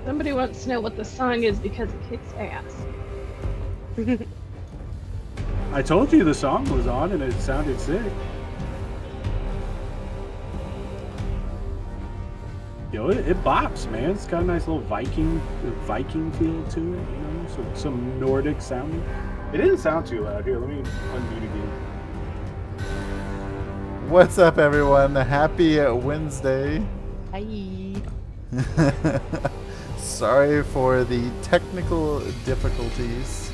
Somebody wants to know what the song is because it kicks ass. I told you the song was on and it sounded sick. Yo, it bops, man. It's got a nice little Viking feel to it, you know, some Nordic sounding. It didn't sound too loud. Here, let me unmute again. What's up, everyone? Happy Wednesday. Hi. Sorry for the technical difficulties.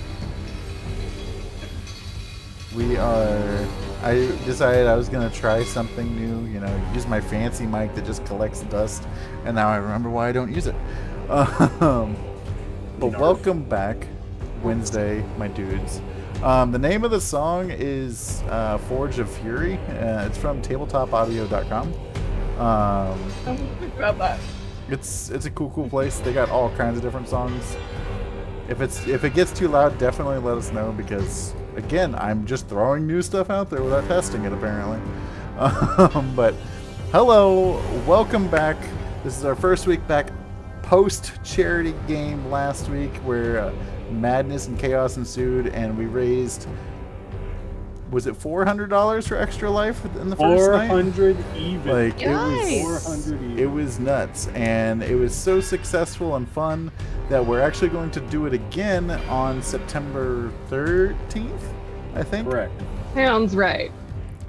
I decided I was going to try something new, you know, use my fancy mic that just collects dust, and now I remember why I don't use it. But welcome back, Wednesday, my dudes. The name of the song is Forge of Fury. It's from tabletopaudio.com. About that. It's a cool place. They got all kinds of different songs. If it gets too loud, definitely let us know, because again, I'm just throwing new stuff out there without testing it apparently. But hello, welcome back. This is our first week back post charity game last week where madness and chaos ensued, and we raised, was it $400 for Extra Life in the first night? 400 even. Like, nice. it was 400 even. It was nuts, and it was so successful and fun that we're actually going to do it again on September 13th, I think. Correct. Sounds right.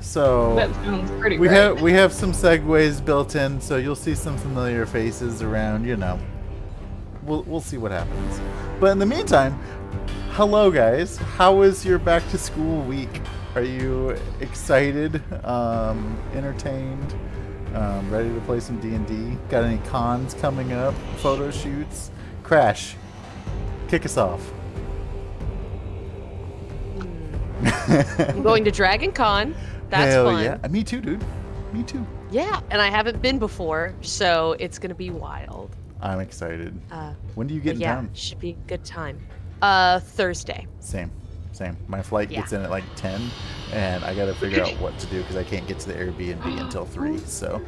So That sounds pretty we great. we have some segues built in, so you'll see some familiar faces around. You know, we'll see what happens. But in the meantime, hello guys. How was your back to school week? Are you excited, entertained, ready to play some D&D? Got any cons coming up? Photo shoots? Crash, kick us off. I'm going to Dragon Con. That's Hell fun. yeah. Me too, dude. Me too. Yeah, and I haven't been before, so it's gonna be wild. I'm excited. Uh, When do you get in yeah, town? should be a good time. Thursday. Same. My flight gets Yeah. in at like 10, and I got to figure out what to do because I can't get to the Airbnb until 3. So.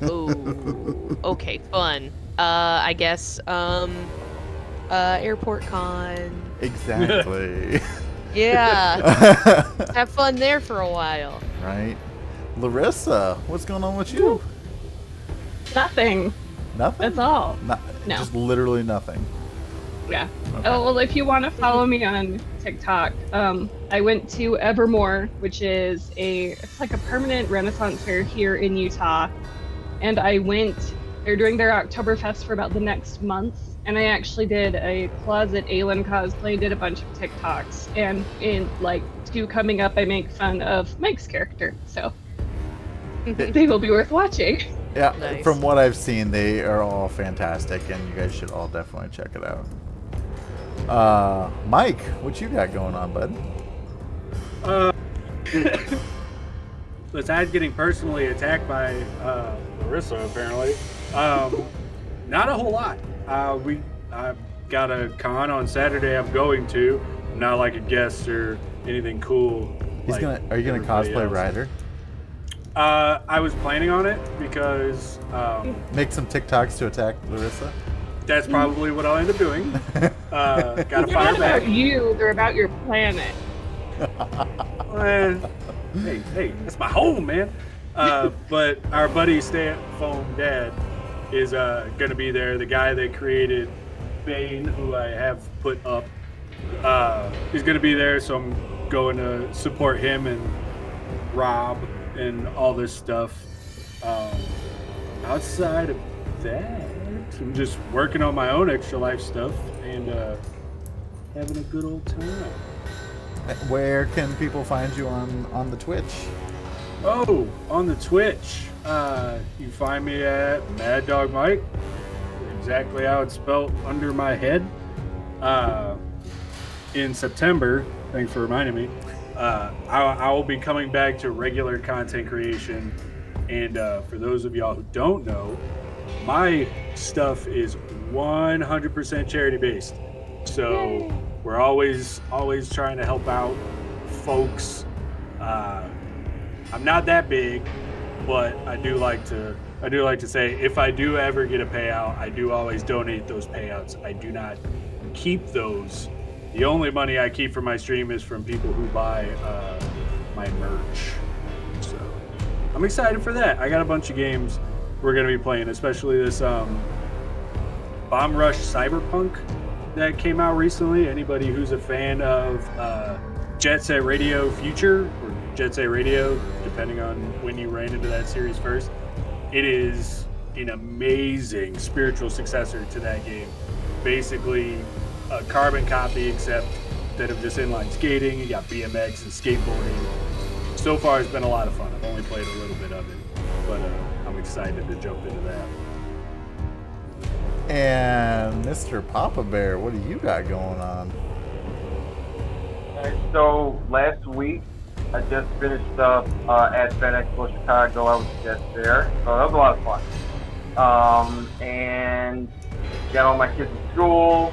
Ooh. Okay, fun. I guess Airport Con. Exactly. Yeah. Have fun there for a while. Right. Larissa, what's going on with you? Nothing. Nothing. That's all. No. Just literally nothing. Yeah. Okay. Oh, well, if you want to follow me on TikTok, I went to Evermore, which is it's like a permanent Renaissance fair here in Utah. And they're doing their Oktoberfest for about the next month. And I actually did a closet Aylin cosplay, did a bunch of TikToks. And in like 2 coming up, I make fun of Mike's character. So they will be worth watching. Yeah, Nice. From what I've seen, they are all fantastic, and you guys should all definitely check it out. Mike, what you got going on, bud? Besides getting personally attacked by Larissa, apparently, not a whole lot. I've got a con on Saturday. I'm going to. I'm not like a guest or anything cool. Are you gonna cosplay Ryder? I was planning on it because Make some TikToks to attack Larissa? that's probably what I'll end up doing. Gotta They're fire not back. about you, they're about your planet. Hey, that's my home, man. But our buddy Stay-at-Home Dad is gonna be there. The guy that created Bane, who I have put up, he's gonna be there. So I'm going to support him and Rob and all this stuff. Outside of that, I'm just working on my own extra life stuff and having a good old time. Where can people find you on the Twitch? Oh, on the Twitch, you find me at Mad Dog Mike, exactly how it's spelled under my head. In September, thanks for reminding me, I will be coming back to regular content creation. And for those of y'all who don't know, my stuff is 100% charity based. So we're always trying to help out folks. I'm not that big, but I do like to I do like to say, if I do ever get a payout, I do always donate those payouts. I do not keep those. The only money I keep for my stream is from people who buy my merch. So I'm excited for that. I got a bunch of games we're going to be playing, especially this Bomb Rush Cyberpunk that came out recently. Anybody who's a fan of Jet Set Radio Future or Jet Set Radio, depending on when you ran into that series first, it is an amazing spiritual successor to that game. Basically a carbon copy, except instead of just inline skating, you got BMX and skateboarding. So far, it's been a lot of fun. I've only played a little bit of it, but I'm excited to jump into that. And Mr. Papa Bear, what do you got going on? Alright, so last week I just finished up at eventful Chicago. I was just there, so that was a lot of fun. And got all my kids in school.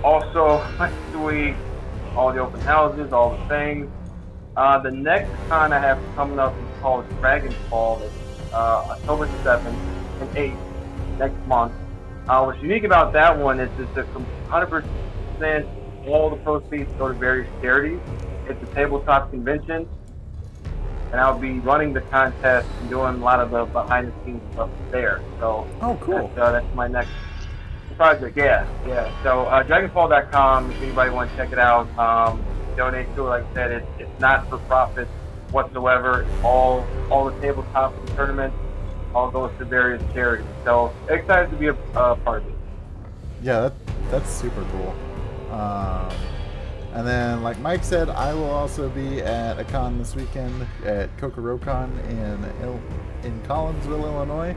Also last week, all the open houses, all the things. The next con I have coming up is called Dragonfall. It's October 7th and 8th next month. What's unique about that one is it's a 100% all the proceeds go to various charities. It's a tabletop convention, and I'll be running the contest and doing a lot of the behind-the-scenes stuff there. So, oh, cool. That's my next project. Yeah. So, Dragonfall.com. If anybody wants to check it out, donate to it. Like I said, it's not for profit whatsoever. All the tabletops and tournaments all goes to various charities. So excited to be a part of it. Yeah, that's super cool. And then, like Mike said, I will also be at a con this weekend at Kokorocon in Collinsville, Illinois.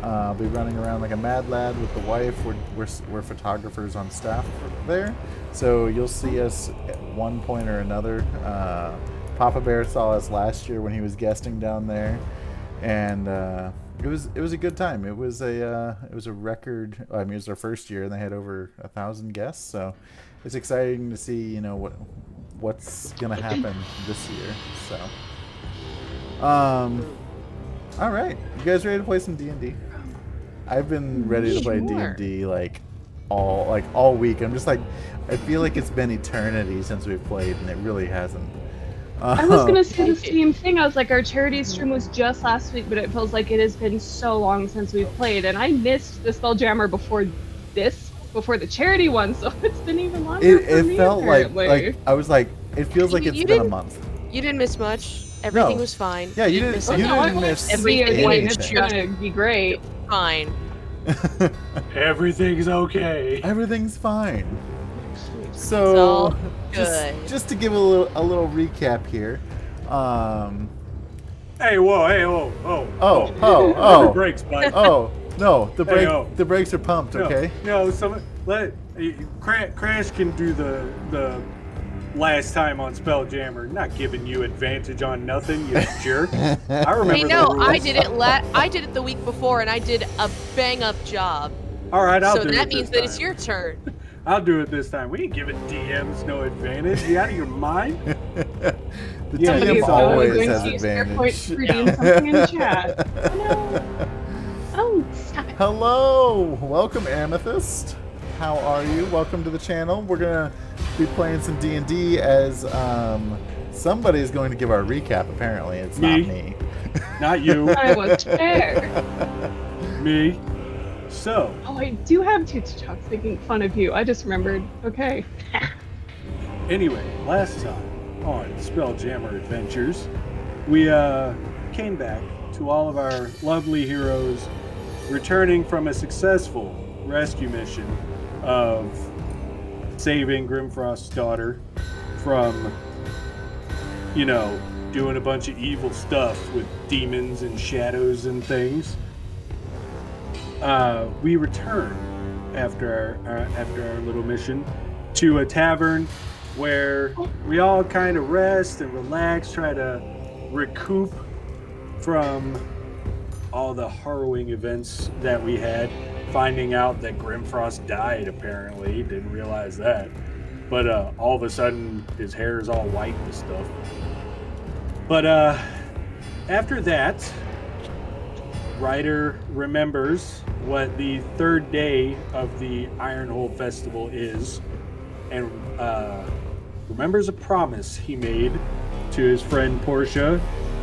I'll be running around like a mad lad with the wife. We're photographers on staff there, so you'll see us at one point or another. Papa Bear saw us last year when he was guesting down there, and it was a good time. It was a record. I mean, it was our first year, and they had over 1,000 guests. So it's exciting to see, what's gonna happen this year. So, all right, you guys ready to play some D&D? I've been ready to play D&D all week. I'm just like, I feel like it's been eternity since we've played, and it really hasn't. I was gonna say the same thing. I was like, our charity stream was just last week, but it feels like it has been so long since we've played, and I missed the Spelljammer before the charity one, so it's been even longer. It felt like I was like, it feels like it's been a month. You didn't miss much. Everything was fine. Yeah, you didn't miss everything. It's gonna be great. Fine. Everything's okay. Everything's fine. So, just to give a little recap here. Hey, whoa. Oh. The brakes, bud. Oh, no, the brakes are pumped, okay? No, Crash can do the last time on Spelljammer, not giving you advantage on nothing, you jerk. I remember. Hey, no, I did it. I did it the week before, and I did a bang-up job. All right, I'll do it. So that means that it's your turn. I'll do it this time. We ain't giving DMs no advantage. You out of your mind? The DM always has advantage. Redeem something in chat. Oh, stop it. Hello, welcome Amethyst. How are you? Welcome to the channel. We're gonna be playing some D&D as somebody's going to give our recap. Apparently, it's not me. Not you. I was there. Me. So. Oh, I do have TikToks making fun of you. I just remembered. Okay. Anyway, last time on Spelljammer Adventures, we came back to all of our lovely heroes returning from a successful rescue mission of saving Grimforst's daughter from, doing a bunch of evil stuff with demons and shadows and things. We return after our little mission to a tavern where we all kind of rest and relax, try to recoup from all the harrowing events that we had. Finding out that Grimforst died, apparently. Didn't realize that. But all of a sudden, his hair is all white and stuff. But after that, Ryder remembers what the third day of the Ironhold Festival is, and remembers a promise he made to his friend Portia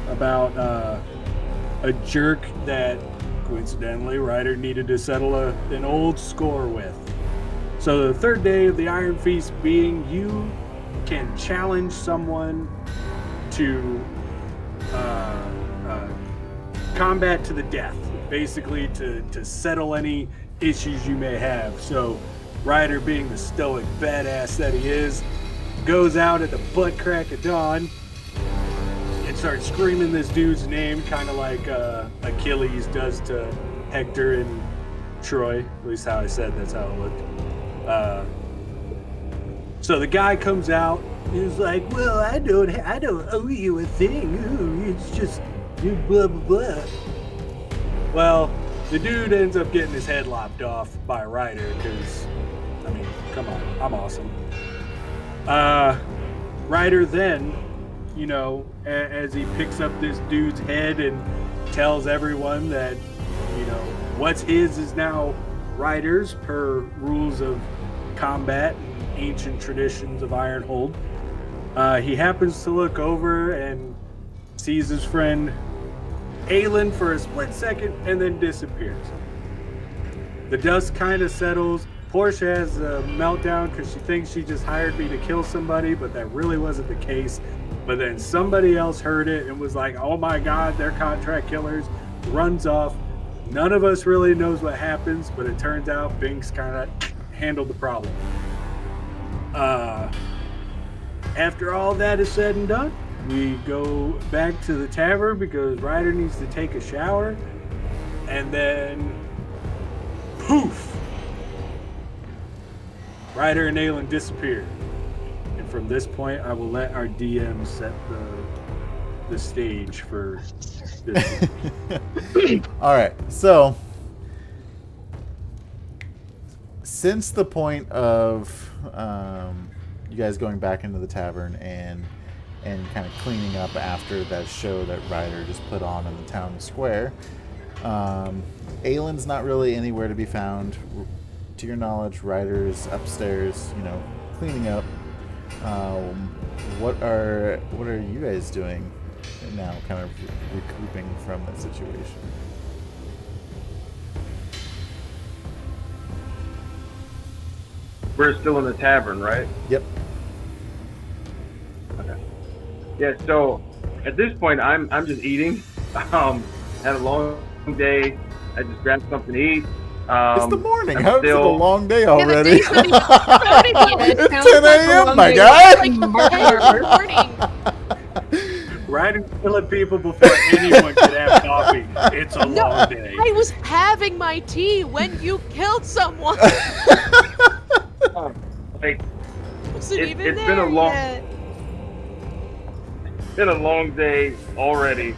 about a jerk that coincidentally Ryder needed to settle an old score with. So the third day of the Iron Feast being, you can challenge someone to combat to the death, basically to settle any issues you may have. So Ryder, being the stoic badass that he is, goes out at the butt crack of dawn and starts screaming this dude's name, kind of like Achilles does to Hector and Troy. At least how I said that's how it looked. So the guy comes out. He's like, "Well, I don't owe you a thing. Ooh, it's just blah blah blah." Well, the dude ends up getting his head lopped off by Ryder because, I mean, come on, I'm awesome. Ryder then, you know, as he picks up this dude's head and tells everyone that, you know, what's his is now Ryder's per rules of combat and ancient traditions of Ironhold. He happens to look over and sees his friend Aylin for a split second and then disappears. The dust kind of settles. Portia has a meltdown because she thinks she just hired me to kill somebody, but that really wasn't the case. But then somebody else heard it and was like, "Oh my God, they're contract killers," runs off. None of us really knows what happens, but it turns out Binx kind of handled the problem. After all that is said and done, we go back to the tavern because Ryder needs to take a shower, and then poof, Ryder and Aylin disappear. And from this point, I will let our DM set the stage for this. All right, so since the point of you guys going back into the tavern and kind of cleaning up after that show that Ryder just put on in the town square, Aylin's not really anywhere to be found. To your knowledge, Ryder's upstairs, you know, cleaning up. What are you guys doing now, kind of recouping from that situation? We're still in the tavern, right? Yep. Okay. Yeah. So at this point, I'm just eating. Had a long day. I just grabbed something to eat. It's the morning. I'm How is it a still- long day Yeah, the already? day's not even started yet. It's Sounds 10 like a a.m., long my day. guy. Like morning. Ryder's killing people before anyone could have coffee. It's a long day. I was having my tea when you killed someone. Like, Wasn't It- even it's there been a long- yet. it's been a long day already.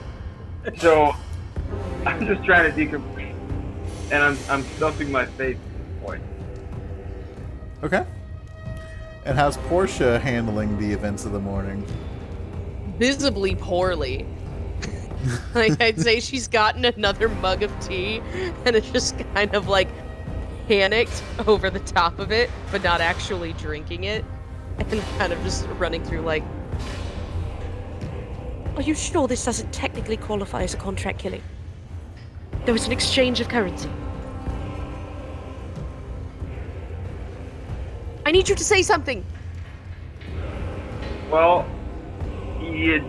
So I'm just trying to decompress, and I'm stuffing my face at this point. Okay. And how's Portia handling the events of the morning? Visibly poorly. Like, I'd say she's gotten another mug of tea and it's just kind of like panicked over the top of it, but not actually drinking it, and kind of just running through like, Are you sure this doesn't technically qualify as a contract killing? There was an exchange of currency. I need you to say something. Well, he is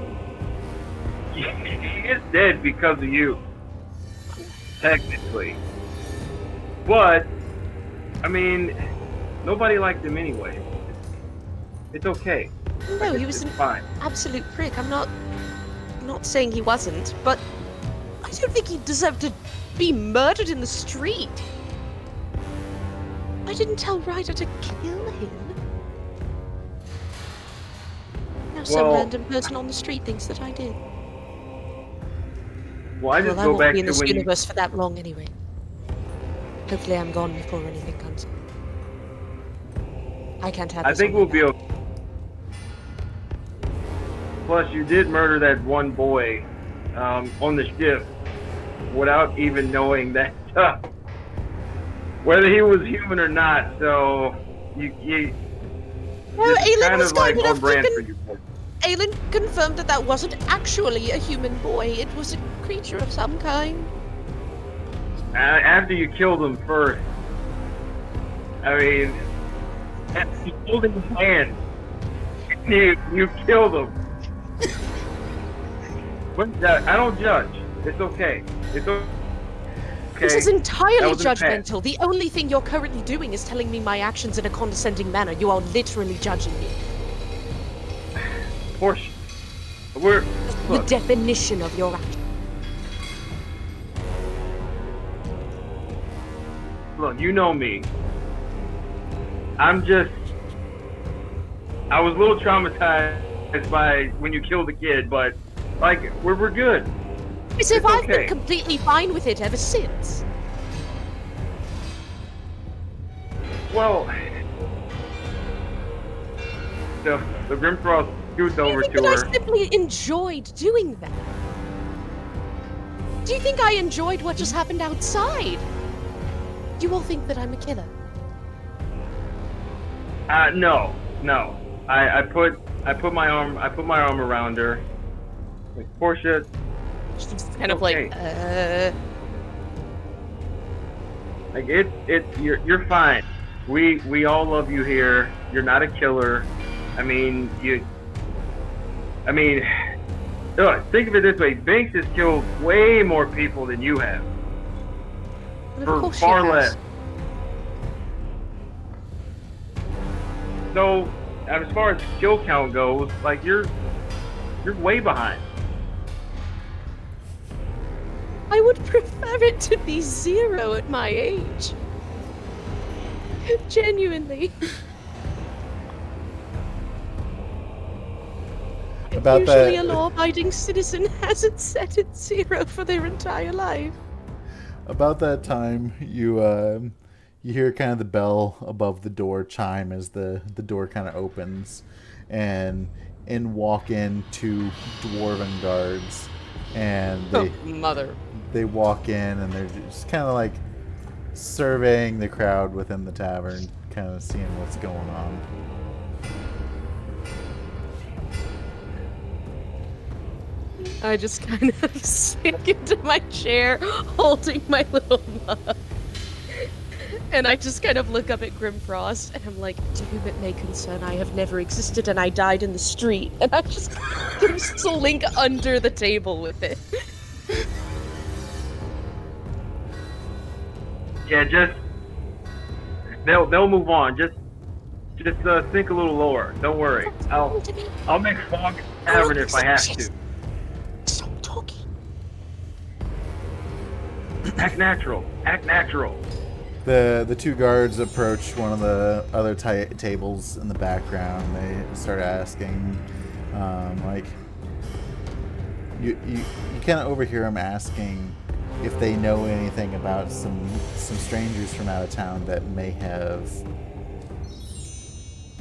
dead because of you, technically. But I mean, nobody liked him anyway. It's okay. No, he was It's an fine. absolute prick. I'm not saying he wasn't, but I don't think he deserved to be murdered in the street. I didn't tell Ryder to kill him. Now some Well- random person on the street thinks that I did. Well, I just Well, I go won't back be in to this when you, universe for that long anyway. Hopefully I'm gone before anything comes. I can't have I this think on my we'll be back. okay. Plus, you did murder that one boy on the ship without even knowing that whether he was human or not. So you No, this is Aylin kind was of like kind on enough brand to for you. Aylin confirmed that that wasn't actually a human boy. It was a creature of some kind. After you killed him first, I mean, you holding his hand, you killed him. I don't judge. It's okay. It's okay. This is That entirely was in the past. judgmental. The only thing you're currently doing is telling me my actions in a condescending manner. You are literally judging me. Portia, we're The look. definition of your action. Look, you know me. I was a little traumatized by when you killed the kid, but like we're good. As if It's I've been okay. completely fine with it ever since. Well, the Grimfrost scoots Do you over think to that her. I simply enjoyed doing that? Do you think I enjoyed what just happened outside? You all think that I'm a killer. No. I put my arm around her. Like, Portia, She's kind of okay. like, you're fine. We all love you here. You're not a killer. Look, think of it this way. Binx has killed way more people than you have. And For of course far she has. less. So, as far as kill count goes, like you're way behind. I would prefer it to be 0 at my age. Genuinely. About Usually that, a law-abiding citizen hasn't set at 0 for their entire life. about that time, you hear kind of the bell above the door chime as the door kind of opens, and walk in 2 dwarven guards, and mother. they walk in and they're just kind of like surveying the crowd within the tavern, kind of seeing what's going on. I just kind of sink into my chair, holding my little mug. And I just kind of look up at Grimfrost, and I'm like, to whom it may concern, I have never existed, and I died in the street. And I just slink under the table with it. Yeah, just they'll move on. Just sink a little lower. Don't worry. I'll make fog in the tavern if I have to. Stop talking. Act natural. Act natural. The 2 guards approach one of the other tables in the background. They start asking, like, you kind of overhear them asking if they know anything about some strangers from out of town that may have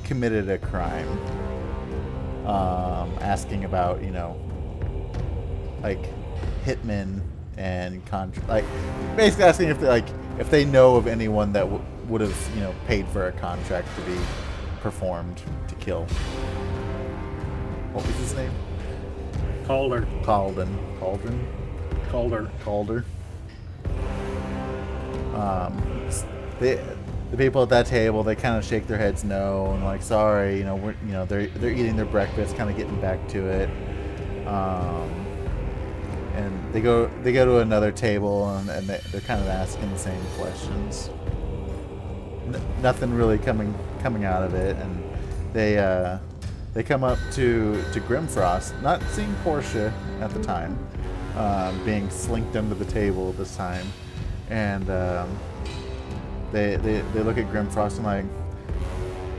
committed a crime. Asking about, like hitmen and basically asking if they know of anyone that would have paid for a contract to be performed to kill. What was his name? Calder. Cauldron. Calder. The people at that table, they kind of shake their heads no and like, sorry, they're eating their breakfast, kind of getting back to it. And they go to another table and they're kind of asking the same questions. Nothing really coming out of it, and they come up to Grimfrost, not seeing Portia at the time, being slinked under the table this time, and they look at Grimfrost and like,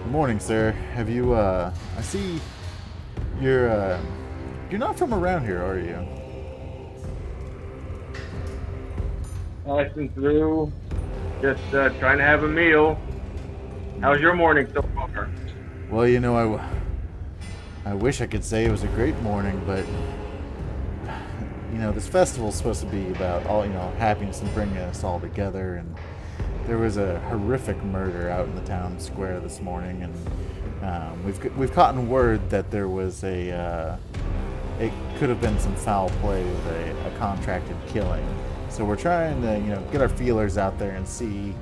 "Good morning, sir. Have you I see you're not from around here, are you?" Passing through, just trying to have a meal. How's your morning so far? Well, I wish I could say it was a great morning, but this festival is supposed to be about all, happiness and bringing us all together. And there was a horrific murder out in the town square this morning, and we've gotten word that there was it could have been some foul play with a contracted killing. So we're trying to, get our feelers out there and see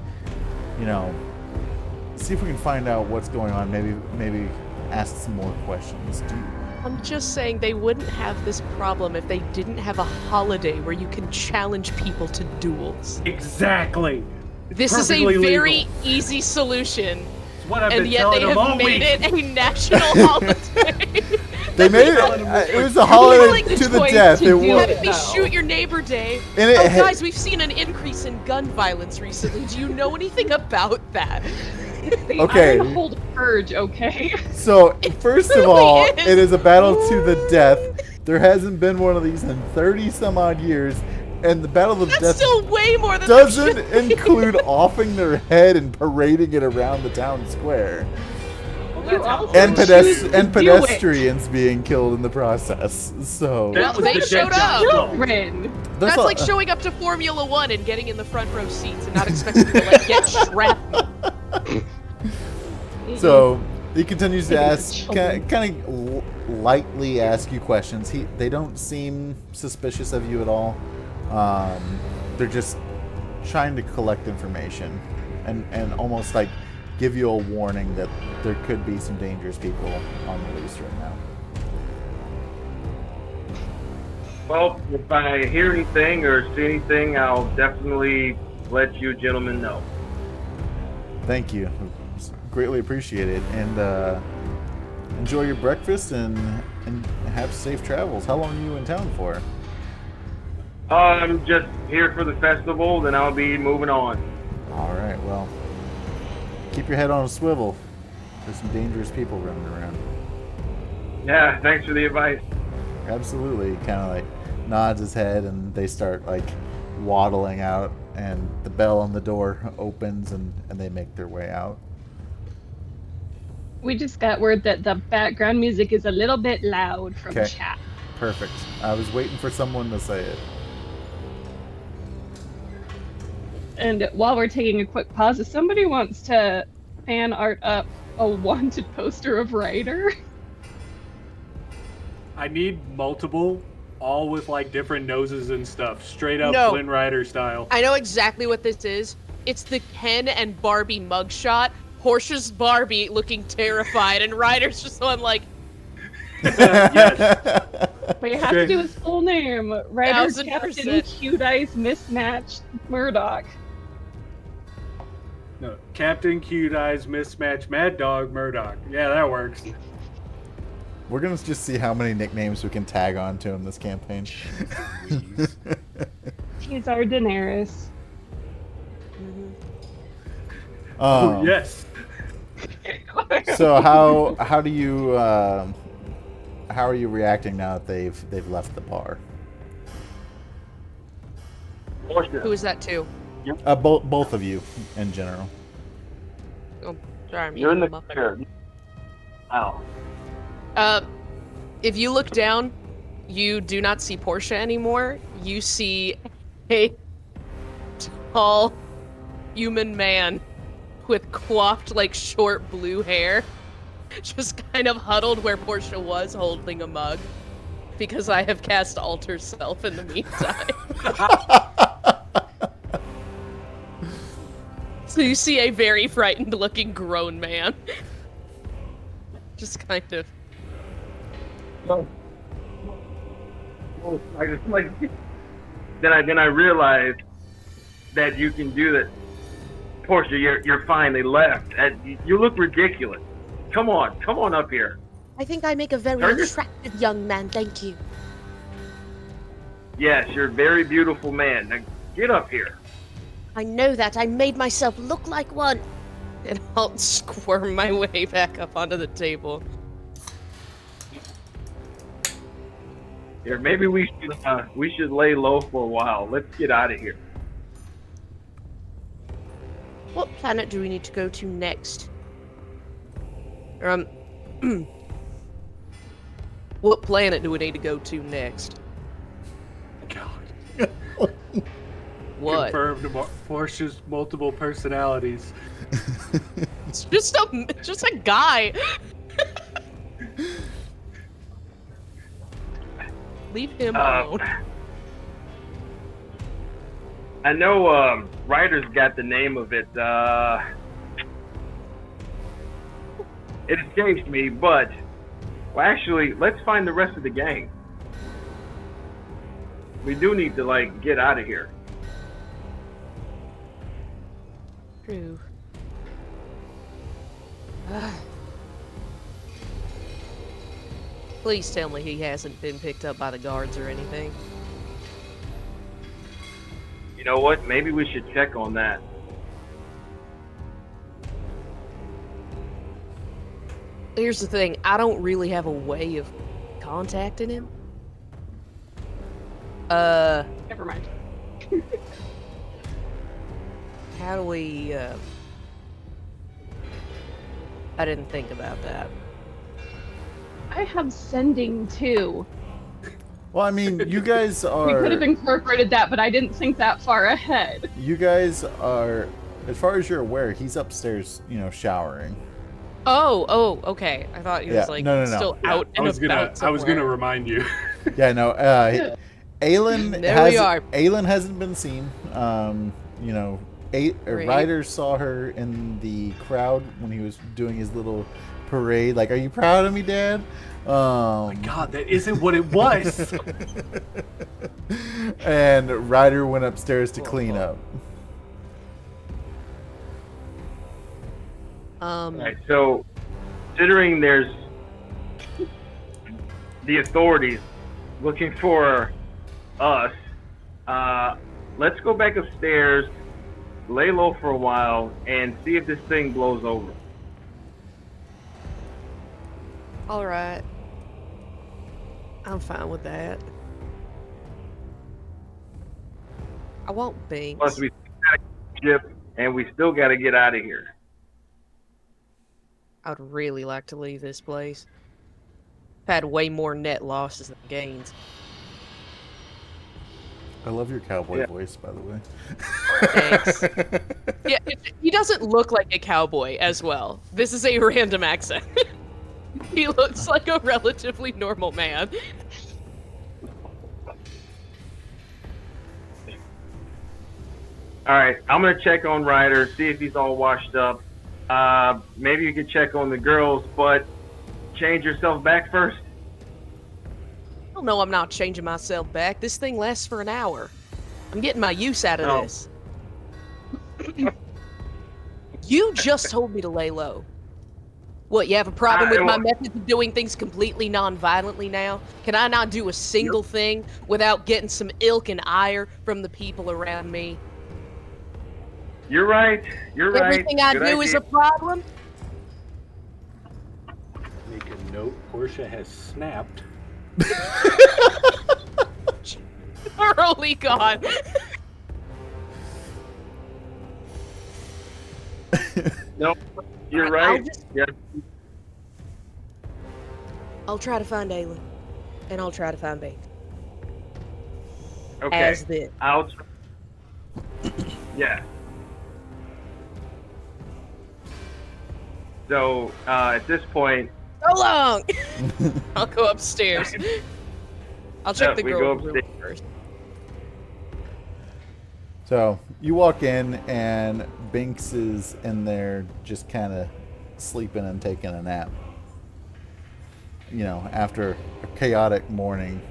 if we can find out what's going on. Maybe ask some more questions. I'm just saying they wouldn't have this problem if they didn't have a holiday where you can challenge people to duels. Exactly. This is a Perfectly very legal. easy solution, It's what I've and been yet telling they them all have made week. it a national holiday. They made it. It was a holiday like the to the choice death. to It do was. it. Happy No. Shoot Your Neighbor Day. And it Oh, had- guys, we've seen an increase in gun violence recently. Do you know anything about that? The Okay. Ironhold Purge, okay? So, first of really all, is. it is a battle to the death. There hasn't been one of these in 30 some odd years, and the battle of the That's death still way more than there doesn't should be. include offing their head and parading it around the town square, You also and, choose to do it. pedestrians being killed in the process. So That was they the showed dead up. guy's fault. Children. there's That's a- like showing up to Formula One and getting in the front row seats and not expecting to like get shrapnel. So he continues to Taking the ask, children. kind of lightly ask you questions. They don't seem suspicious of you at all. They're just trying to collect information, and almost like give you a warning that there could be some dangerous people on the loose right now. Well, if I hear anything or see anything, I'll definitely let you gentlemen know. Thank you, greatly appreciate it, and enjoy your breakfast and have safe travels. How long are you in town for? I'm just here for the festival, then I'll be moving on. All right, well, keep your head on a swivel. There's some dangerous people running around. Yeah, thanks for the advice. Absolutely. Kind of like nods his head, and they start like waddling out, and the bell on the door opens, and they make their way out. We just got word that the background music is a little bit loud from Okay. chat. Perfect. I was waiting for someone to say it. And while we're taking a quick pause, if somebody wants to fan art up a wanted poster of Ryder, I need multiple, all with like different noses and stuff, straight up No. Flynn Rider style. I know exactly what this is. It's the Ken and Barbie mugshot. Portia's Barbie looking terrified, and Ryder's just on like, Yes. but you have to do his full name. Ryder 1000%. Captain Cute Eyes Mismatched Murdoch. No, Captain Cute Eyes Mismatch Mad Dog Murdoch. Yeah, that works. We're gonna just see how many nicknames we can tag on to him this campaign. He's our Daenerys. Oh, yes. So how do you how are you reacting now that they've left the bar? Portia. who is that to? Both of you in general. Oh, sorry, I'm You're in eating the a muffin. chair. Ow. If you look down, you do not see Portia anymore. You see a tall human man with coiffed, like, short blue hair, just kind of huddled where Portia was, holding a mug. Because I have cast Alter Self in the meantime. So you see a very frightened-looking grown man. Just kind of... I just like then I realized that you can do that. Portia, you're fine. They left. You look ridiculous. Come on up here. I think I make a very Are you- attractive young man, thank you. Yes, you're a very beautiful man. Now get up here. I know that. I made myself look like one. And I'll squirm my way back up onto the table. Here, maybe we should lay low for a while. Let's get out of here. What planet do we need to go to next? What planet do we need to go to next? what? confirmed Portia's multiple personalities. It's just a guy. Leave him alone. I know Ryder's got the name of it. It escapes me, but well, actually, let's find the rest of the gang. We do need to like get out of here. True. Please tell me he hasn't been picked up by the guards or anything. You know what? Maybe we should check on that. Here's the thing, I don't really have a way of contacting him. Never mind. How do we, I didn't think about that. I have sending too. Well, I mean, you guys We are. could have incorporated that, but I didn't think that far ahead. You guys are, as far as you're aware, he's upstairs, showering. Oh, okay. I thought he was no. still Yeah, out and about I was gonna somewhere. remind you. Yeah, no. Aylin There we are. Aylin hasn't been seen. Great. Ryder saw her in the crowd when he was doing his little parade. Like, are you proud of me, Dad? Oh my God, that isn't what it was. And Ryder went upstairs to clean up. Right, so, considering there's the authorities looking for us, let's go back upstairs, lay low for a while, and see if this thing blows over. Alright. I'm fine with that. I want Binx. Plus, we got a ship, and we still got to get out of here. I'd really like to leave this place. I've had way more net losses than gains. I love your cowboy voice, by the way. Thanks. Yeah, he doesn't look like a cowboy as well. This is a random accent. He looks like a relatively normal man. All right, I'm gonna check on Ryder, see if he's all washed up. Maybe you could check on the girls, but change yourself back first. Hell no, I'm not changing myself back. This thing lasts for an hour. I'm getting my use out of Oh. this. You just told me to lay low. What, you have a problem with my methods of doing things completely non-violently now? Can I not do a single thing without getting some ilk and ire from the people around me? You're right. You're right. Everything I Good do is idea. a problem? Make a note. Portia has snapped. Thoroughly gone. No, you're I'll right. just- Yeah. I'll try to find Aylin. And I'll try to find Binx. Okay. As this. Yeah. So at this point, So long! I'll go upstairs. I'll check the we girl go room upstairs. first. So you walk in, and Binx is in there just kind of sleeping and taking a nap. After a chaotic morning,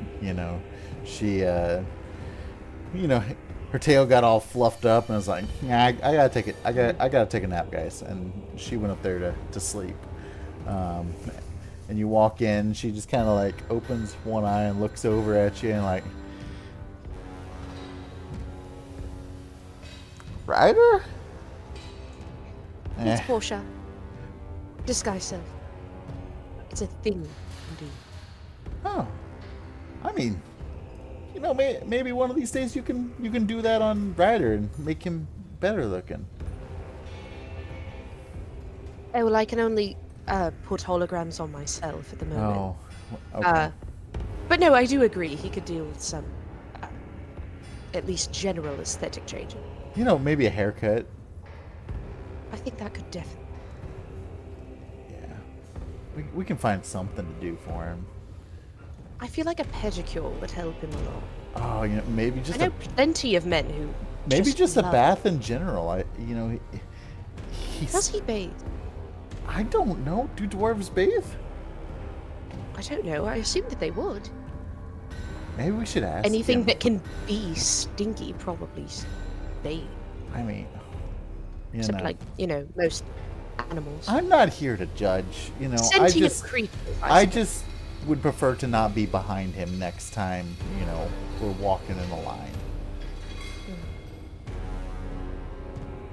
she, her tail got all fluffed up and was like, "Nah, I gotta take it. I gotta take a nap, guys." And she went up there to sleep. And you walk in, she just kind of like opens one eye and looks over at you and like, Ryder? It's Portia. Disguise self. It's a thing you do. Oh, I mean, maybe one of these days you can do that on Ryder and make him better looking. Oh, well, I can only put holograms on myself at the moment. Oh, okay. But no, I do agree. He could deal with some at least general aesthetic change. You know, maybe a haircut. I think that could definitely. Yeah. We can find something to do for him. I feel like a pedicure would help him a lot. Oh, you know, maybe I just know plenty of men who. maybe just a love- bath in general. Does he bathe? I don't know. Do dwarves bathe? I don't know. I assume that they would. Maybe we should ask Anything him. that can be stinky probably bathe. I mean, you Except know. like, most animals. I'm not here to judge. You know, Sentient creatures. I just would prefer to not be behind him next time, we're walking in a line.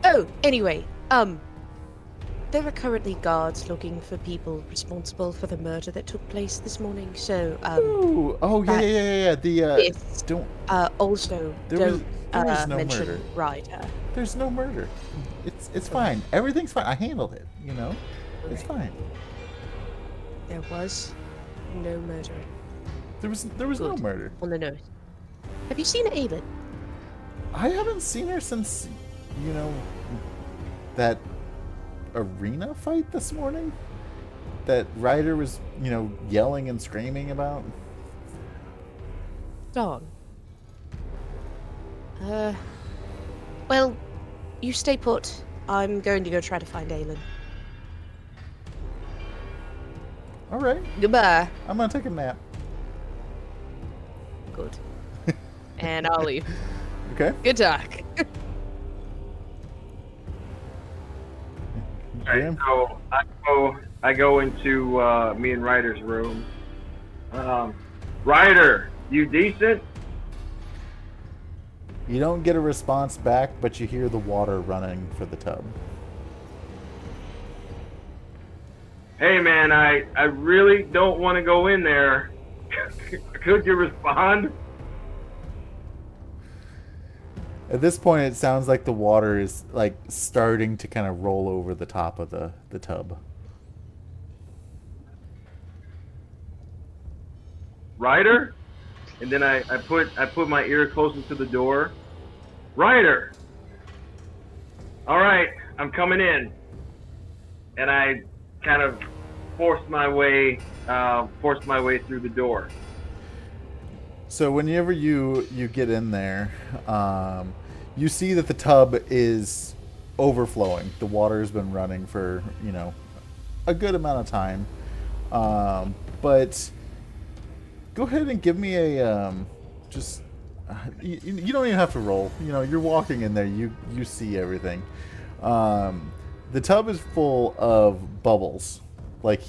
Oh, anyway, there are currently guards looking for people responsible for the murder that took place this morning. So, Ooh, oh yeah, that yeah. if- Don't. also There was no mention murder. Ryder. There's no murder. It's fine. Everything's fine. I handled it. It's Okay. fine. There was no murder There was no Good. murder. on the note. Have you seen Aylin? I haven't seen her since, that arena fight this morning. That Ryder was, yelling and screaming about. Dawn. Well, you stay put. I'm going to go try to find Aylin. All right, Goodbye. I'm gonna take a nap. Good. And I'll leave. Okay. Good talk. Alright, Jim? so I go into me and Ryder's room. Ryder, you decent? You don't get a response back, but you hear the water running for the tub. Hey man, I really don't want to go in there. Could you respond? At this point, it sounds like the water is like starting to kind of roll over the top of the tub. Ryder? And then I put my ear closer to the door. Ryder! Alright, I'm coming in. And I kind of forced my way through the door. So whenever you get in there, you see that the tub is overflowing. The water has been running for a good amount of time. But go ahead and give me a you don't even have to roll. You're walking in there. You see everything. The tub is full of bubbles, like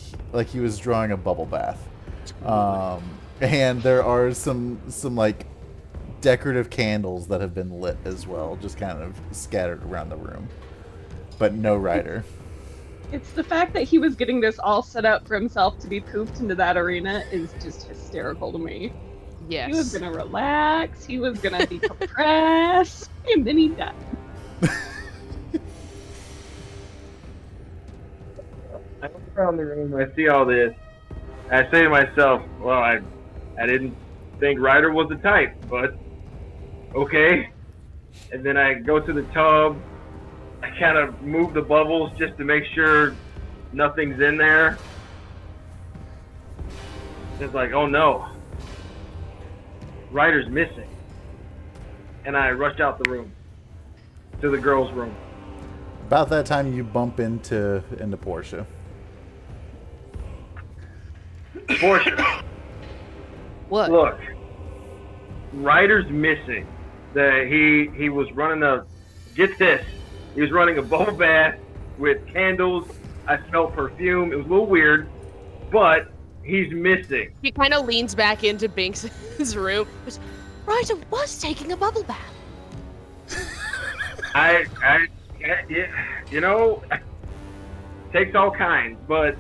he was drawing a bubble bath. And there are some like decorative candles that have been lit as well, just kind of scattered around the room. But no Ryder. It's the fact that he was getting this all set up for himself to be poofed into that arena is just hysterical to me. Yes. He was gonna relax, he was gonna decompress, and then he died. I look around the room, I see all this. I say to myself, well, I didn't think Ryder was the type, but okay. And then I go to the tub. I kind of move the bubbles just to make sure nothing's in there. It's like, oh no, Ryder's missing. And I rush out the room to the girls' room. About that time, you bump into Portia. Portia, What? look, Ryder's missing. He was running get this, he was running a bubble bath with candles. I smelled perfume. It was a little weird, but he's missing. He kind of leans back into Binx's room. Goes, Ryder was taking a bubble bath. Yeah, takes all kinds, but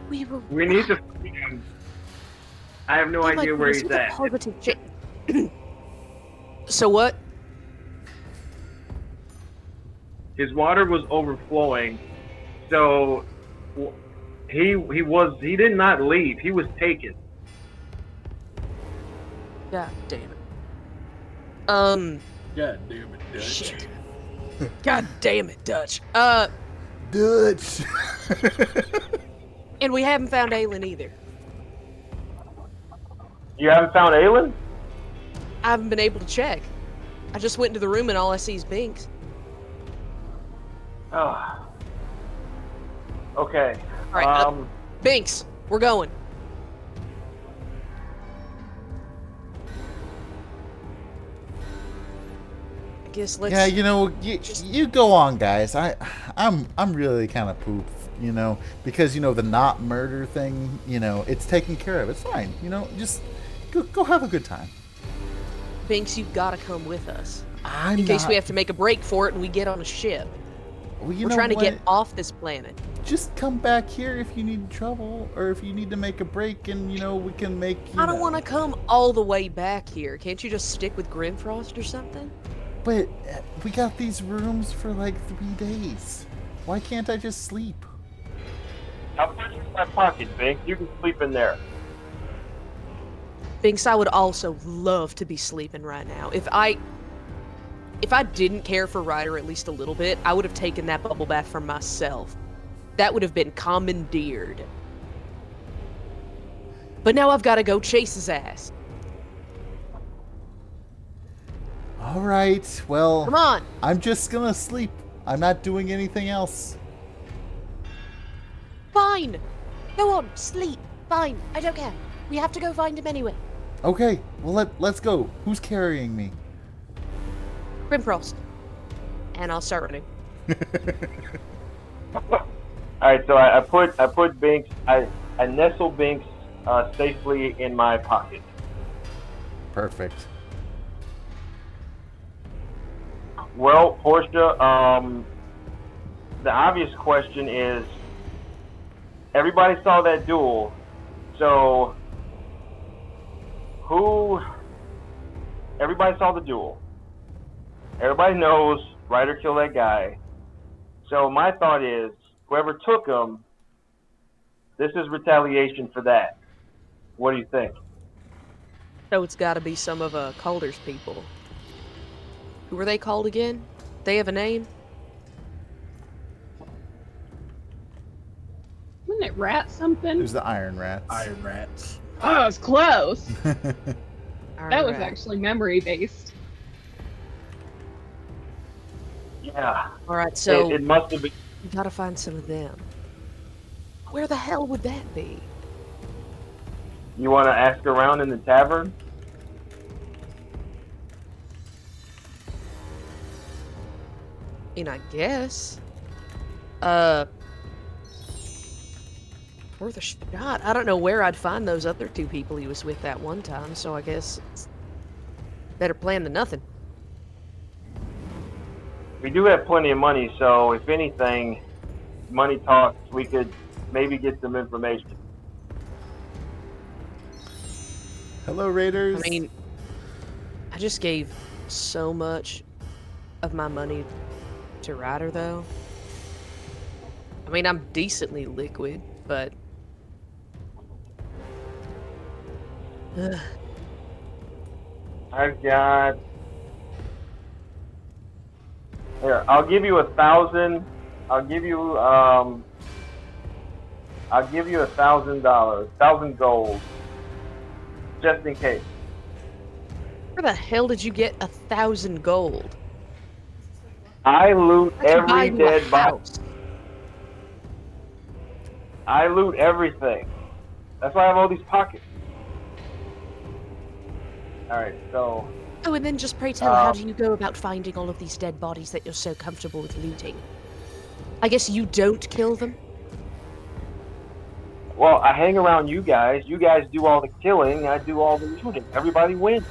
We were. we need to find him. I have no Oh my idea where goodness, he's what a at. positive So what? His water was overflowing, so he did not leave. He was taken. God damn it. God damn it, Dutch. Shit. God damn it, Dutch. Dutch. And we haven't found Aylin either. You haven't found Aylin? I haven't been able to check. I just went into the room and all I see is Binx. Oh. Okay. All right, Binx, we're going. I guess let's. Yeah, you go on, guys. I'm really kind of pooped, because the not murder thing, it's taken care of. It's fine, just go have a good time. Binx, you've got to come with us. In case we have to make a break for it and we get on a ship. Well, We're trying to get off this planet. Just come back here if you need trouble or if you need to make a break, and we can make. I don't want to come all the way back here. Can't you just stick with Grimforst or something? But we got these rooms for like 3 days. Why can't I just sleep? I'll put you in my pocket, Binx. You can sleep in there. Binx, I would also love to be sleeping right now. If I didn't care for Ryder at least a little bit, I would have taken that bubble bath for myself. That would have been commandeered. But now I've got to go chase his ass. All right, well, Come on. I'm just gonna sleep. I'm not doing anything else. Fine. Go on, sleep. Fine. I don't care. We have to go find him anyway. Okay, well let's go. Who's carrying me? Grimforst. And I'll start running. All right, so I put Binx. I nestle Binx safely in my pocket. Perfect. Well, Portia, the obvious question is, everybody saw that duel, so everybody saw the duel. Everybody knows Ryder killed that guy. So my thought is, whoever took him, this is retaliation for that. What do you think? So it's got to be some of Calder's people. Who were they called again? They have a name? Wasn't it rat something? It was the Iron Rats. Iron Rats. Oh, it was close. Iron That was Rat. actually memory based. Yeah. All right, so It must have been. we gotta find some of them. Where the hell would that be? You want to ask around in the tavern? I mean, I guess. Worth a shot. I don't know where I'd find those other 2 people he was with that one time, so I guess it's better plan than nothing. We do have plenty of money, so if anything, money talks, we could maybe get some information. Hello, Raiders. I mean, I just gave so much of my money to Ryder, though. I mean, I'm decently liquid, but... Ugh. I've got. Here, I'll give you 1,000. I'll give you $1,000, 1,000 gold, just in case. Where the hell did you get 1,000 gold? I loot How'd you buy every you a dead body. house? I loot everything. That's why I have all these pockets. All right, so. Oh, and then just pray tell, how do you go about finding all of these dead bodies that you're so comfortable with looting? I guess you don't kill them? Well, I hang around you guys. You guys do all the killing. I do all the looting. Everybody wins.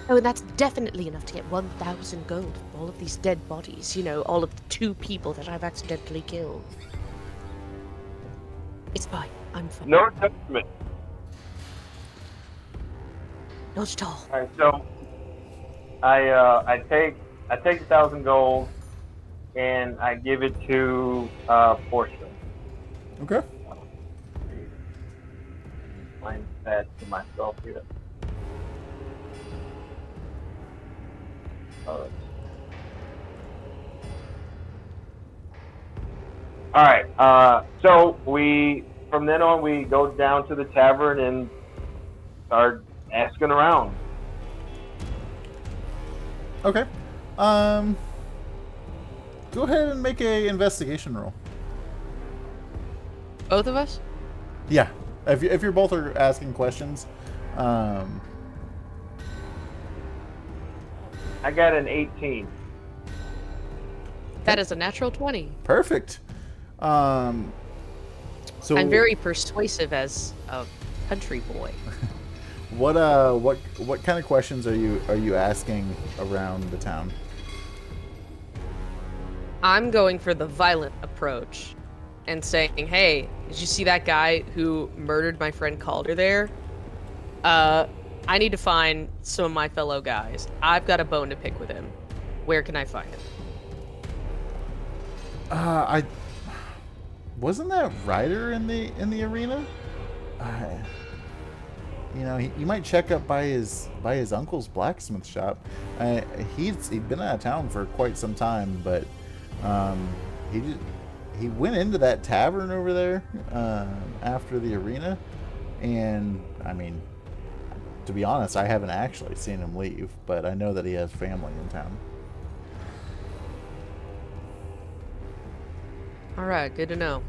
Oh, and that's definitely enough to get 1,000 gold from all of these dead bodies. You know, all of the 2 people that I've accidentally killed. It's fine. I'm fine. No judgment. Not at all. All right, so I take 1,000 gold and I give it to Portia. Okay. Find that to myself here. All right. So from then on we go down to the tavern and start asking around. Okay. Go ahead and make a investigation roll. Both of us? Yeah. If you're both are asking questions, I got an 18. That is a natural 20. perfect. So I'm very persuasive as a country boy. what kind of questions are you asking around the town? I'm going for the violent approach and saying, hey, did you see that guy who murdered my friend Calder there? I need to find some of my fellow guys. I've got a bone to pick with him. Where can I find him? I wasn't that Ryder in the arena. You might check up by his uncle's blacksmith shop. He'd been out of town for quite some time, but he went into that tavern over there after the arena, and I mean, to be honest, I haven't actually seen him leave, but I know that he has family in town. All right, good to know.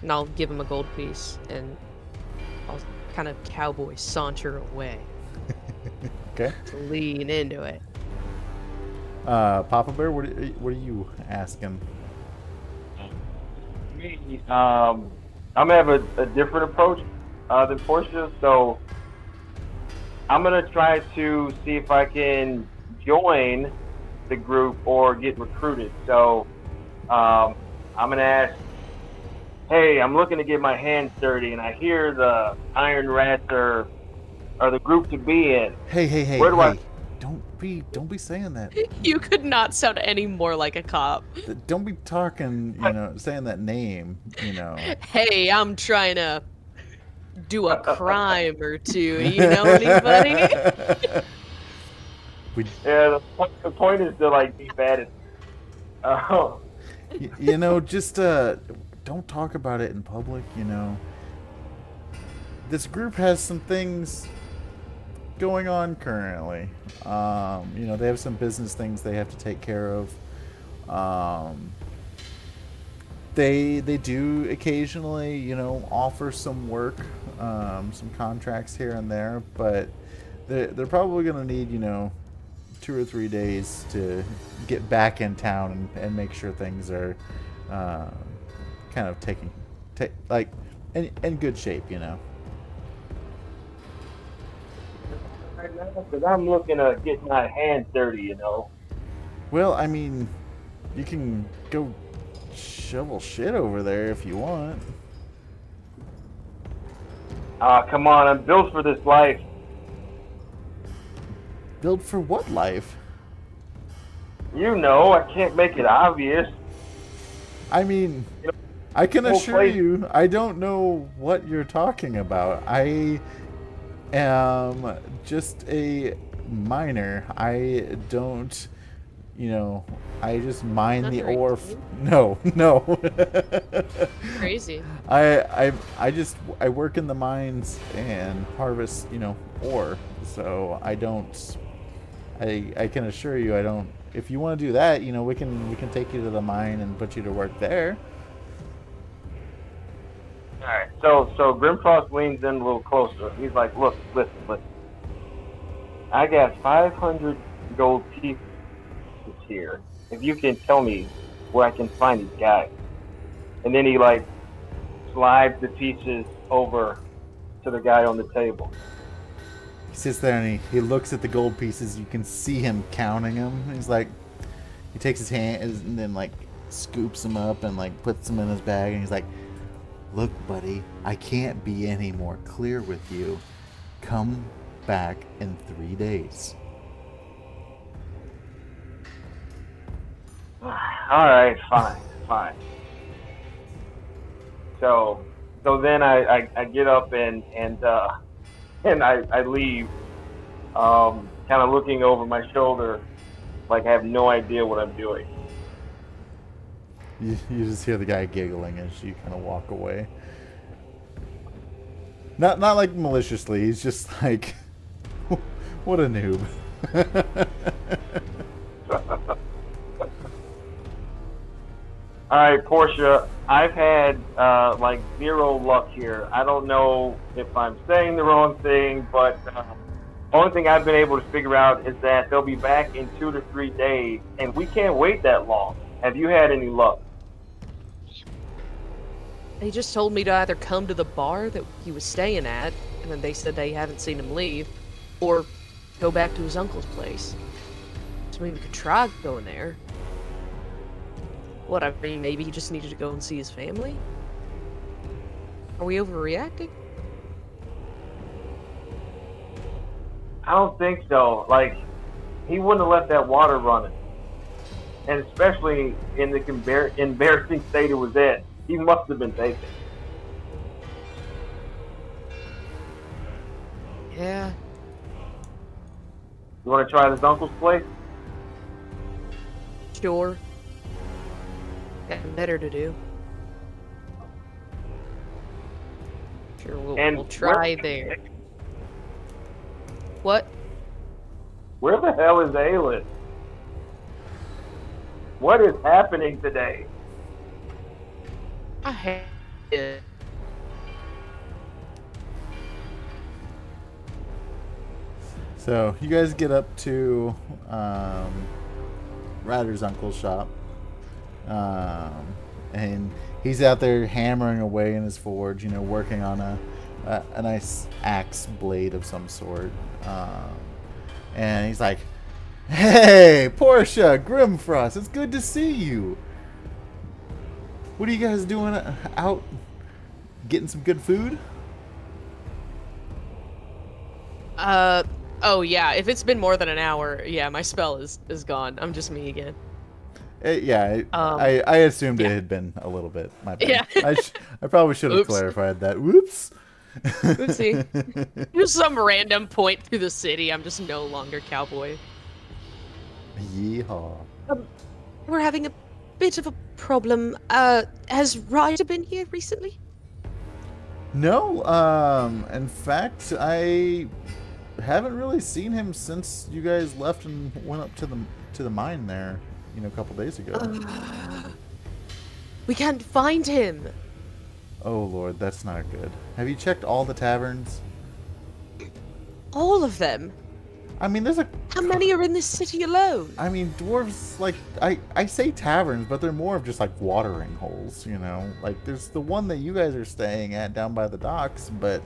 And I'll give him a gold piece, and I'll kind of cowboy saunter away. Okay. To lean into it. Papa Bear, what are you asking? Me, I'm gonna have a different approach than Portia, so I'm gonna try to see if I can join the group or get recruited. So I'm gonna ask, hey, I'm looking to get my hands dirty, and I hear the Iron Rats are the group to be in. Hey! Where do I? Don't be saying that. You could not sound any more like a cop. Don't be talking, saying that name, Hey, I'm trying to do a crime or two. You know anybody? Yeah, the point is to like be bad at. Just don't talk about it in public. This group has some things going on currently. They have some business things they have to take care of. They do occasionally, offer some work, some contracts here and there, but they're probably going to need, 2 or 3 days to get back in town and make sure things are kind of in good shape, Right now, because I'm looking to get my hands dirty, Well, I mean, you can go shovel shit over there if you want. Come on, I'm built for this life. Build for what life? I can't make it obvious. I mean, I can assure you, I don't know what you're talking about. I am just a miner. I don't, I just mine That's the very ore. cool. No. Crazy. I work in the mines and harvest, ore. So I don't. I can assure you, I don't. If you want to do that, we can take you to the mine and put you to work there. All right. So Grimforst leans in a little closer. He's like, look, listen. I got 500 gold pieces here. If you can tell me where I can find these guys. And then he slides the pieces over to the guy on the table. He sits there and he looks at the gold pieces. You can see him counting them. He's like, he takes his hand and then scoops them up and puts them in his bag. And he's like, look, buddy, I can't be any more clear with you. Come back in 3 days. All right, fine. So then I get up and I leave. kind of looking over my shoulder, like I have no idea what I'm doing. You just hear the guy giggling as you kind of walk away. Not like maliciously. He's just like, what a noob. All right, Portia, I've had like zero luck here. I don't know if I'm saying the wrong thing, but only thing I've been able to figure out is that they'll be back in 2 to 3 days, and we can't wait that long. Have you had any luck? They just told me to either come to the bar that he was staying at, and then they said they haven't seen him leave, or go back to his uncle's place. So maybe we could try going there. What, I mean, maybe he just needed to go and see his family? Are we overreacting? I don't think so. Like, he wouldn't have left that water running. And especially in the embarrassing state it was in. He must have been taken. Yeah. You want to try this uncle's place? Sure. Got better to do. Sure, we'll try there. What? Where the hell is Aylin? What is happening today? I hate it. So you guys get up to Ryder's uncle's shop, and he's out there hammering away in his forge, working on a nice axe blade of some sort. And he's like, "Hey, Portia, Grimforst, it's good to see you. What are you guys doing out? Getting some good food?" Oh yeah, if it's been more than an hour, yeah, my spell is gone. I'm just me again. I assumed it had been a little bit. My bad. Yeah. I probably should have Oops. clarified that. Whoops. Oopsie. Just some random point through the city. I'm just no longer cowboy. Yeehaw. We're having a bit of a problem. Has Ryder been here recently? No, in fact, I haven't really seen him since you guys left and went up to the mine there, a couple days ago. We can't find him. Oh Lord, that's not good. Have you checked all the taverns? All of them? I mean, How many are in this city alone? I mean, dwarves, like, I say taverns, but they're more of just like watering holes, Like, there's the one that you guys are staying at down by the docks, but,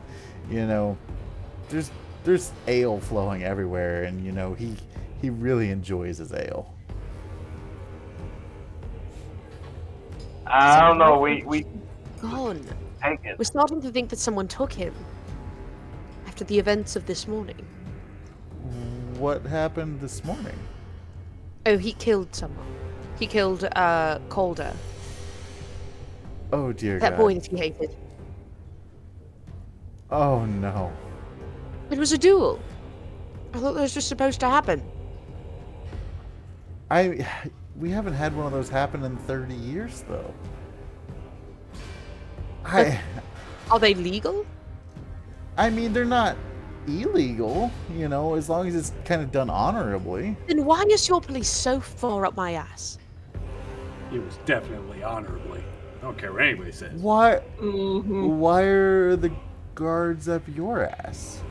there's ale flowing everywhere, and, he really enjoys his ale. I don't know. We Gone. take it. We're starting to think that someone took him. After the events of this morning. What happened this morning? Oh, he killed someone. He killed, Calder. Oh dear That God. boy that he hated. Oh no. It was a duel. I thought that was just supposed to happen. We haven't had one of those happen in 30 years, though. Are they legal? I mean, they're not illegal, as long as it's kind of done honorably. Then why is your police so far up my ass? It was definitely honorably. I don't care what anybody says. Why? Mm-hmm. Why are the guards up your ass?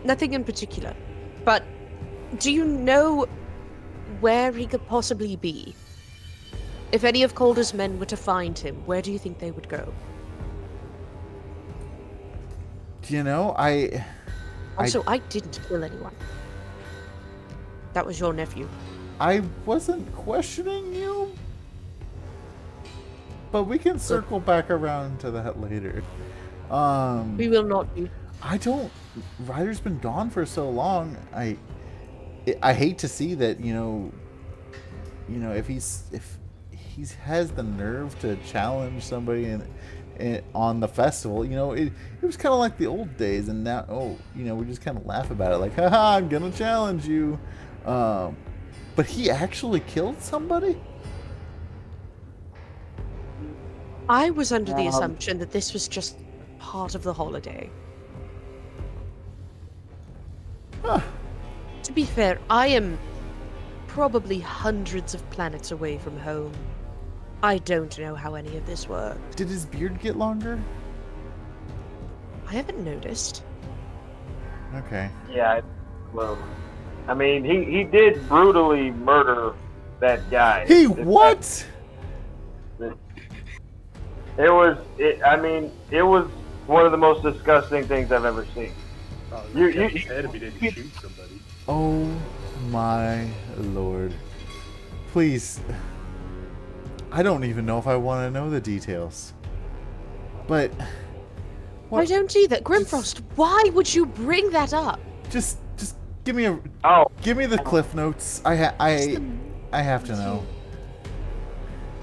Nothing in particular. But do you know where he could possibly be? If any of Calder's men were to find him, where do you think they would go? Also, I didn't kill anyone. That was your nephew. I wasn't questioning you, but we can circle back around to that later. We will not do. Ryder's been gone for so long. I hate to see that. If he has the nerve to challenge somebody on the festival. It was kind of like the old days, and now, we just kind of laugh about it, like, haha, I'm gonna challenge you. But he actually killed somebody? I was under the Um, assumption that this was just part of the holiday. Huh. To be fair, I am probably hundreds of planets away from home. I don't know how any of this works. Did his beard get longer? I haven't noticed. Okay. Yeah, well, I mean, he did brutally murder that guy. He what? It was one of the most disgusting things I've ever seen. Probably cut his head if he didn't shoot somebody. Oh my lord. Please. I don't even know if I want to know the details. But I don't either. Grimfrost, why would you bring that up? Just give me the cliff notes. I have to know.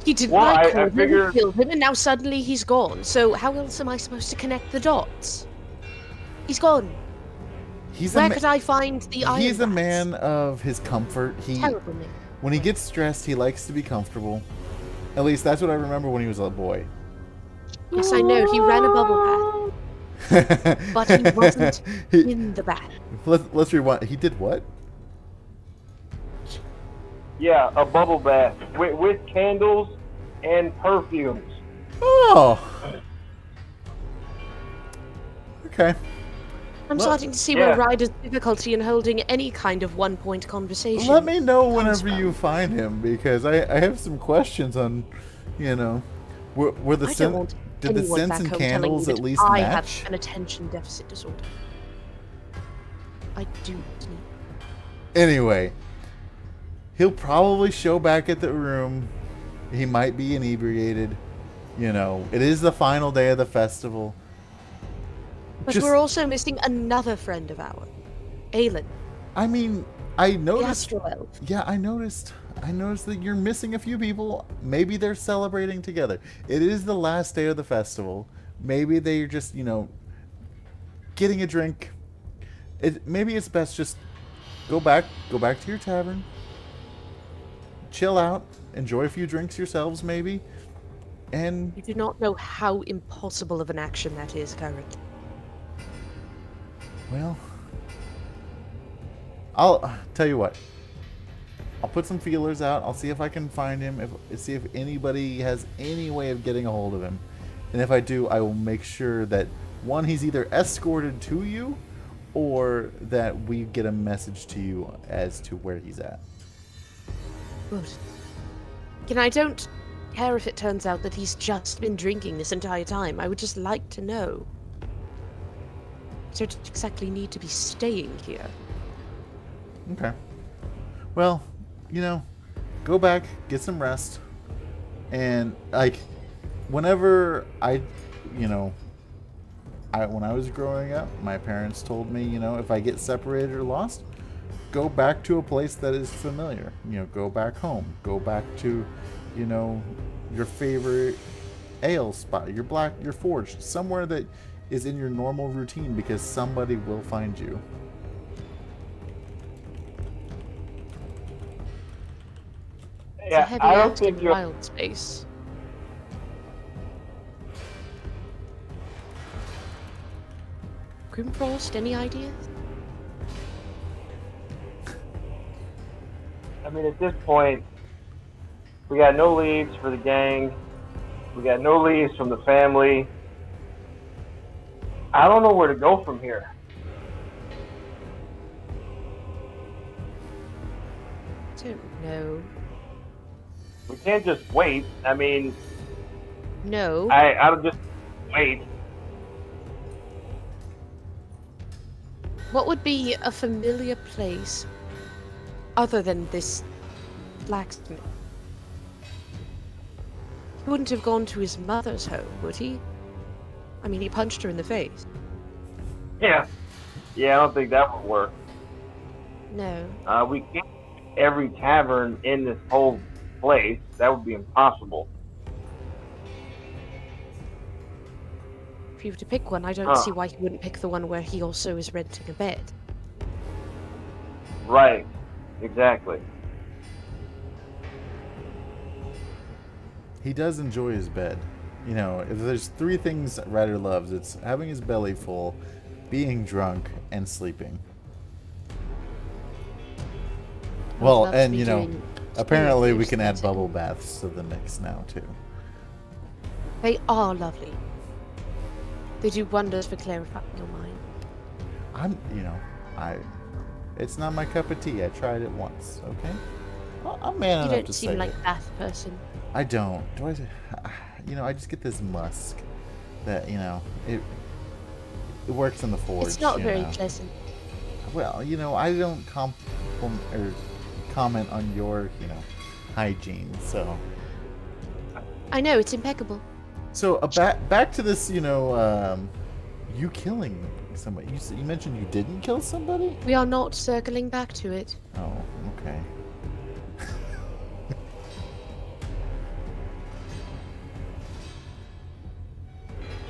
He didn't Well, like I him, figured- killed him, and now suddenly he's gone. So how else am I supposed to connect the dots? He's gone. Where could I find the iron He's a rats? man of his comfort. Terrible name. When he gets stressed, he likes to be comfortable. At least that's what I remember when he was a boy. Yes, I know. He ran a bubble bath, but he wasn't in the bath. Let's rewind. He did what? Yeah, a bubble bath with candles and perfumes. Oh. Okay. I'm starting to see where Ryder's difficulty in holding any kind of one-point conversation. Let me know comes whenever from. you find him, because I have some questions on, were the I don't want did the anyone scents back and home telling candles me at that least I match? have an attention deficit disorder. I do need. Anyway, he'll probably show back at the room. He might be inebriated. It is the final day of the festival. But we're also missing another friend of ours, Aylin. I mean, I The noticed. Astral Elf. Yeah, I noticed that you're missing a few people. Maybe they're celebrating together. It is the last day of the festival. Maybe they're just, getting a drink. Maybe it's best just go back to your tavern. Chill out, enjoy a few drinks yourselves maybe. And You do not know how impossible of an action that is currently. well, I'll tell you what. I'll put some feelers out. I'll see if I can find him. See if anybody has any way of getting a hold of him. And if I do, I will make sure that one, he's either escorted to you, or that we get a message to you as to where he's at. Good. I don't care if it turns out that he's just been drinking this entire time. I would just like to know. I don't exactly need to be staying here. Okay. Well, go back, get some rest. And, whenever when I was growing up, my parents told me, if I get separated or lost, go back to a place that is familiar. Go back home. Go back to, your favorite ale spot, your forge, somewhere that is in your normal routine, because somebody will find you. It's a Yeah, heavy I don't act think in you're. wild space. Grimfrost, any ideas? I mean, at this point, we got no leads for the gang. We got no leads from the family. I don't know where to go from here. Don't know. We can't just wait. I mean, No. I'll just wait. What would be a familiar place other than this blacksmith? He wouldn't have gone to his mother's home, would he? I mean, he punched her in the face. Yeah. Yeah, I don't think that would work. No. We can't every tavern in this whole place. That would be impossible. you were to pick one, I don't see why he wouldn't pick the one where he also is renting a bed. Right. Exactly. He does enjoy his bed. You know, if there's 3 things Ryder loves, it's having his belly full, being drunk, and sleeping. Well, and you know, apparently we can add bubble baths to the mix now too. They are lovely. They do wonders for clarifying your mind. It's not my cup of tea. I tried it once, okay? Well, I'm man enough to say You don't seem like a bath person. I don't. Do I? You know, I just get this musk that, you know, it works in the forge. It's not very know. pleasant. Well, you know, I don't comment on your, you know, hygiene, so. I know, it's impeccable. So back to this, you know, you killing somebody. You mentioned you didn't kill somebody? We are not circling back to it. Oh, okay.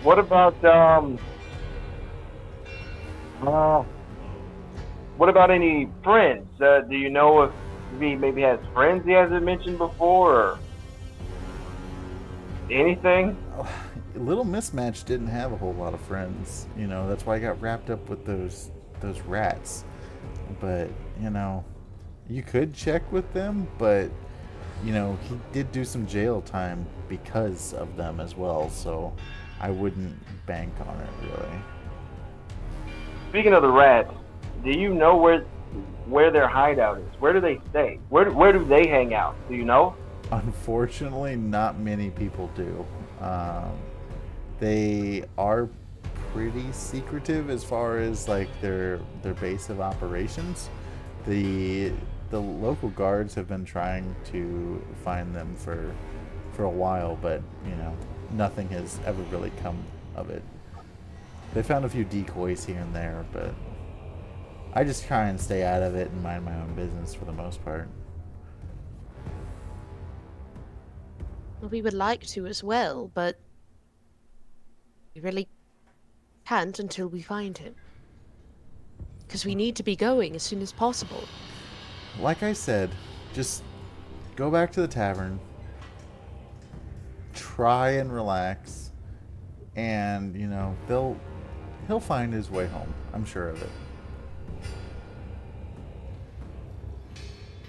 What about any friends? Do you know if he maybe has friends he hasn't mentioned before, or anything? Little Mismatch didn't have a whole lot of friends. You know, that's why I got wrapped up with those rats. But, you know, you could check with them, but, you know, he did do some jail time because of them as well, so I wouldn't bank on it, really. Speaking of the rats, do you know where their hideout is? Where do they stay? Where do they hang out? Do you know? Unfortunately, not many people do. They are pretty secretive as far as like their base of operations. The local guards have been trying to find them for a while, but you know, nothing has ever really come of it. They found a few decoys here and there, but I just try and stay out of it and mind my own business for the most part. We would like to as well, but we really can't until we find him. Because we need to be going as soon as possible. Like I said, just go back to the tavern, try and relax, and, you know, he'll find his way home. I'm sure of it.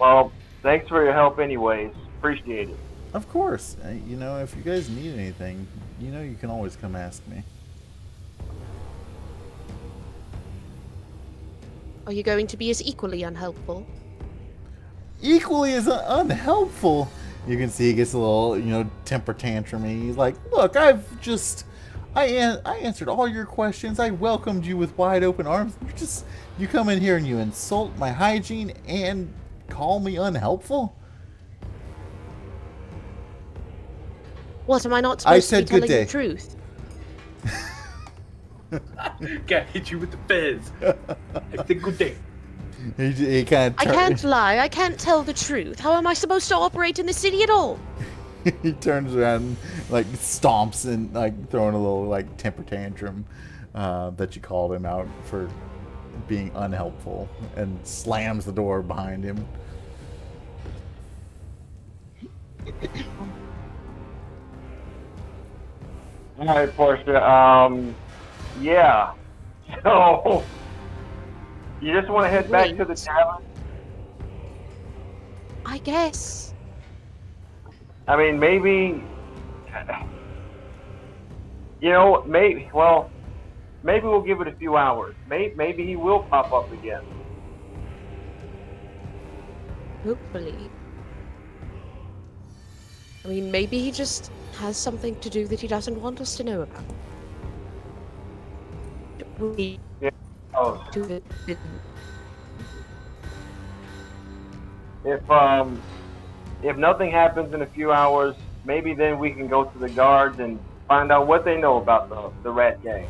Well, thanks for your help anyways. Appreciate it. Of course. You know, if you guys need anything, you know you can always come ask me. Are you going to be as equally unhelpful? Equally as unhelpful. You can see he gets a little, you know, temper tantrumy. He's like, look, I answered all your questions. I welcomed you with wide open arms. You come in here and you insult my hygiene and call me unhelpful? What, am I not supposed to be telling the truth? Gotta hit you with the fez. I said good day. He kind of I can't lie. I can't tell the truth. How am I supposed to operate in the city at all? He turns around, like, stomps and, like, throwing a little, like, temper tantrum that you called him out for being unhelpful, and slams the door behind him. All right, Portia. Yeah. So, you just want to head back to the tavern? I guess. I mean, maybe. You know, maybe we'll give it a few hours. Maybe he will pop up again. Hopefully. I mean, maybe he just has something to do that he doesn't want us to know about. We Oh, do it. if nothing happens in a few hours, maybe then we can go to the guards and find out what they know about the rat gang.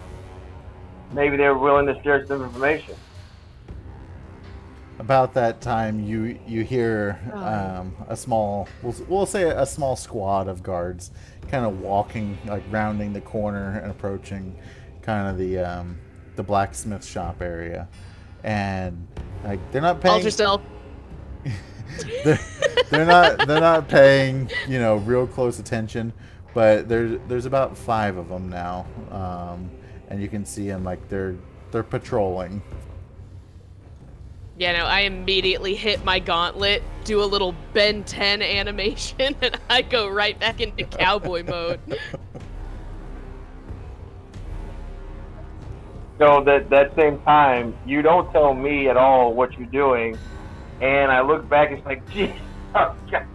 Maybe they're willing to share some information. About that time, you hear a small, we'll say a small squad of guards, kind of walking, like rounding the corner and approaching, kind of the blacksmith shop area, and like they're not I'll paying. just tell. they're not paying real close attention, but there's about 5 of them now, and you can see them like they're patrolling. Yeah, no, I immediately hit my gauntlet, do a little Ben 10 animation, and I go right back into cowboy mode. So that same time, you don't tell me at all what you're doing, and I look back. It's like, geez, oh, God.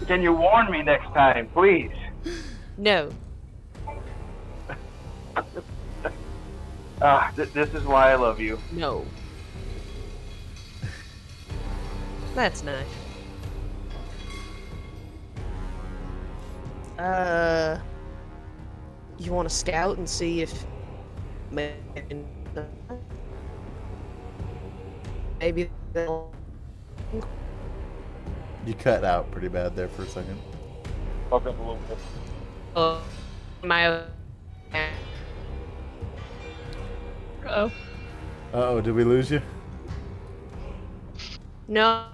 Can you warn me next time, please? No. This is why I love you. No. That's nice. You want to scout and see if maybe they'll. You cut out pretty bad there for a second. Fuck up a little bit. My. Oh, Uh-oh, did we lose you? No.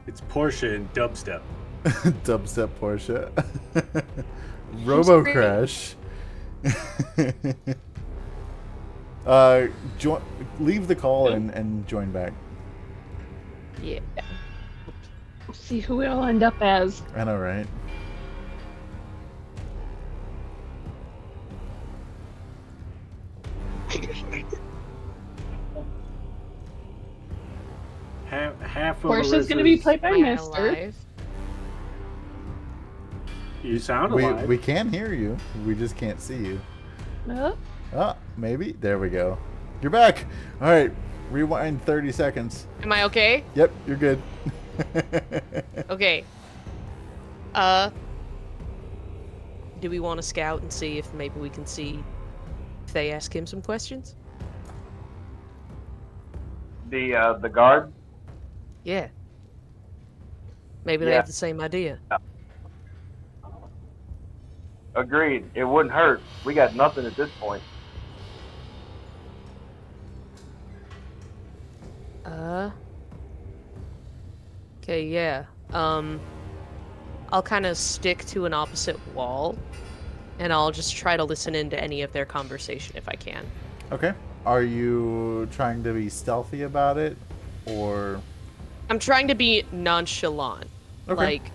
It's Portia and dubstep. Dubstep Portia. Robo Crash. Leave the call and join back. Yeah. we'll see who it'll end up as. I know, right? Half of Portia's gonna be Larissa's- played by Am I Mister. alive? You sound alive. We can hear you. We just can't see you. Ah, maybe. There we go. You're back. All right. Rewind 30 seconds. Am I okay? Yep, you're good. Okay. Do we want to scout and see if maybe we can see if they ask him some questions? The guard. Yeah. Maybe they Yeah. have the same idea. Agreed. It wouldn't hurt. We got nothing at this point. Okay, yeah. I'll kind of stick to an opposite wall, and I'll just try to listen into any of their conversation if I can. Okay. Are you trying to be stealthy about it, or? I'm trying to be nonchalant, Okay. like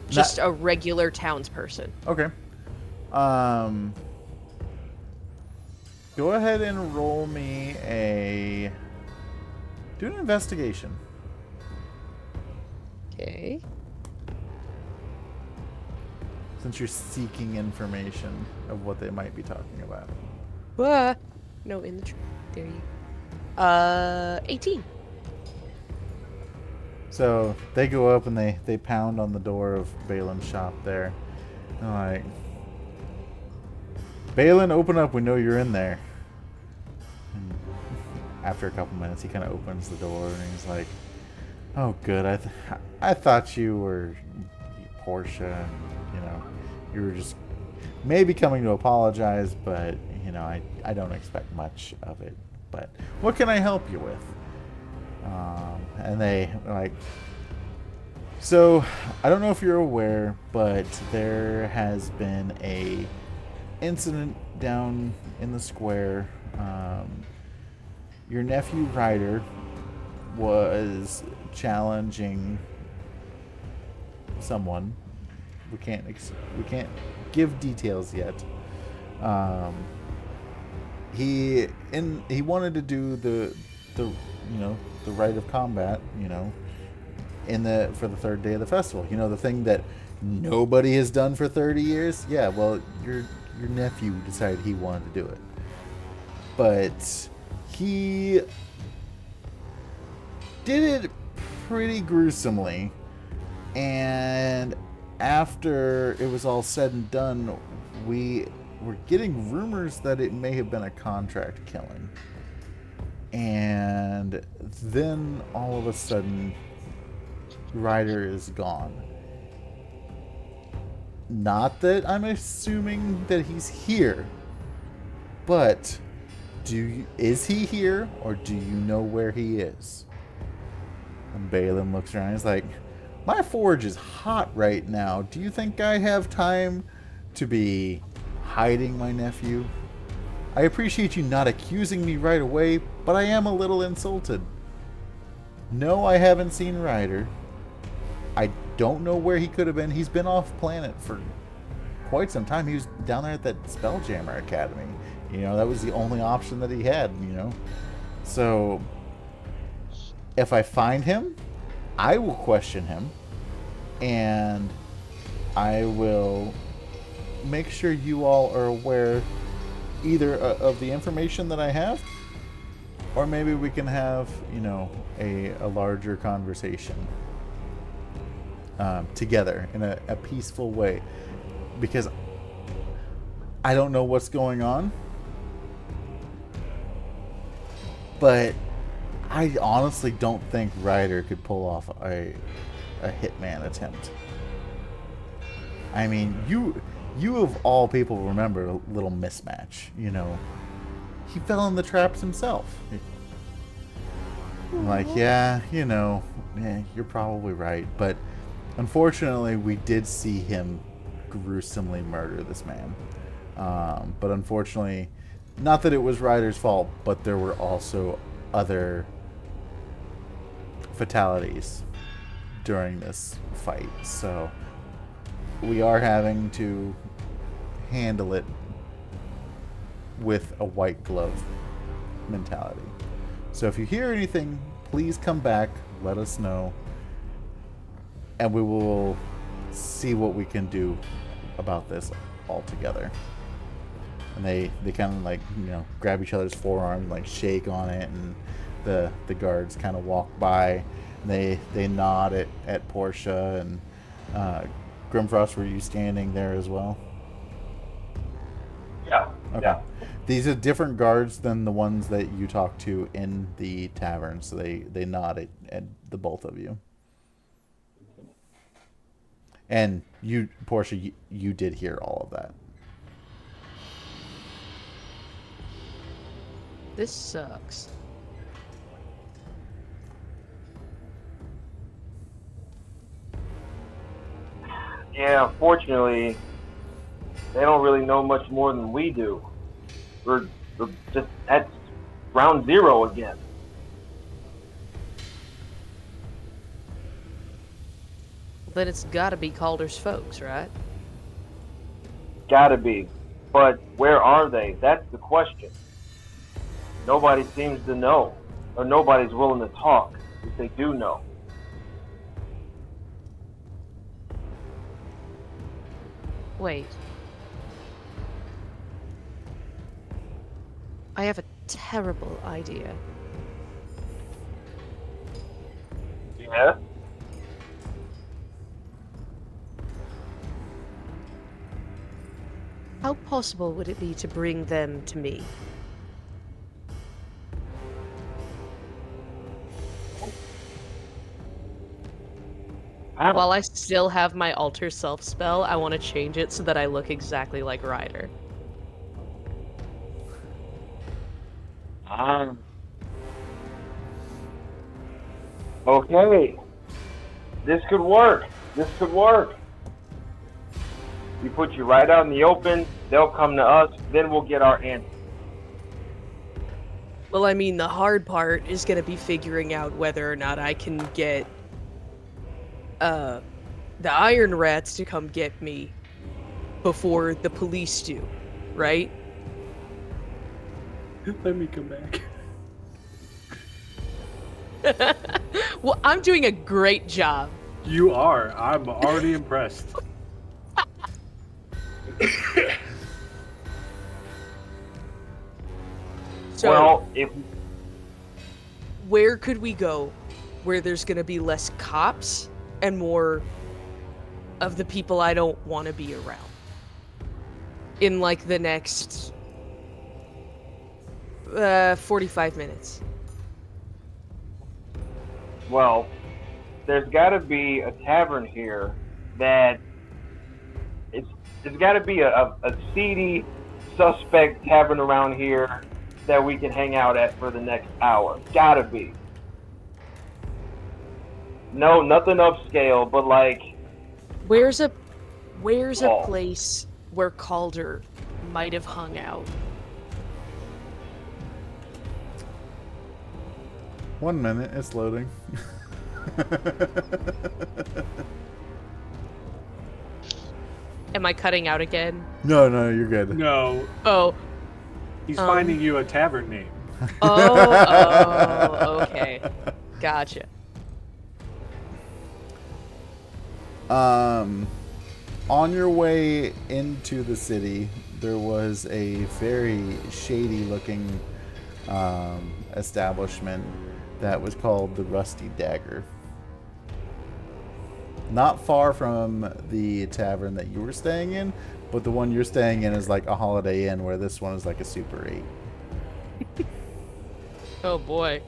just a regular townsperson. Okay. Go ahead and roll me do an investigation. Okay. Since you're seeking information of what they might be talking about. No, in the tree. There you. 18. So they go up and they pound on the door of Balin's shop there. And like, Balin, open up. We know you're in there. And after a couple minutes, he kind of opens the door and he's like, "Oh, good. I thought you were Portia. And, you were just maybe coming to apologize, but I don't expect much of it. But what can I help you with?" And they like. So I don't know if you're aware, but there has been a incident down in the square. Your nephew Ryder was challenging someone. We can't give details yet. He wanted to do the rite of combat, for the 3rd day of the festival. The thing that nobody has done for 30 years. Yeah, well, your nephew decided he wanted to do it, but he did it pretty gruesomely. And after it was all said and done, we were getting rumors that it may have been a contract killing. And then all of a sudden, Ryder is gone. Not that I'm assuming that he's here, but is he here, or do you know where he is? And Balin looks around. He's like, my forge is hot right now. Do you think I have time to be hiding my nephew? I appreciate you not accusing me right away, but I am a little insulted. No, I haven't seen Ryder. I don't know where he could have been. He's been off planet for quite some time. He was down there at that Spelljammer Academy. You know, that was the only option that he had, you know. So, if I find him, I will question him, and I will make sure you all are aware either of the information that I have, or maybe we can have, you know, a larger conversation together in a peaceful way, because I don't know what's going on, but I honestly don't think Ryder could pull off a hitman attempt. I mean, you of all people remember a little mismatch, you know. He fell in the traps himself. I'm like, yeah, you know, you're probably right, but unfortunately we did see him gruesomely murder this man. But unfortunately, not that it was Ryder's fault, but there were also other fatalities during this fight. So we are having to handle it with a white glove mentality. So if you hear anything, please come back, let us know, and we will see what we can do about this all together. And they kind of like, you know, grab each other's forearm, like shake on it, and the guards kind of walk by, and they nod at Portia. And Grimforst, were you standing there as well? Yeah. Okay. Yeah. These are different guards than the ones that you talked to in the tavern, so they nod at the both of you. And you, Portia, you did hear all of that. This sucks. Yeah, unfortunately, they don't really know much more than we do. We're just at round zero again. Then it's gotta be Calder's folks, right? Gotta be. But where are they? That's the question. Nobody seems to know. Or nobody's willing to talk if they do know. Wait. I have a terrible idea. Yeah? How possible would it be to bring them to me? While I still have my alter self spell, I want to change it so that I look exactly like Ryder. Okay. This could work. This could work. We put you right out in the open, they'll come to us, then we'll get our answer. Well, I mean, the hard part is going to be figuring out whether or not I can get the Iron Rats to come get me before the police do, right? Let me come back. Well, I'm doing a great job. You are. I'm already impressed. So, Well, if where could we go where there's going to be less cops and more of the people I don't want to be around in like the next 45 minutes? well, there's got to be a tavern here that it's got to be a seedy, suspect tavern around here that we can hang out at for the next hour. Gotta be. No, nothing upscale, but like. Where's a Oh. place where Calder might have hung out? 1 minute, it's loading. Am I cutting out again? No, you're good. No, Oh. he's finding you a tavern name. Oh, okay. Gotcha. On your way into the city, there was a very shady looking establishment that was called the Rusty Dagger. Not far from the tavern that you were staying in, but the one you're staying in is like a Holiday Inn, where this one is like a Super 8. Oh boy.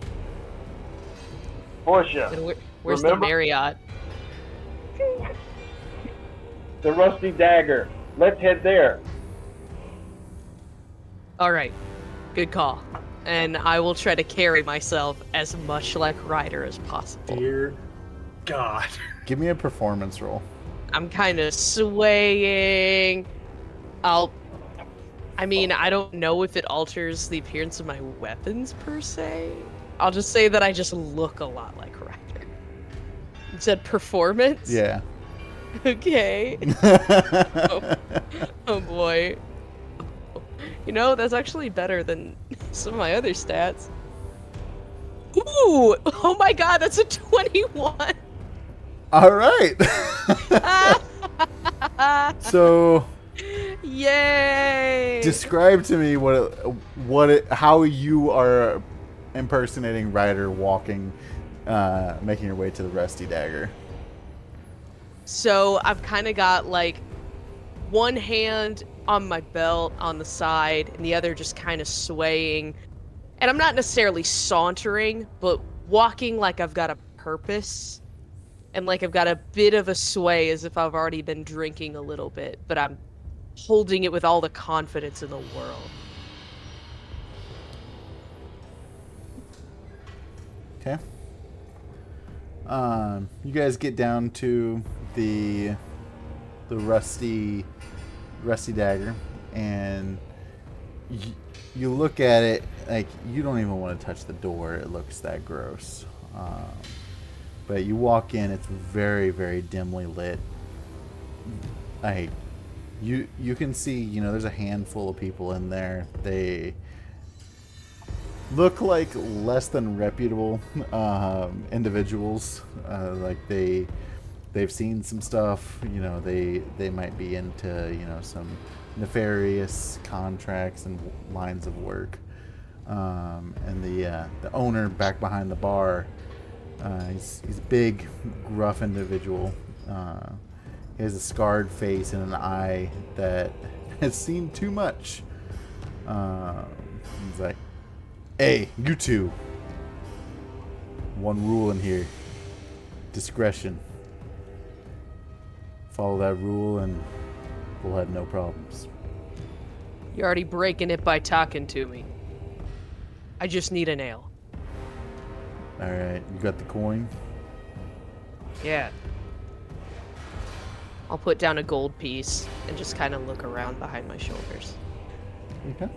Portia, And where's remember? the Marriott? The Rusty Dagger. Let's head there. All right. Good call. And I will try to carry myself as much like Ryder as possible. Dear God. Give me a performance roll. I'm kind of swaying. I mean, I don't know if it alters the appearance of my weapons per se. I'll just say that I just look a lot like Ryder. You said performance? Yeah. Okay. Oh boy. You know, that's actually better than some of my other stats. Ooh! Oh my god, that's a 21! All right. So, Yay! describe to me how you are impersonating Ryder walking, making your way to the Rusty Dagger. So I've kind of got like one hand on my belt on the side and the other just kind of swaying. And I'm not necessarily sauntering, but walking like I've got a purpose. And like I've got a bit of a sway as if I've already been drinking a little bit, but I'm holding it with all the confidence in the world. Okay. You guys get down to the rusty dagger, and you look at it like you don't even want to touch the door. It looks that gross. But you walk in, it's very, very dimly lit. You can see, there's a handful of people in there. They look like less than reputable individuals. Like they've seen some stuff. They might be into some nefarious contracts and lines of work. And the owner back behind the bar, he's a big, gruff individual. He has a scarred face and an eye that has seen too much. He's like, "Hey, you two. One rule in here. Discretion. Follow that rule and we'll have no problems." You're already breaking it by talking to me. I just need a nail. Alright, you got the coin? Yeah. I'll put down a gold piece and just kind of look around behind my shoulders. Okay.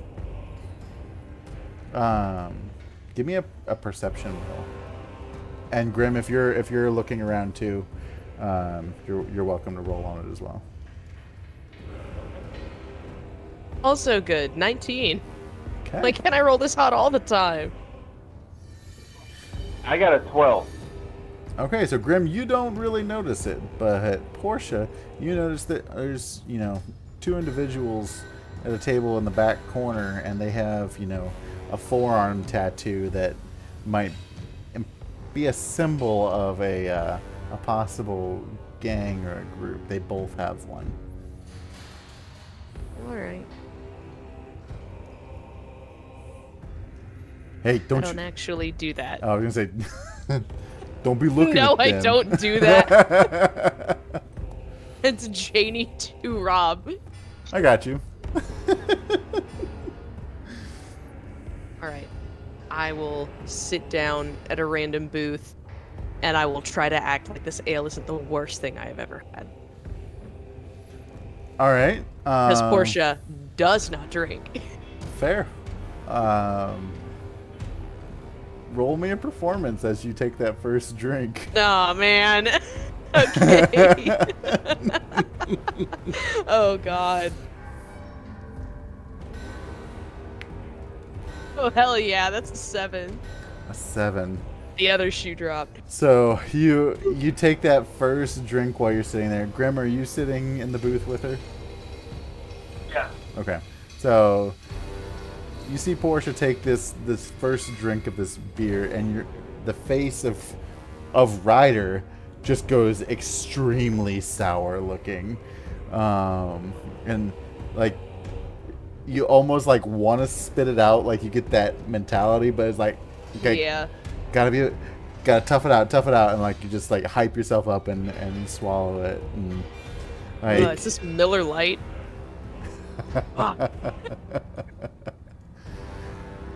Give me a perception roll. And Grim, if you're looking around too, you're welcome to roll on it as well. Also good. 19. Okay. Like, can I roll this hot all the time? I got a 12. Okay, so Grim, you don't really notice it, but Portia, you notice that there's, two individuals at a table in the back corner, and they have, a forearm tattoo that might be a symbol of a possible gang or a group. They both have one. Alright. Hey, I don't don't you... actually do that. I was gonna say, Don't be looking No, at I them. don't do that. It's Janie to Rob. I got you. All right. I will sit down at a random booth and I will try to act like this ale isn't the worst thing I have ever had. All right. Because Portia does not drink. Fair. Roll me a performance as you take that first drink. Oh, man. Okay. Oh, God. Oh, hell yeah. That's a 7. A 7. The other shoe dropped. So you take that first drink while you're sitting there. Grim, are you sitting in the booth with her? Yeah. Okay. So you see Portia take this first drink of this beer, and the face of Ryder just goes extremely sour looking, and like you almost like want to spit it out, like you get that mentality, but it's like, okay, Yeah. gotta tough it out, and like you just like hype yourself up and swallow it, and like Is this Miller Lite? Fuck.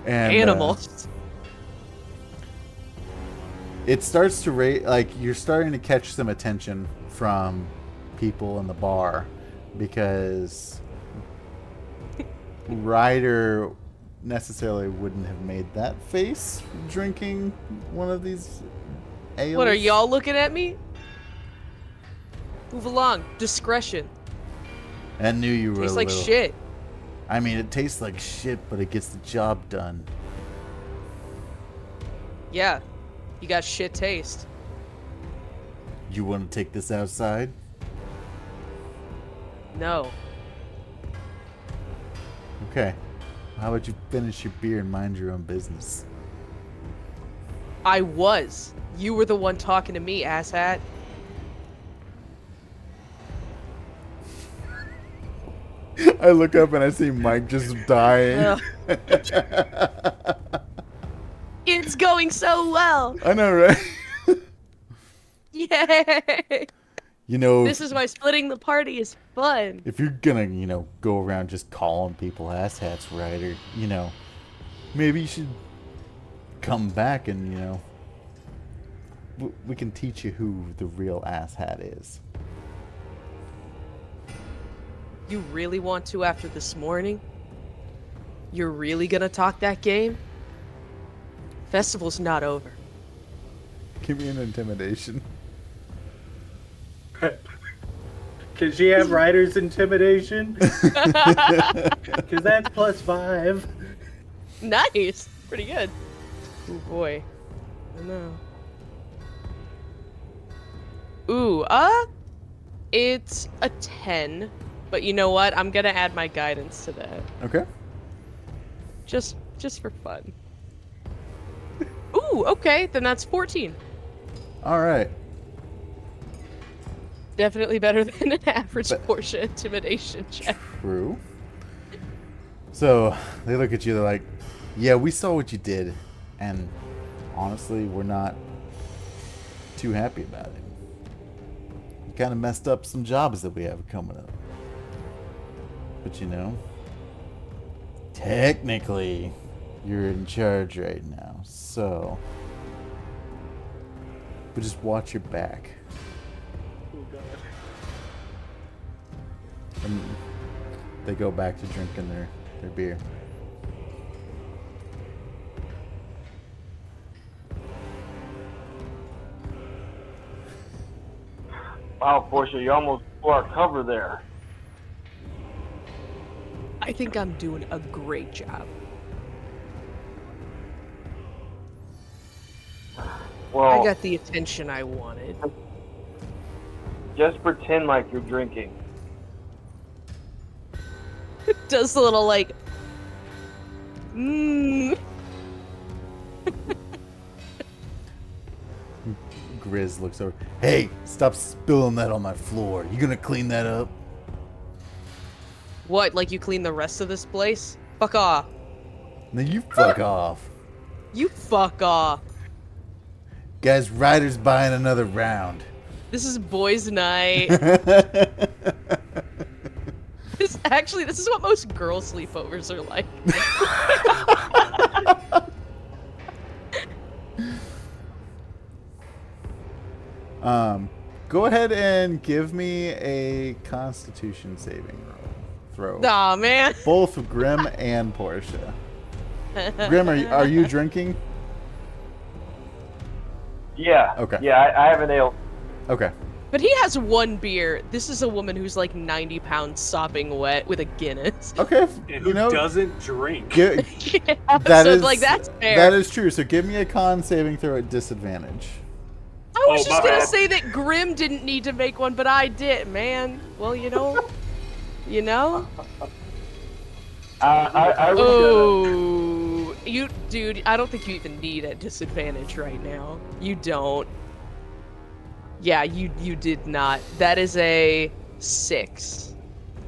and Animals. it starts to like you're starting to catch some attention from people in the bar because Ryder necessarily wouldn't have made that face drinking one of these ales. What, are y'all looking at me? Move along. Discretion. I knew you were Tastes a like little... shit. I mean, it tastes like shit, but it gets the job done. Yeah. You got shit taste. You want to take this outside? No. Okay. How about you finish your beer and mind your own business? I was. You were the one talking to me, asshat. I look up and I see Mike just dying. Ugh. It's going so well. I know, right? Yay. You know, This is why splitting the party is fun. if you're gonna, go around just calling people asshats, right? Or, maybe you should come back and, we can teach you who the real asshat is. You really want to after this morning? You're really gonna talk that game? Festival's not over. Give me an intimidation. Can she have Ryder's intimidation? Because that's +5. Nice. Pretty good. Oh boy. I know. Ooh, it's a 10. But you know what? I'm gonna add my guidance to that. Okay. Just for fun. Ooh, okay, then that's 14. All right. Definitely better than an average But- Portia intimidation check. True. So they look at you, they're like, yeah, we saw what you did, and honestly, we're not too happy about it. You kind of messed up some jobs that we have coming up. But technically, you're in charge right now, so. But just watch your back. Oh, God. And they go back to drinking their beer. Wow, Portia, you almost blew our cover there. I think I'm doing a great job. Well, I got the attention I wanted. just pretend like you're drinking. Does the little like, Grizz looks over. Hey, stop spilling that on my floor. You gonna clean that up? What? Like you clean the rest of this place? Fuck off. Now you fuck off. You fuck off. Guys, Ryder's buying another round. This is boys' night. This is what most girl sleepovers are like. Go ahead and give me a Constitution saving throw. Aw, man. Both Grim and Portia. Grim, are you drinking? Yeah. Okay. Yeah, I have an ale. Okay. But he has one beer. This is a woman who's like 90 pounds sopping wet with a Guinness. Okay. And who doesn't drink? Yeah, That so is like that's fair. That is true. So give me a con saving throw at disadvantage. I was Oh, just my gonna bad. say that Grim didn't need to make one, but I did, man. Well, you know. I was Oh, dude, I don't think you even need a disadvantage right now. You don't. Yeah, you did not. That is a 6.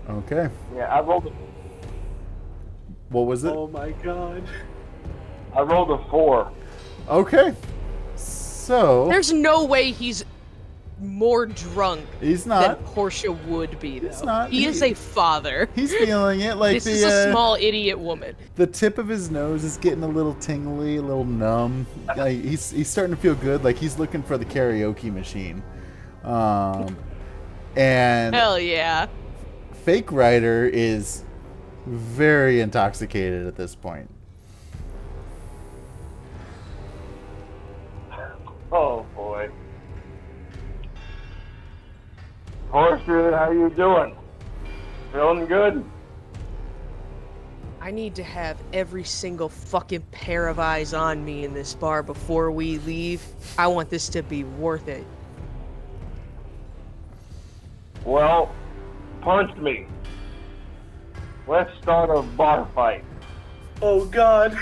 Okay. gonna. Yeah, I rolled. What was it? Oh my god. I rolled a 4. Okay. So There's no way he's more drunk he's than not. Portia would be, though. He's not. He is a father. He's feeling it. Like This is a small idiot woman. the tip of his nose is getting a little tingly, a little numb. He's starting to feel good. Like he's looking for the karaoke machine. And Hell yeah. Fake Ryder is very intoxicated at this point. Oh boy. Portia, how you doing? Feeling good? I need to have every single fucking pair of eyes on me in this bar before we leave. I want this to be worth it. Well, punch me. Let's start a bar fight. Oh god.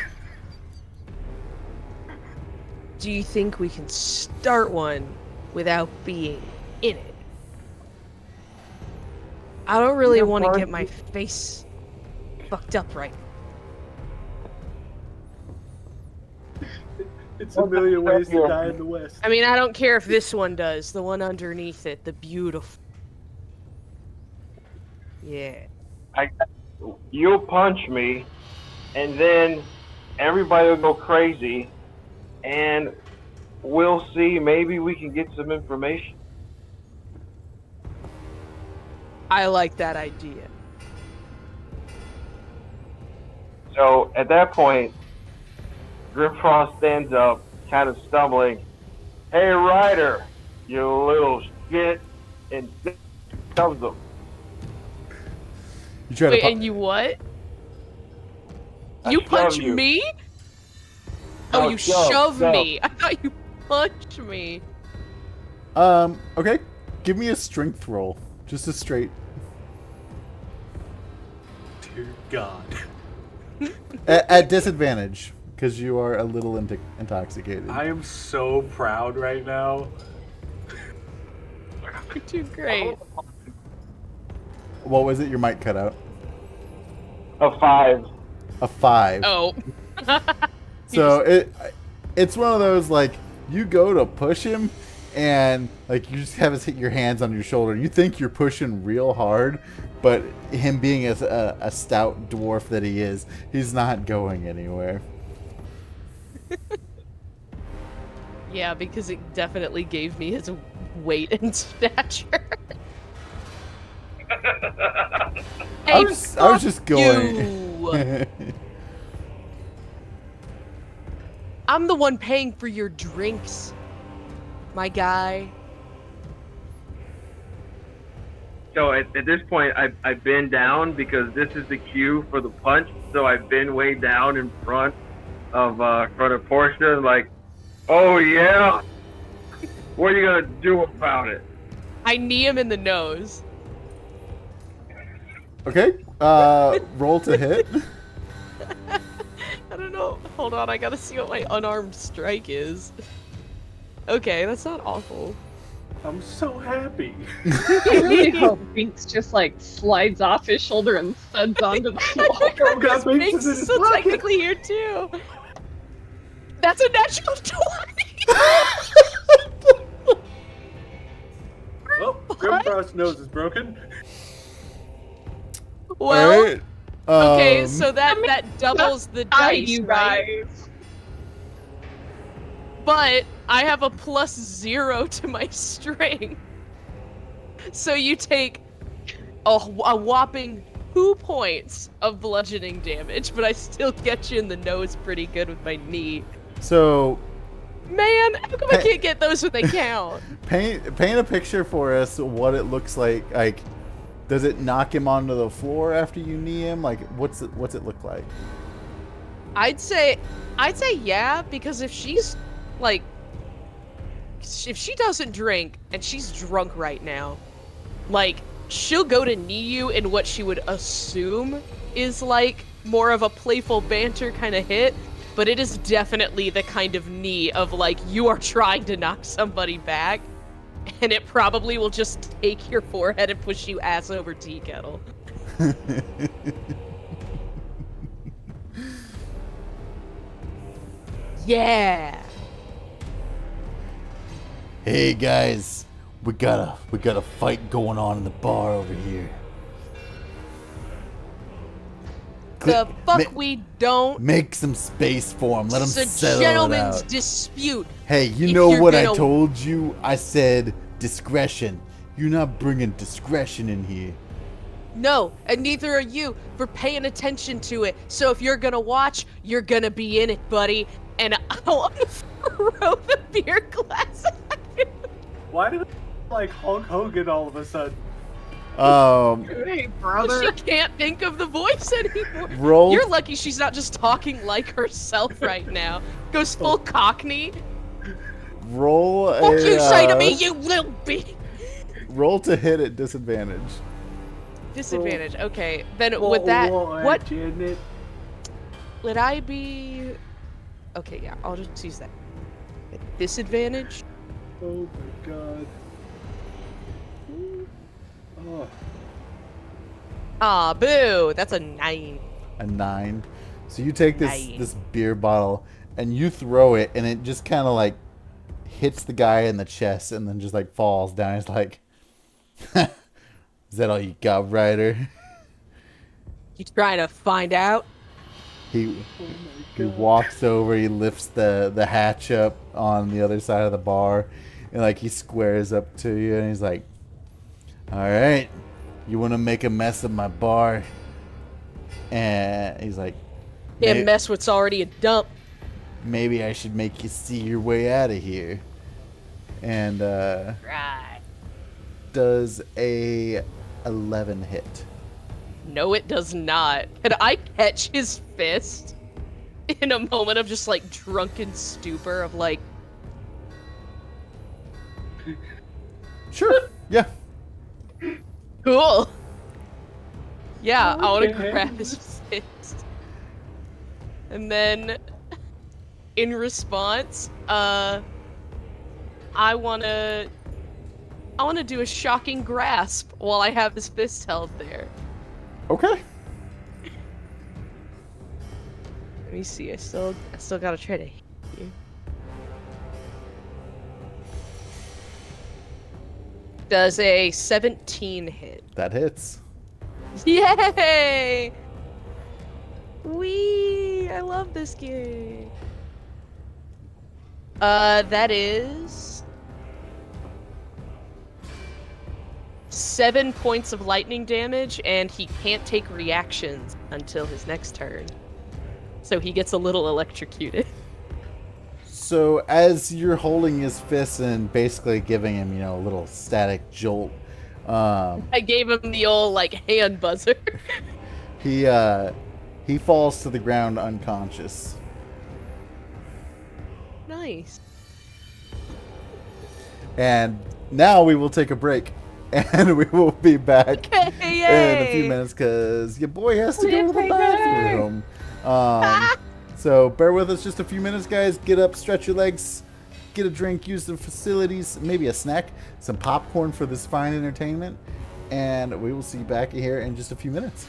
Do you think we can start one without being in it? I don't really Yeah, want to Barb. get my face fucked up right. It's a million ways to die in the West. I mean, I don't care if this one does. The one underneath it, the beautiful. Yeah. You'll punch me, and then everybody will go crazy, and we'll see. Maybe we can get some information. I like that idea. So at that point, Grimforst stands up, kind of stumbling. Hey, Ryder, you little shit, and shoves him. You try Wait, to and you what? I You shove punch you. me? No, Oh, you shove me. I thought you punched me. Okay. Give me a strength roll. Just a straight. Dear God. At disadvantage, because you are a little intoxicated. I am so proud right now. You're too great. What was it? Your mic cut out. A 5. A 5. Oh. So it's one of those, like, you go to push him and like you just have his hit your hands on your shoulder. You think you're pushing real hard, but him being a stout dwarf that he is, he's not going anywhere. Yeah, because it definitely gave me his weight and stature. I was just going. You. I'm the one paying for your drinks, my guy. So at this point, I bend down because this is the cue for the punch. So I bend way down in front of Portia, like, oh yeah, what are you gonna do about it? I knee him in the nose. Okay. Roll to hit. I don't know. Hold on, I gotta see what my unarmed strike is. Okay, that's not awful. I'm so happy. I really hope Binx just like slides off his shoulder and thuds onto the floor. Oh god, Binx Binx is in is his still pocket. technically here too. That's a natural 20. Grimfrost's nose is broken. Well, All right. okay, so that doubles the Hi, dice, you right? guys. But I have a +0 to my strength. So you take a whopping 2 points of bludgeoning damage, but I still get you in the nose pretty good with my knee. So Man, how come I can't get those when they count? paint a picture for us what it looks like. Like, does it knock him onto the floor after you knee him? Like, what's it look like? I'd say yeah, because if she's like, if she doesn't drink and she's drunk right now, like, she'll go to knee you in what she would assume is like more of a playful banter kind of hit, but it is definitely the kind of knee of like you are trying to knock somebody back, and it probably will just take your forehead and push you ass over tea kettle. Yeah. Hey guys, we got a fight going on in the bar over here. The fuck we don't. Make some space for him. Let him It's a settle it gentleman's out. dispute. Hey, you If know you're what I gonna- told you? I said discretion. You're not bringing discretion in here. No, and neither are you for paying attention to it. So if you're gonna watch, you're gonna be in it, buddy. And I want to throw the beer glass at you. Why did I like Hulk Hogan all of a sudden? Hey, brother. She can't think of the voice anymore. Roll. You're lucky she's not just talking like herself right now. Goes full Cockney. Roll a. What you say to me, you little bitch? Roll to hit at disadvantage. Disadvantage. Okay, then with that, what Janet. would I be? Okay, yeah, I'll just use that. Disadvantage. Oh my god. Oh. Ah, boo! That's a 9. A 9. So you take this 9. this beer bottle and you throw it, and it just kind of like hits the guy in the chest, and then just like falls down. He's like, "Is that all you got, Ryder?" You trying to find out? He walks over. He lifts the hatch up on the other side of the bar, and like he squares up to you, and he's like, "All right, you want to make a mess of my bar?" And he's like, Can't "May- mess what's already a dump. Maybe I should make you see your way out of here." And Right. does a 11 hit? No, it does not. Can I catch his fist in a moment of just like drunken stupor of like, Sure. Yeah. cool. Yeah, I want to Okay. grab his fist. And then, in response, I wanna do a shocking grasp while I have his fist held there. Okay. Let me see. I still gotta try to hit you. Does a 17 hit? That hits. Yay! Wee! I love this game. That is 7 points of lightning damage, and he can't take reactions until his next turn. So he gets a little electrocuted. So as you're holding his fist and basically giving him, a little static jolt, I gave him the old, like, hand buzzer. he falls to the ground unconscious. Nice. And now we will take a break, and we will be back in a few Yay! minutes because your boy has to go to the bathroom. So bear with us just a few minutes, guys. Get up, stretch your legs, get a drink, use the facilities, maybe a snack, some popcorn for this fine entertainment, and we will see you back here in just a few minutes.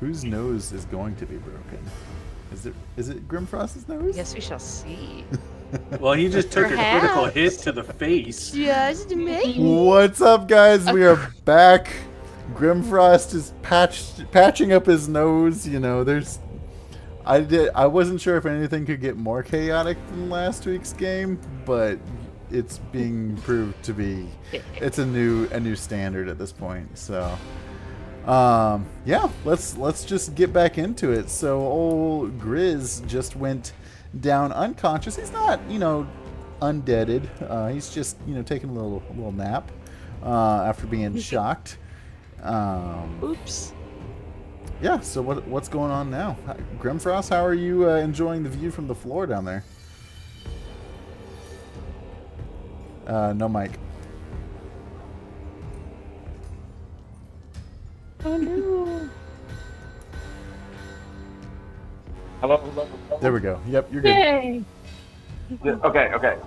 Whose nose is going to be broken? Is it Grimfrost's nose? Yes, we shall see. Well, he just took a critical Perhaps. hit to the face. Just maybe. What's up, guys? We are back. Grimfrost is patching up his nose. You know, I wasn't sure if anything could get more chaotic than last week's game, but it's being proved to be it's a new standard at this point. So yeah, let's just get back into it. So old Grizz just went down unconscious. He's not, undeaded. He's just, taking a little nap after being shocked. Oops. Yeah, so what's going on now? Grimfrost, how are you enjoying the view from the floor down there? No mic. Oh no. Hello. There we go. Yep, you're good. Yay. Okay.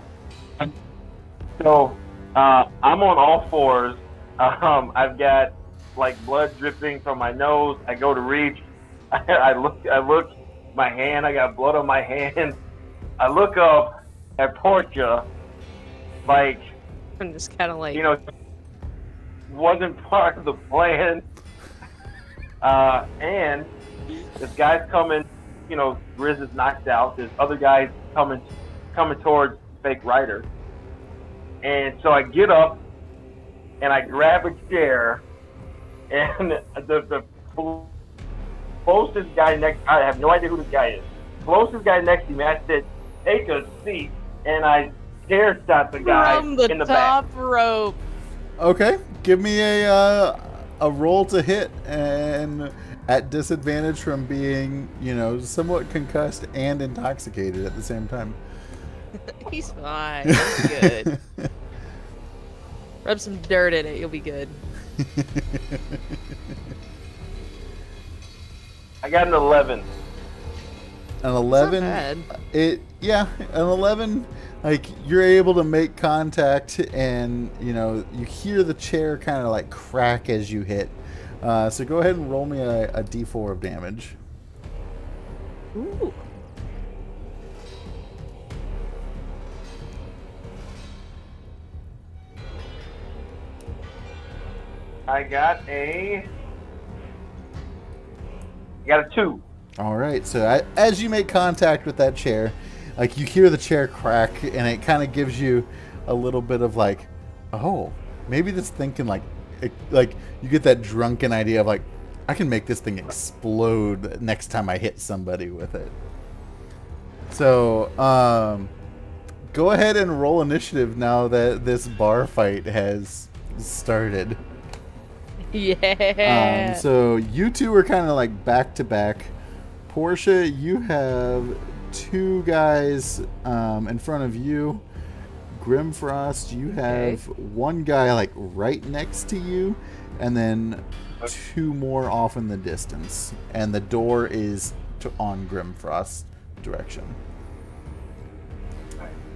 So, I'm on all fours. I've got like blood dripping from my nose. I go to reach. I look. My hand. I got blood on my hand. I look up at Portia, like I'm just kind of like, wasn't part of the plan. And this guy's coming. Grizz is knocked out. There's other guys coming towards fake Ryder. And so I get up and I grab a chair, and the closest guy I have no idea who this guy is. Closest guy next to me, I said, "Take a seat," and I chair shot the guy from the in the top back. rope. Okay, give me a roll to hit, and at disadvantage from being, somewhat concussed and intoxicated at the same time. He's fine. He's good. Rub some dirt in it. You'll be good. I got an 11. An 11. bad. An 11. Like, you're able to make contact, and you hear the chair kind of like crack as you hit. So go ahead and roll me a d4 of damage. Ooh. I got a 2. All right. So as you make contact with that chair, like, you hear the chair crack, and it kind of gives you a little bit of like, oh, maybe this thing can like you get that drunken idea of like, I can make this thing explode next time I hit somebody with it. So go ahead and roll initiative now that this bar fight has started. Yeah. So you two are kind of like back to back. Portia, you have 2 guys in front of you. Grimfrost, you have 1 guy like right next to you, and then 2 more off in the distance. And the door is on Grimfrost's direction.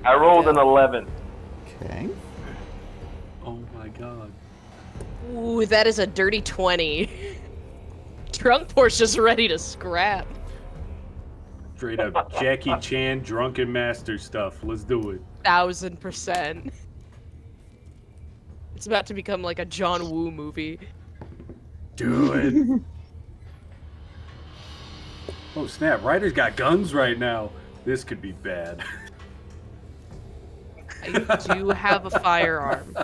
I rolled an 11. Okay. Oh my god. Ooh, that is a dirty 20. Drunk Portia's ready to scrap. Straight up Jackie Chan drunken master stuff. Let's do it. 1000%. It's about to become like a John Woo movie. Do it. Oh snap, Ryder's got guns right now. This could be bad. I do have a firearm.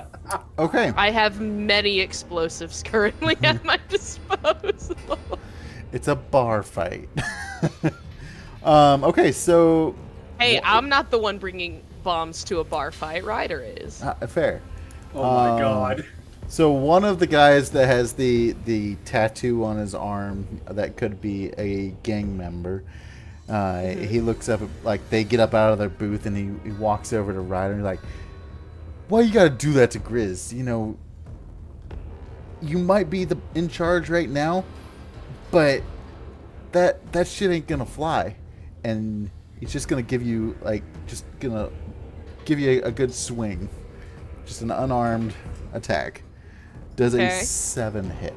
Okay. I have many explosives currently at my disposal. It's a bar fight. Okay, so Hey, I'm not the one bringing bombs to a bar fight. Ryder is. fair. Oh my god. So one of the guys that has the tattoo on his arm that could be a gang member, he looks up, like, they get up out of their booth, and he walks over to Ryder and he's like, why you gotta do that to Grizz? You might be in charge right now, but that shit ain't gonna fly. And he's just gonna give you, like, a good swing. Just an unarmed attack. Does a 7 hit.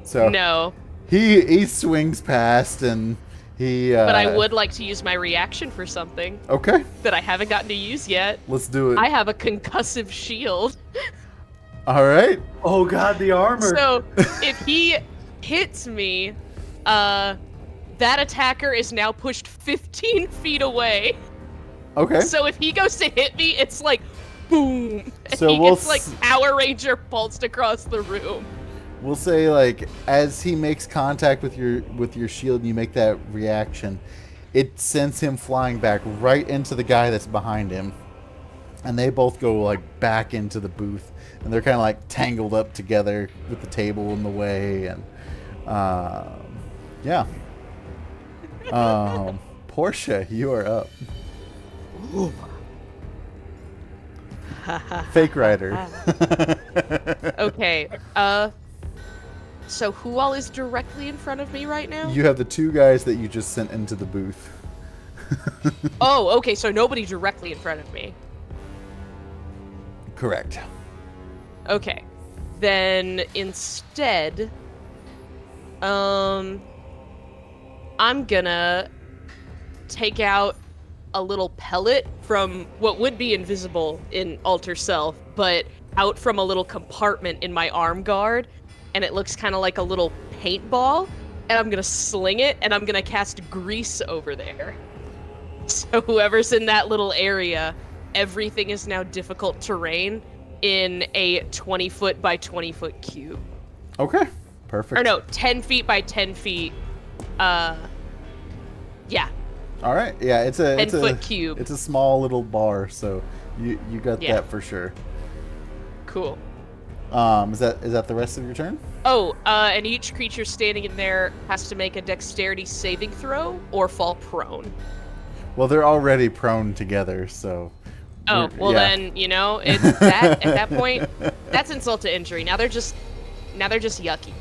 So No. he swings past and he. But I would like to use my reaction for something Okay, that I haven't gotten to use yet. let's do it. I have a concussive shield. All right. Oh God, the armor. So if he hits me, that attacker is now pushed 15 feet away. Okay. So if he goes to hit me, it's like boom. And So he we'll gets like Power Ranger pulsed across the room. We'll say like as he makes contact with your shield and you make that reaction, it sends him flying back right into the guy that's behind him. And they both go like back into the booth, and they're kind of like tangled up together with the table in the way, and yeah. Portia, you are up. Fake rider. Okay. So who all is directly in front of me right now? You have the two guys that you just sent into the booth. Oh, okay. So nobody directly in front of me. Correct. Okay. Then instead, I'm gonna take out a little pellet from what would be invisible in Alter Self, but out from a little compartment in my arm guard, and it looks kind of like a little paintball, and I'm gonna sling it, and I'm gonna cast grease over there. So whoever's in that little area, everything is now difficult terrain in a 20-foot by 20-foot cube. Okay. Perfect. Or no, 10 feet by 10 feet. Yeah. All right. Yeah, it's a 10-foot cube. It's a small little bar, so you got Yeah. that for sure. Cool. Is that the rest of your turn? Oh, and each creature standing in there has to make a dexterity saving throw or fall prone. Well, they're already prone together, so. Oh, well yeah. then, it's that at that point, that's insult to injury. Now they're just yucky.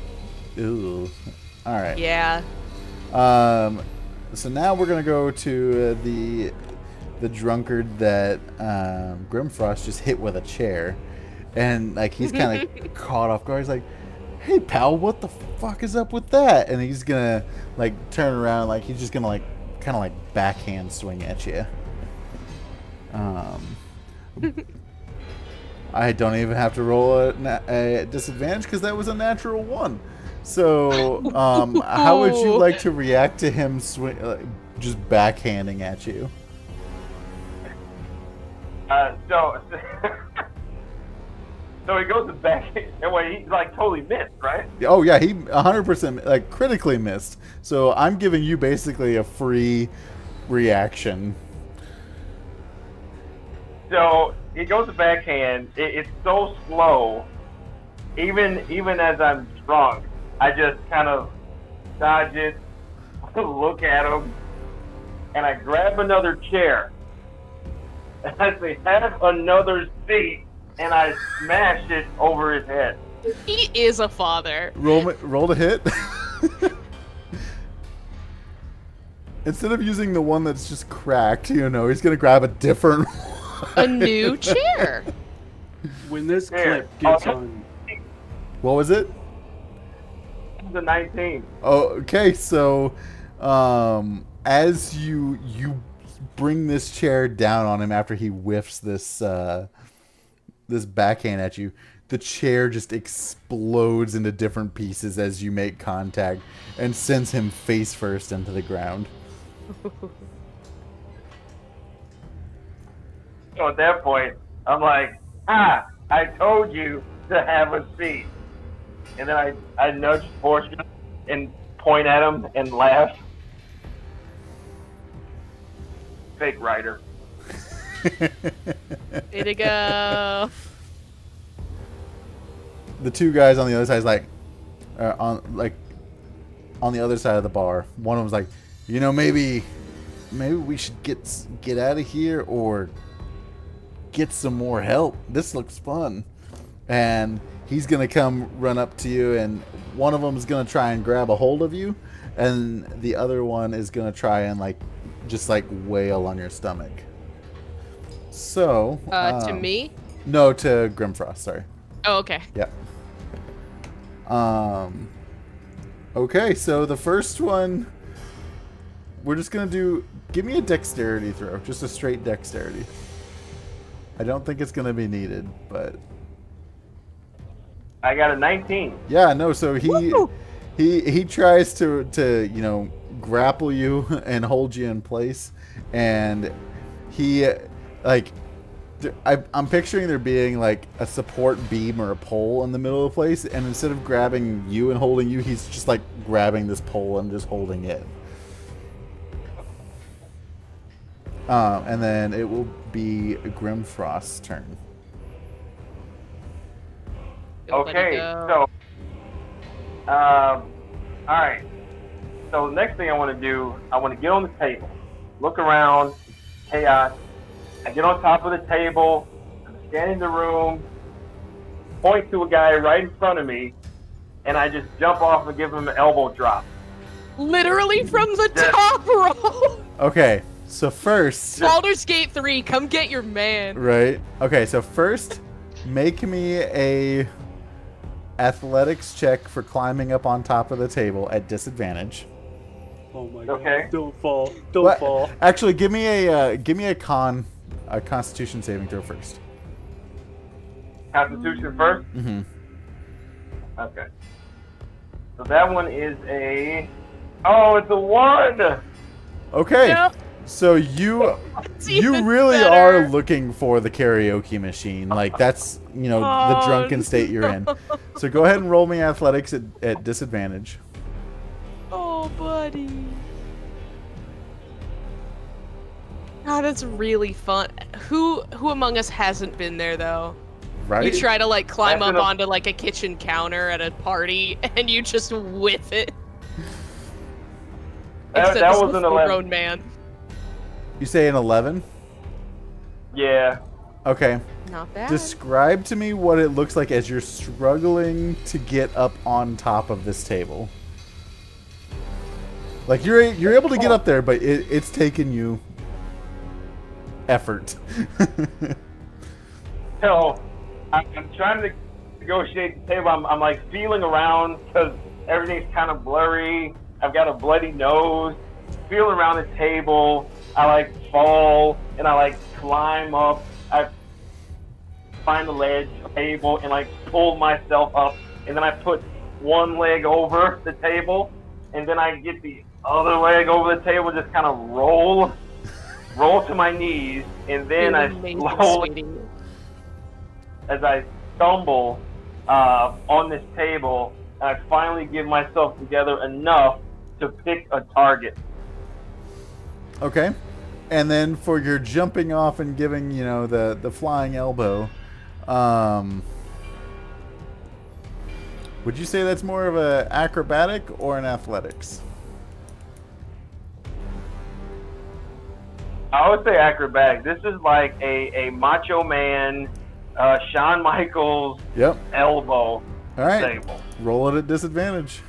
Ooh. All right. Yeah. So now we're gonna go to the drunkard that Grimfrost just hit with a chair, and like he's kind of caught off guard. He's like, "Hey, pal, what the fuck is up with that?" And he's gonna like turn around, like he's just gonna like kind of like backhand swing at you. I don't even have to roll a disadvantage because that was a natural 1. So, how would you like to react to him just backhanding at you? So he goes to back, and he like totally missed, right? Oh yeah, he 100% like critically missed. So I'm giving you basically a free reaction. So he goes to backhand. It's so slow. Even as I'm drunk, I just kind of dodge it, look at him, and I grab another chair. And I say, "Have another seat," and I smash it over his head. He is a father. Roll to hit. Instead of using the one that's just cracked, he's gonna grab a different one. A new chair. When this Here, clip gets on, What was it? It's a 19. Oh, okay. So, as you bring this chair down on him after he whiffs this this backhand at you, the chair just explodes into different pieces as you make contact and sends him face first into the ground. So at that point, I'm like, I told you to have a seat. And then I nudge Portia and point at him and laugh. Fake rider. Way to go. The two guys on the other side is like, on the other side of the bar. One of them's like, maybe we should get out of here or get some more help. This looks fun. And he's gonna come run up to you, and one of them is gonna try and grab a hold of you, and the other one is gonna try and just wail on your stomach. So To me? no, to Grimfrost. Sorry. Oh, okay. Yep. Okay, so the first one, we're just gonna do. Give me a dexterity throw, just a straight dexterity. I don't think it's gonna be needed, but I got a 19. yeah, no. So he tries to grapple you and hold you in place, and he like. I'm picturing there being like a support beam or a pole in the middle of the place, and instead of grabbing you and holding you, he's just like grabbing this pole and just holding it. And then it will be Grimfrost's turn. Okay, so, all right. So the next thing I want to do, I want to get on the table, look around, chaos. I get on top of the table, scan in the room, point to a guy right in front of me, and I just jump off and give him an elbow drop. Literally from the top row. Okay, so first... Baldur's Gate 3, come get your man. Right. Okay, so first, make me a athletics check for climbing up on top of the table at disadvantage. Oh my Okay. god! Don't fall! Don't fall! Actually, give me a Constitution saving throw first. Constitution first? Mm-hmm. Okay. So that one is a... Oh, it's a 1! Okay. Yep. So you even really better. are looking for the karaoke machine. Like that's the Oh, drunken state you're in. So go ahead and roll me athletics at disadvantage. Oh, buddy. God, that's really fun. Who among us hasn't been there though? Right? You try to like climb That's up enough. onto like a kitchen counter at a party and you just whiff it. That Except it's was a an 11. full-grown man. You say an 11? Yeah. Okay. Not bad. Describe to me what it looks like as you're struggling to get up on top of this table. Like you're able to get up there, but it's taken you effort. So, I'm trying to negotiate the table. I'm like feeling around because everything's kind of blurry. I've got a bloody nose. Feeling around the table. I like fall and I like climb up. I find the ledge table and like pull myself up. And then I put one leg over the table. And then I get the other leg over the table, just kind of roll to my knees. And then I slowly, as I stumble on this table, I finally give myself together enough to pick a target. Okay. And then for your jumping off and giving, the flying elbow, would you say that's more of a acrobatic or an athletics? I would say acrobatic. This is like a Macho Man, Shawn Michaels Yep. elbow All right. table. Roll it at disadvantage.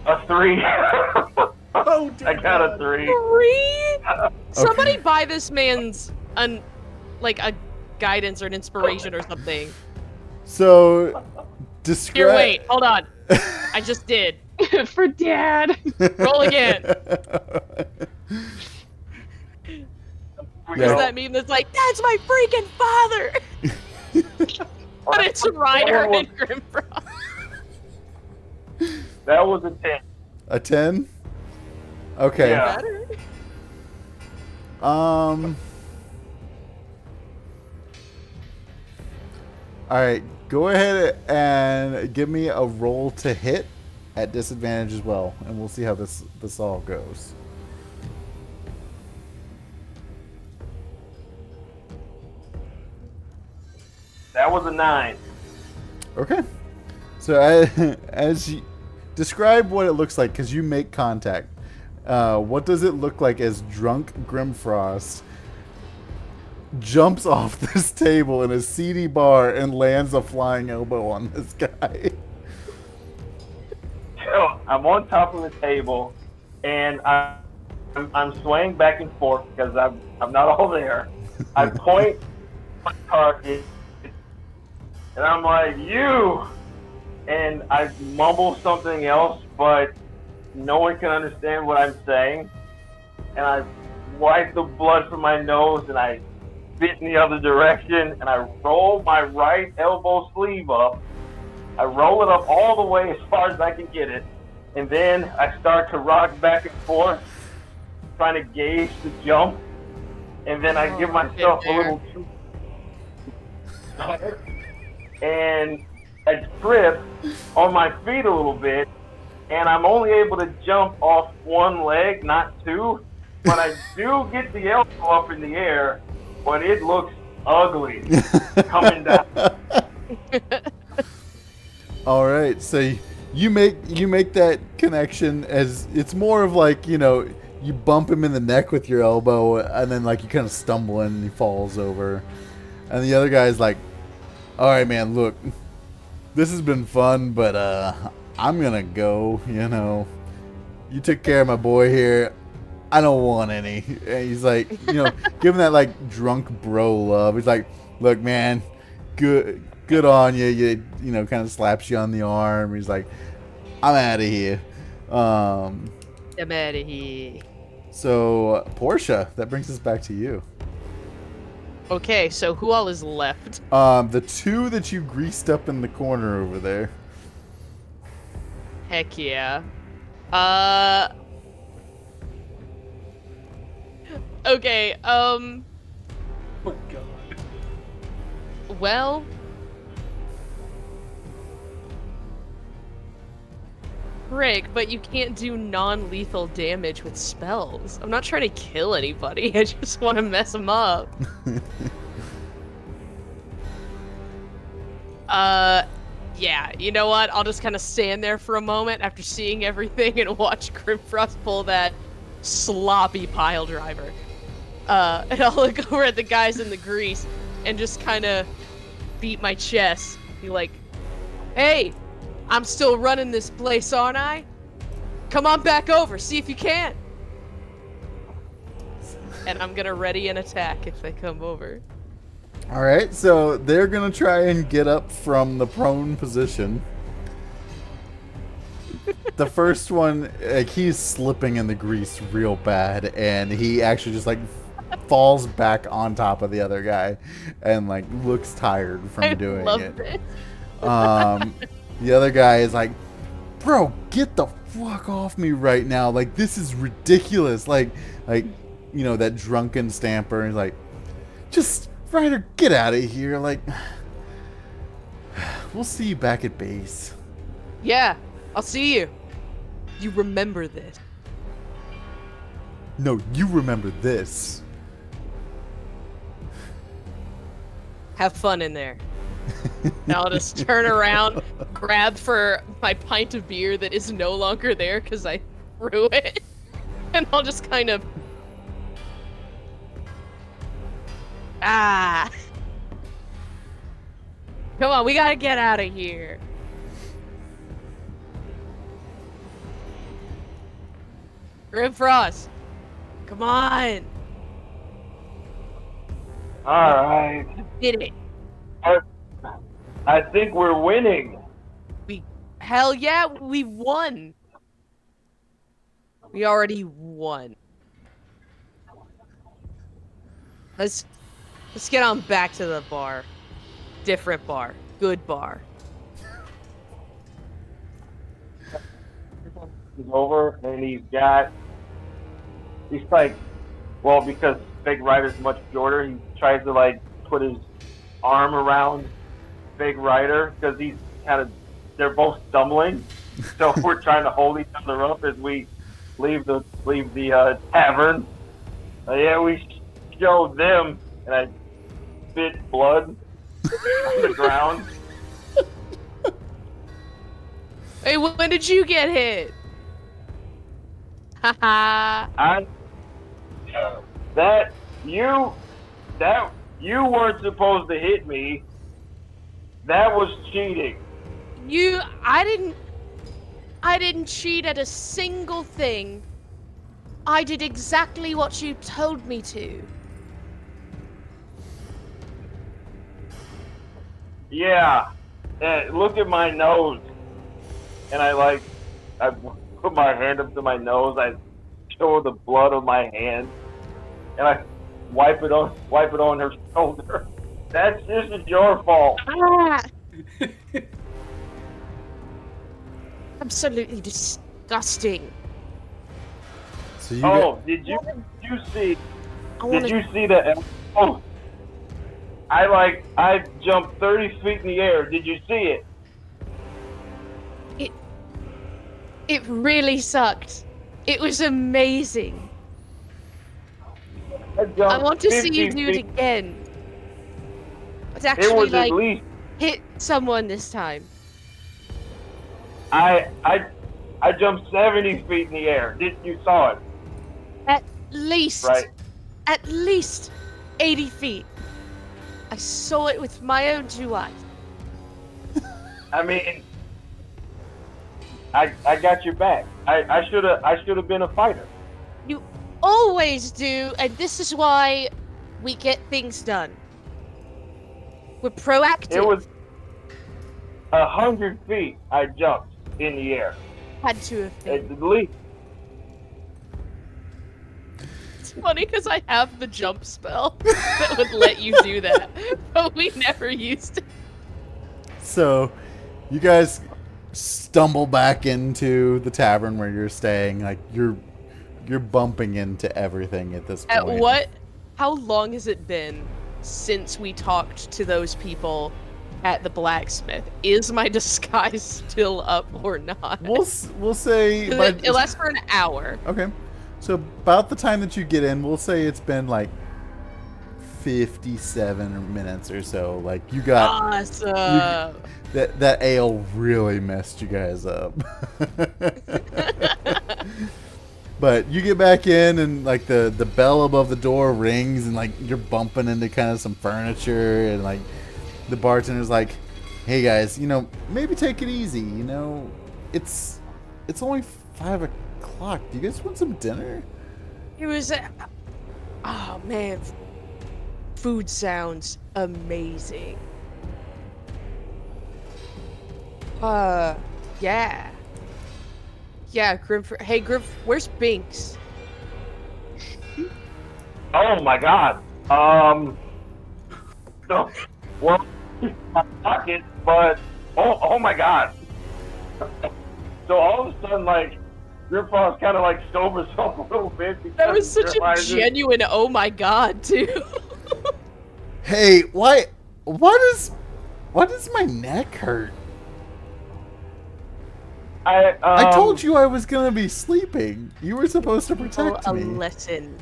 A 3. Oh, dear I got a God. 3. 3? Somebody Okay. buy this man's a guidance or an inspiration or something. So, describe. Here, wait, hold on. I just did. For Dad. Roll again. We Yeah. Is go. that meme that's like, that's my freaking father? But it's Ryder and Grimfrost. That was a 10. A 10? Okay. Yeah. Better. Alright, go ahead and give me a roll to hit at disadvantage as well, and we'll see how this all goes. That was a 9. Okay. So as you describe what it looks like, because you make contact. What does it look like as drunk Grimfrost jumps off this table in a seedy bar and lands a flying elbow on this guy? So I'm on top of the table, and I'm swaying back and forth because I'm not all there. I point my target, and I'm like, you! And I mumble something else, but no one can understand what I'm saying. And I wipe the blood from my nose, and I spit in the other direction, and I roll my right elbow sleeve up. I roll it up all the way as far as I can get it, and then I start to rock back and forth, trying to gauge the jump, and then I give myself a little and I trip on my feet a little bit, and I'm only able to jump off one leg, not two, but I do get the elbow up in the air, but it looks ugly coming down. All right, so you make that connection as it's more of like, you know, you bump him in the neck with your elbow, and then like you kind of stumble and he falls over, and the other guy's like, "All right, man, look, this has been fun, but I'm gonna go. You know, you took care of my boy here. I don't want any." And he's like, you know, giving that like drunk bro love. He's like, "Look, man, good on you." You know, kind of slaps you on the arm. He's like, "I'm out of here." I'm out of here. So, Portia, that brings us back to you. Okay, so who all is left? The two that you greased up in the corner over there. Heck yeah. Okay, Oh my god. well, Rick, but you can't do non-lethal damage with spells. I'm not trying to kill anybody. I just want to mess them up. Yeah, you know what? I'll just kind of stand there for a moment after seeing everything and watch Grimforst pull that sloppy pile driver. And I'll look over at the guys in the grease and just kind of beat my chest. Be like, "Hey, I'm still running this place, aren't I? Come on back over, see if you can." And I'm gonna ready an attack if they come over. All right, so they're gonna try and get up from the prone position. The first one, like, he's slipping in the grease real bad, and he actually just like falls back on top of the other guy, and like looks tired from doing I love it. this. The other guy is like, "Bro, get the fuck off me right now! Like, this is ridiculous!" Like, you know, that drunken stamper. He's like, "Just, Ryder, get out of here! Like, we'll see you back at base." Yeah, I'll see you. You remember this. No, you remember this. Have fun in there. And I'll just turn around, grab for my pint of beer that is no longer there because I threw it, and I'll just kind of... Come on, we gotta get out of here. Grimforst, come on. All right. Did it. I think we're winning. Hell yeah, we won. We already won. Let's get on back to the bar. Different bar. Good bar. He's over, and he's like, well, because Big Ryder's much shorter, he tries to like put his arm around Big Ryder because they're both stumbling. So we're trying to hold each other up as we leave the tavern. Yeah, we showed them, and I spit blood on the ground. Hey, when did you get hit? Haha. You weren't supposed to hit me. That was cheating. I didn't cheat at a single thing. I did exactly what you told me to. Yeah. And look at my nose. And I put my hand up to my nose. I show her the blood on my hand. And I wipe it on her shoulder. This is your fault. Ah! Absolutely disgusting. So you Did you see I want Did to. you see that? Oh, I jumped 30 feet in the air. Did you see it? It really sucked. It was amazing. I jumped I want to see 50 you do it feet. again. It's It actually was like at least hit someone this time. I jumped 70 feet in the air. You saw it, At least, right? at least 80 feet. I saw it with my own 2 eyes. I mean, I got your back. I should have been a fighter. You always do, and this is why we get things done. We're proactive. It was 100 feet. I jumped in the air. Had to have been. At least. It's funny because I have the jump spell that would let you do that, but we never used it. So, you guys stumble back into the tavern where you're staying. Like you're bumping into everything at this point. How long has it been since we talked to those people at the blacksmith? Is my disguise still up or not? We'll say It lasts for an hour. Okay. So about the time that you get in, we'll say it's been like 57 minutes or so. Like you got Awesome. that ale really messed you guys up. But you get back in and like the bell above the door rings and like you're bumping into kind of some furniture and like the bartender's like, "Hey guys, maybe take it easy. It's only 5 o'clock. Do you guys want some dinner?" It was. Oh man, food sounds amazing. Yeah. Yeah, Grimforst. Hey, where's Binx? Oh my God. No, well, my pocket, but oh my God. So all of a sudden, like, Grimforst kind of like sobers up a little bit. That was such a genuine oh my God, too. Hey, why does my neck hurt? I told you I was gonna be sleeping. You were supposed to protect a me. lesson.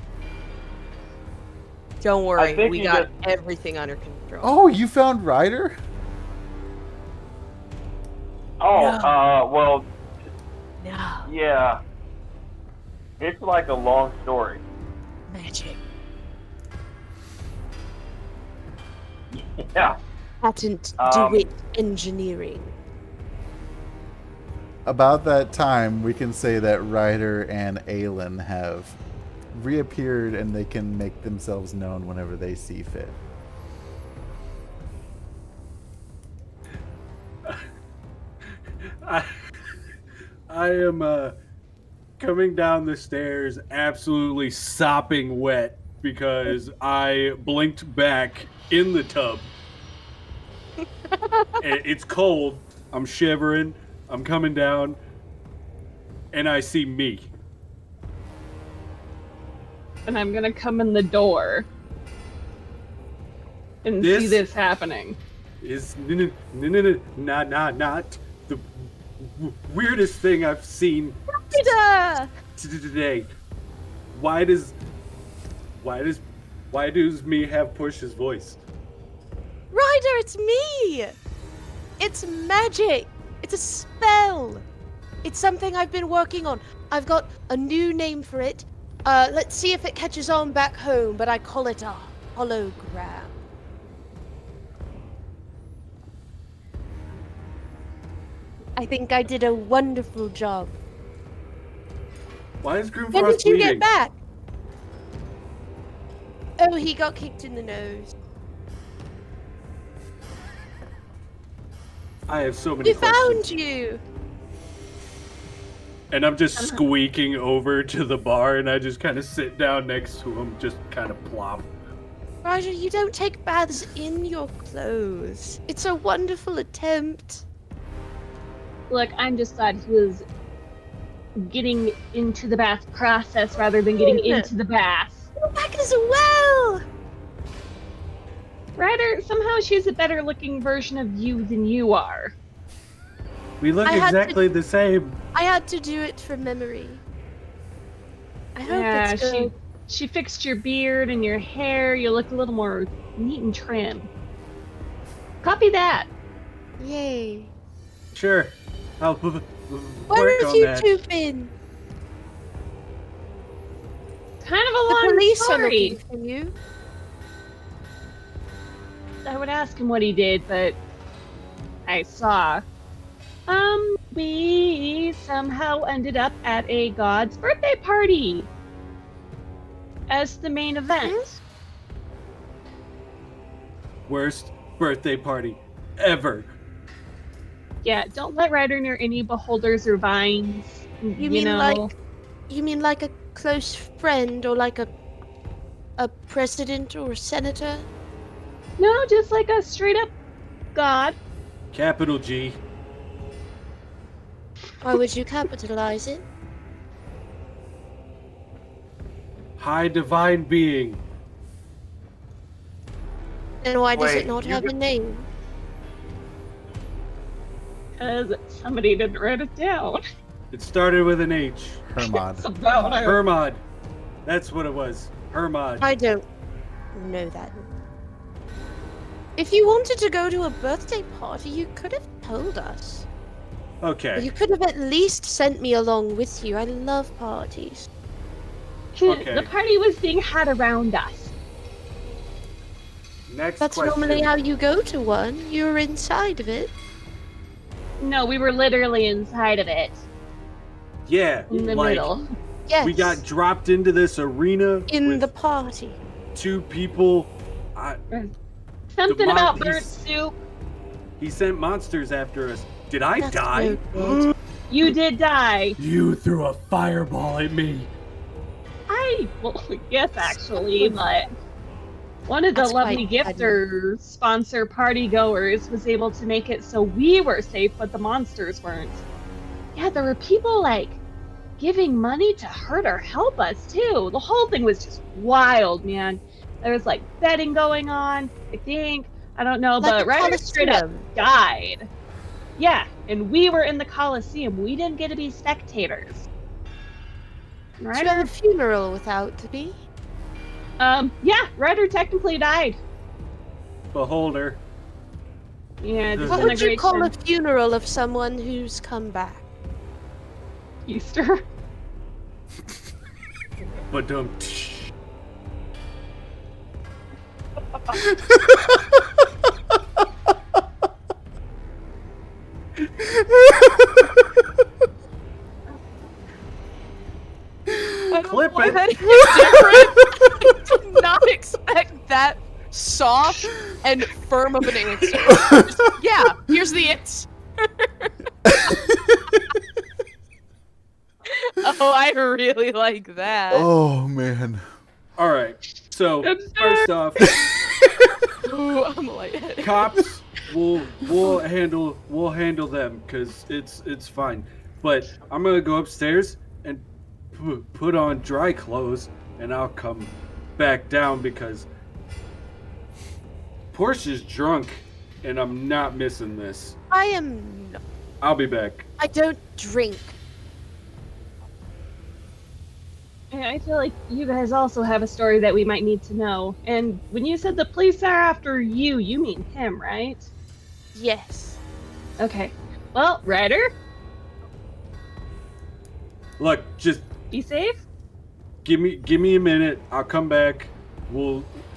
Don't I worry, think we you got just- everything under control. Oh, you found Ryder? Well, No, yeah. It's like a long story. magic. Yeah. Patent Um, DeWitt engineering. About that time, we can say that Ryder and Aylin have reappeared and they can make themselves known whenever they see fit. I am coming down the stairs absolutely sopping wet because I blinked back in the tub. It's cold. I'm shivering. I'm coming down. And I see me. And I'm gonna come in the door and see this happening. Is not the weirdest thing I've seen today. Why does me have Portia's voice? Ryder, it's me! It's magic! It's a spell! It's something I've been working on. I've got a new name for it. Let's see if it catches on back home, but I call it a hologram. I think I did a wonderful job. Why is Grimforst When did you bleeding? get back? Oh, he got kicked in the nose. I have so many We questions. found you. And I'm just squeaking over to the bar, and I just kind of sit down next to him, just kind of plop. Roger, you don't take baths in your clothes. It's a wonderful attempt. Look, I'm just glad he was getting into the bath process rather than getting into the bath. Go back as well. Ryder, somehow she's a better looking version of you than you are. We look I had exactly the same. I had to do it from memory. I hope Yeah, it's good. she fixed your beard and your hair. You look a little more neat and trim. Copy that. Yay. Sure. I'll Where work have on you that. two been? Kind of a The long police are story. looking for you. I would ask him what he did, but I saw. We somehow ended up at a god's birthday party as the main event. Worst birthday party ever. Yeah, don't let Ryder near any beholders or vines. You mean like a close friend or like a president or senator? No, just like a straight up god. Capital G. Why would you capitalize it? High divine being. Then why does Wait, it not you have a got- name? Because somebody didn't write it down. It started with an H. Hermod. It's about it. Hermod. That's what it was. Hermod. I don't know that. If you wanted to go to a birthday party, you could have told us. Okay. You could have at least sent me along with you. I love parties. Okay. The party was being had around us. Next That's question. normally how you go to one. You're inside of it. No, we were literally inside of it. Yeah. In the like, middle. Yes. we got dropped into this arena in with the party. two people. Something The about mon- bird he's- soup. He sent monsters after us. Did I That's die? no good. You did die. You threw a fireball at me. Well, yes, actually, but one of the That's lovely quite funny. gifter sponsor party goers was able to make it so we were safe, but the monsters weren't. Yeah, there were people like giving money to hurt or help us too. The whole thing was just wild, man. There was like betting going on, I think. I don't know, Like but a Ryder straight up Coliseum. died. Yeah, and we were in the Coliseum. We didn't get to be spectators. Did you have Ryder, a funeral without to be? yeah, Ryder technically died. Beholder. Yeah, What What would you call a disintegration. funeral of someone who's come back? Easter. But Clip Why it. that is different. I did not expect that soft and firm of an answer. Just, yeah, here's the answer. Oh, I really like that. Oh man. All right. So first off, Ooh, I'm lightheaded. cops we'll handle them because it's fine. But I'm gonna go upstairs and put on dry clothes, and I'll come back down because Portia's drunk, and I'm not missing this. I am. I'll be back. I don't drink. And I feel like you guys also have a story that we might need to know. And when you said the police are after you, you mean him, right? Yes. Okay. Well, Ryder, Look, just be safe. give me a minute. I'll come back.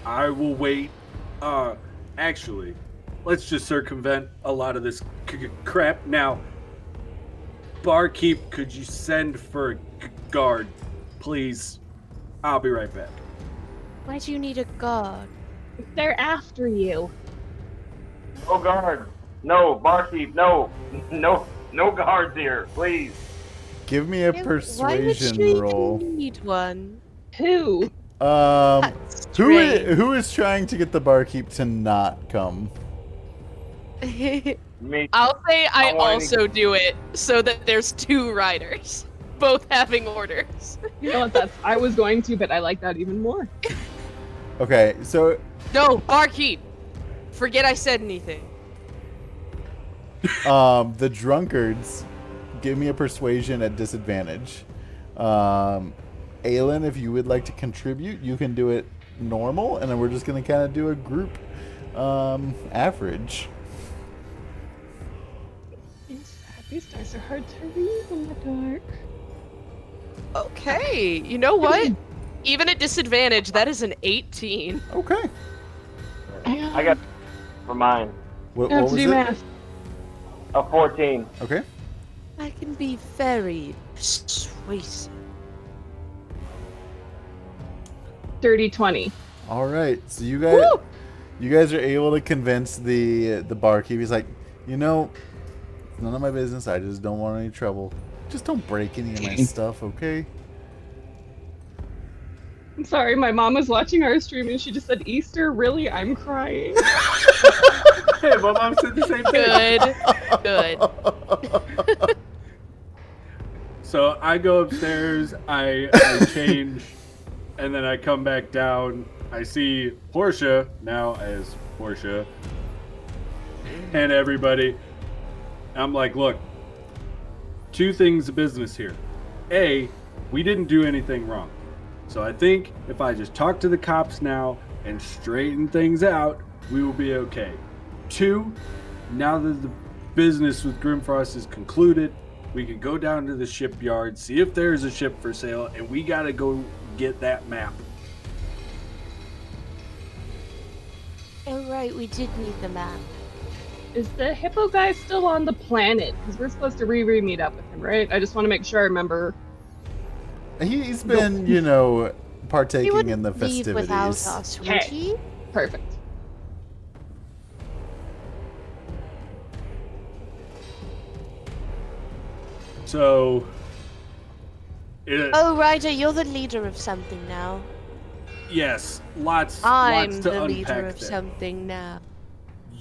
I will wait. Actually, let's just circumvent a lot of this crap now. Barkeep, could you send for a guard, please? I'll be right back. Why do you need a guard? They're after you. Oh guard. No, barkeep, no, no, no guards here, please. Give me a Why would persuasion you roll. even need one? Who? That's Who strange. who is trying to get the barkeep to not come? Me. I'll say I I want also do it so that there's 2 riders, both having orders. You know what? I was going to, but I like that even more. Okay, so No, barkeep. Forget I said anything. the drunkards, give me a persuasion at disadvantage. Aylin, if you would like to contribute, you can do it normal, and then we're just gonna kind of do a group average. These dice are hard to read in the dark. Okay, you know what? Even at disadvantage, that is an 18. Okay. I got for mine What I have was to do it? math. a 14. Okay. I can be very persuasive. Dirty 20. All right. So you guys are able to convince the barkeep. He's like, you know, it's none of my business. I just don't want any trouble. Just don't break any of my stuff, okay? I'm sorry, my mom was watching our stream and she just said, Easter? Really? I'm crying. Hey, my mom said the same thing. Good. So I go upstairs, I change, and then I come back down. I see Portia, now as Portia, and everybody. I'm like, look, 2 things of business here. A, we didn't do anything wrong. So I think if I just talk to the cops now and straighten things out, we will be okay. 2, now that the business with Grimforst is concluded, we can go down to the shipyard, see if there's a ship for sale, and we gotta go get that map. Oh right, we did need the map. Is the hippo guy still on the planet? Because we're supposed to meet up with him, right? I just want to make sure I remember. He's been, you know, He partaking wouldn't in the leave without festivities. us, would Okay. he? Perfect. So, Oh, Ryder, you're the leader of something now. yes, lots I'm to the unpack leader of there. something now.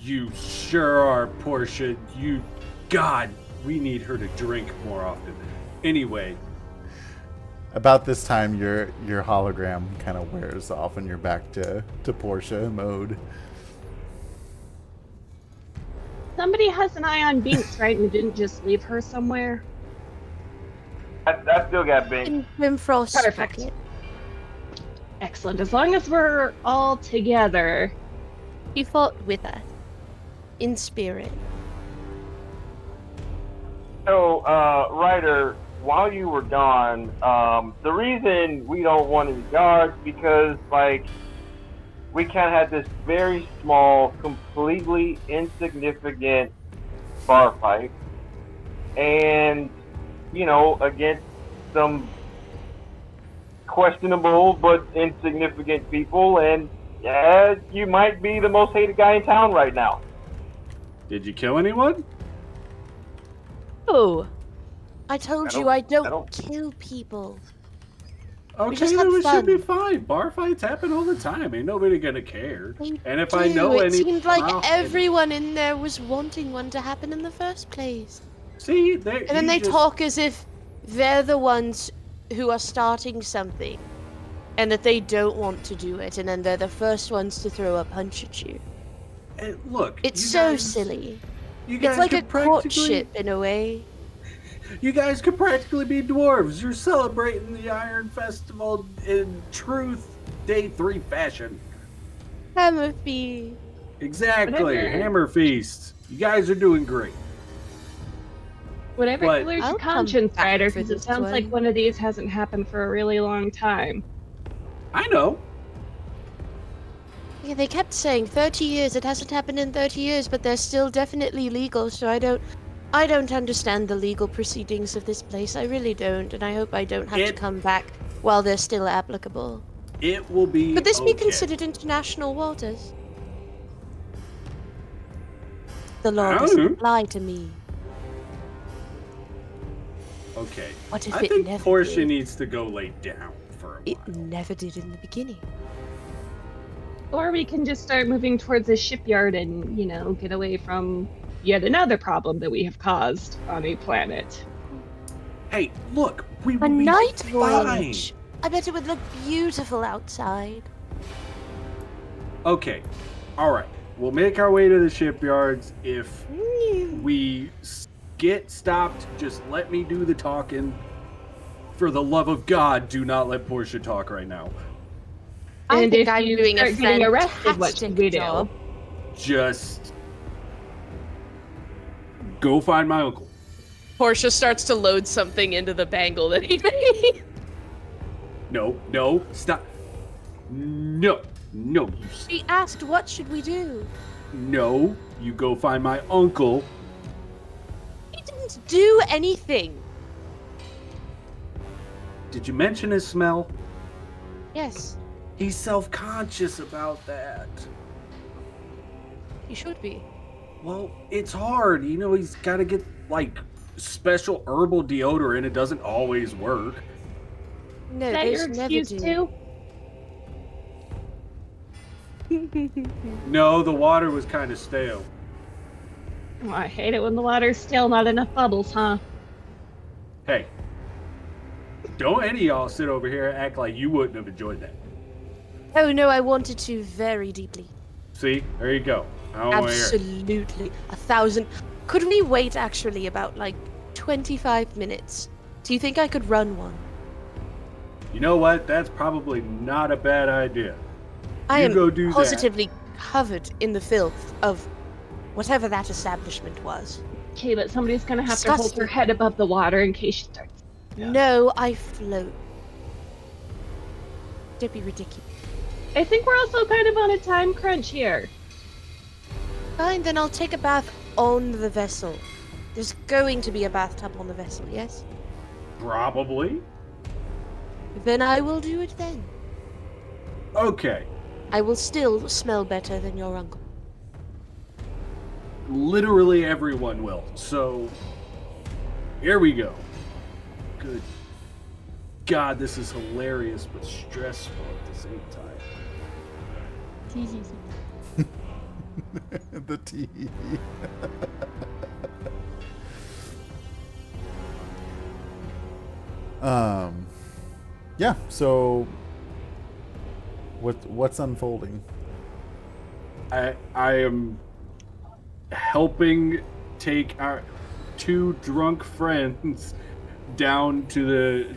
You sure are, Portia. God, we need her to drink more often. Anyway, About this time, your hologram kind of wears off, and you're back to Portia mode. Somebody has an eye on Binx, right? And didn't just leave her somewhere? I still got Binx. In Grimfrost's Perfect. pocket. Excellent. As long as we're all together. He fought with us. In spirit. So, Ryder, while you were gone, the reason we don't want any guards because, like, we kind of had this very small, completely insignificant bar fight, and you know, against some questionable but insignificant people, and you might be the most hated guy in town right now. did you kill anyone? Oh, I told you I I don't don't- kill people. Okay, just then had we should be fun. fine. Bar fights happen all the time. Ain't nobody gonna care. They And if I do. know It any, seemed like I'll- everyone in there was wanting one to happen in the first place. See, And then they talk as if they're the ones who are starting something, and that they don't want to do it, and then they're the first ones to throw a punch at you. Look, It's you so guys- silly. You guys It's like a could practically- courtship in a way. You guys could practically be dwarves. You're celebrating the Iron Festival in truth Day 3 fashion. Hammerfee. Exactly. Whatever. Hammer Feast. You guys are doing great. Whatever But- clears your I'll come conscience, back Ryder, for because it this sounds like one. one of these hasn't happened for a really long time. I know. Yeah, they kept saying 30 years. It hasn't happened in 30 years, but they're still definitely legal. So I don't understand the legal proceedings of this place. I really don't, and I hope I don't have to It- come back while they're still applicable. It will be. Could this be okay. considered international waters? the law I don't doesn't know. apply to me? Okay. What if I it think never Portia did? needs to go lay down for a It while. never did in the beginning. Or we can just start moving towards a shipyard and, get away from yet another problem that we have caused on a planet. Hey, look, we A will be night fine. voyage. I bet it would look beautiful outside. Okay, all right. We'll make our way to the shipyards. If we get stopped, just let me do the talking. For the love of God, do not let Portia talk right now. I And think if I'm you doing a start getting arrested, what should fantastic we do? job. Just go find my uncle. Portia starts to load something into the bangle that he made. No, stop. No, you She asked, what should we do? no. You go find my uncle. He didn't do anything. Did you mention his smell? Yes, He's self-conscious about that. he should be. Well, it's hard. He's got to get, special herbal deodorant. It doesn't always work. No, Is that your those never excuse do. too? No, the water was kind of stale. Oh, I hate it when the water's still not enough bubbles, huh? Hey, don't any of y'all sit over here and act like you wouldn't have enjoyed that. Oh no, I wanted to very deeply. See? There you go. I don't want to hear it. Absolutely. 1,000. Could we wait actually about 25 minutes? Do you think I could run one? You know what? That's probably not a bad idea. I You am go do that. positively covered in the filth of whatever that establishment was. Okay, but somebody's gonna have to hold Disgusting. her head above the water in case she starts. Yeah. No, I float. Don't be ridiculous. I think we're also kind of on a time crunch here. Fine, then I'll take a bath on the vessel. There's going to be a bathtub on the vessel, yes? Probably. Then I will do it then. Okay. I will still smell better than your uncle. Literally everyone will. So, here we go. Good God, this is hilarious but stressful at the same time. The tea. Yeah. So, what's unfolding? I am helping take our two drunk friends down to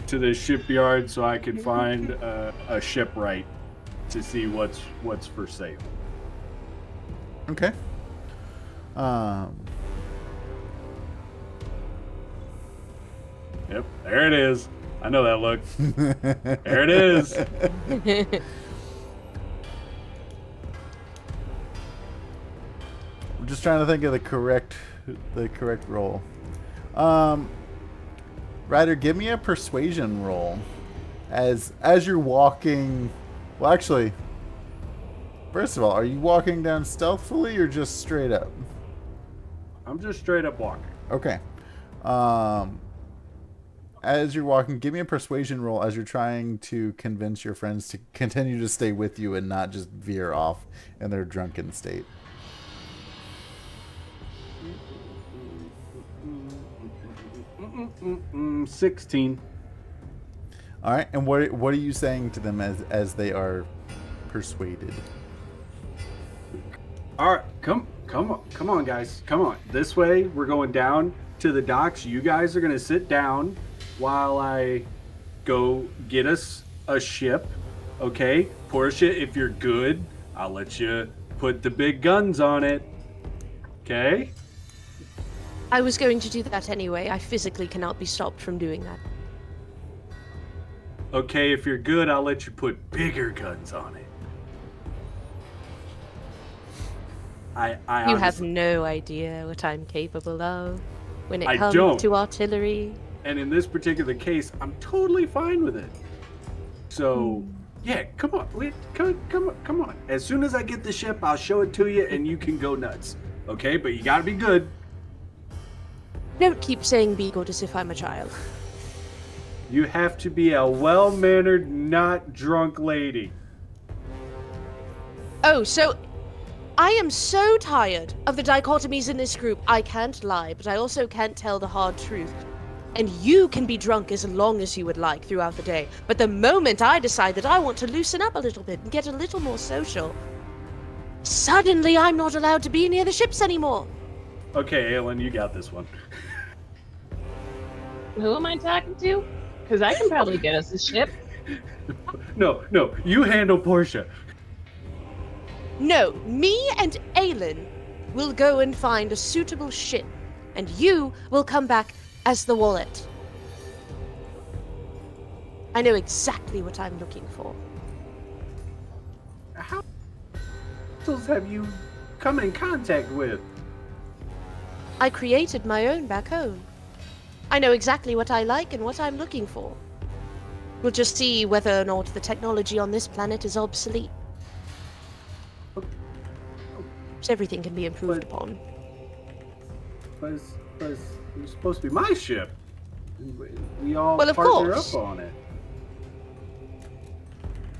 the shipyard so I can find a shipwright to see what's for sale. Okay. Yep, there it is. I know that look. There it is. I'm just trying to think of the correct roll. Ryder, give me a persuasion roll. As you're walking, well, actually, first of all, are you walking down stealthily or just straight up? I'm just straight up walking. Okay. As you're walking, give me a persuasion roll as you're trying to convince your friends to continue to stay with you and not just veer off in their drunken state. 16. All right, and what are you saying to them as they are persuaded? All right, come on, guys, come on. This way, we're going down to the docks. You guys are gonna sit down while I go get us a ship. Okay, Portia, if you're good, I'll let you put the big guns on it. Okay. I was going to do that anyway. I physically cannot be stopped from doing that. Okay, if you're good, I'll let you put bigger guns on it. I You have honestly- no idea what I'm capable of when it I comes don't. to artillery. And in this particular case, I'm totally fine with it. So, yeah, come on. Come on. As soon as I get the ship, I'll show it to you and you can go nuts. Okay, but you gotta be good. Don't keep saying be good as if I'm a child. You have to be a well-mannered, not drunk lady. Oh, so I am so tired of the dichotomies in this group. I can't lie, but I also can't tell the hard truth. And you can be drunk as long as you would like throughout the day. But the moment I decide that I want to loosen up a little bit and get a little more social, suddenly I'm not allowed to be near the ships anymore. Okay, Aylin, you got this one. Who am I talking to? Because I can probably get us a ship. No, you handle Portia. No, me and Aylin will go and find a suitable ship, and you will come back as the wallet. I know exactly what I'm looking for. How have you come in contact with? I created my own back home. I know exactly what I like and what I'm looking for. We'll just see whether or not the technology on this planet is obsolete. So everything can be improved upon. But it's supposed to be my ship. We all Well, of partner course. up on it.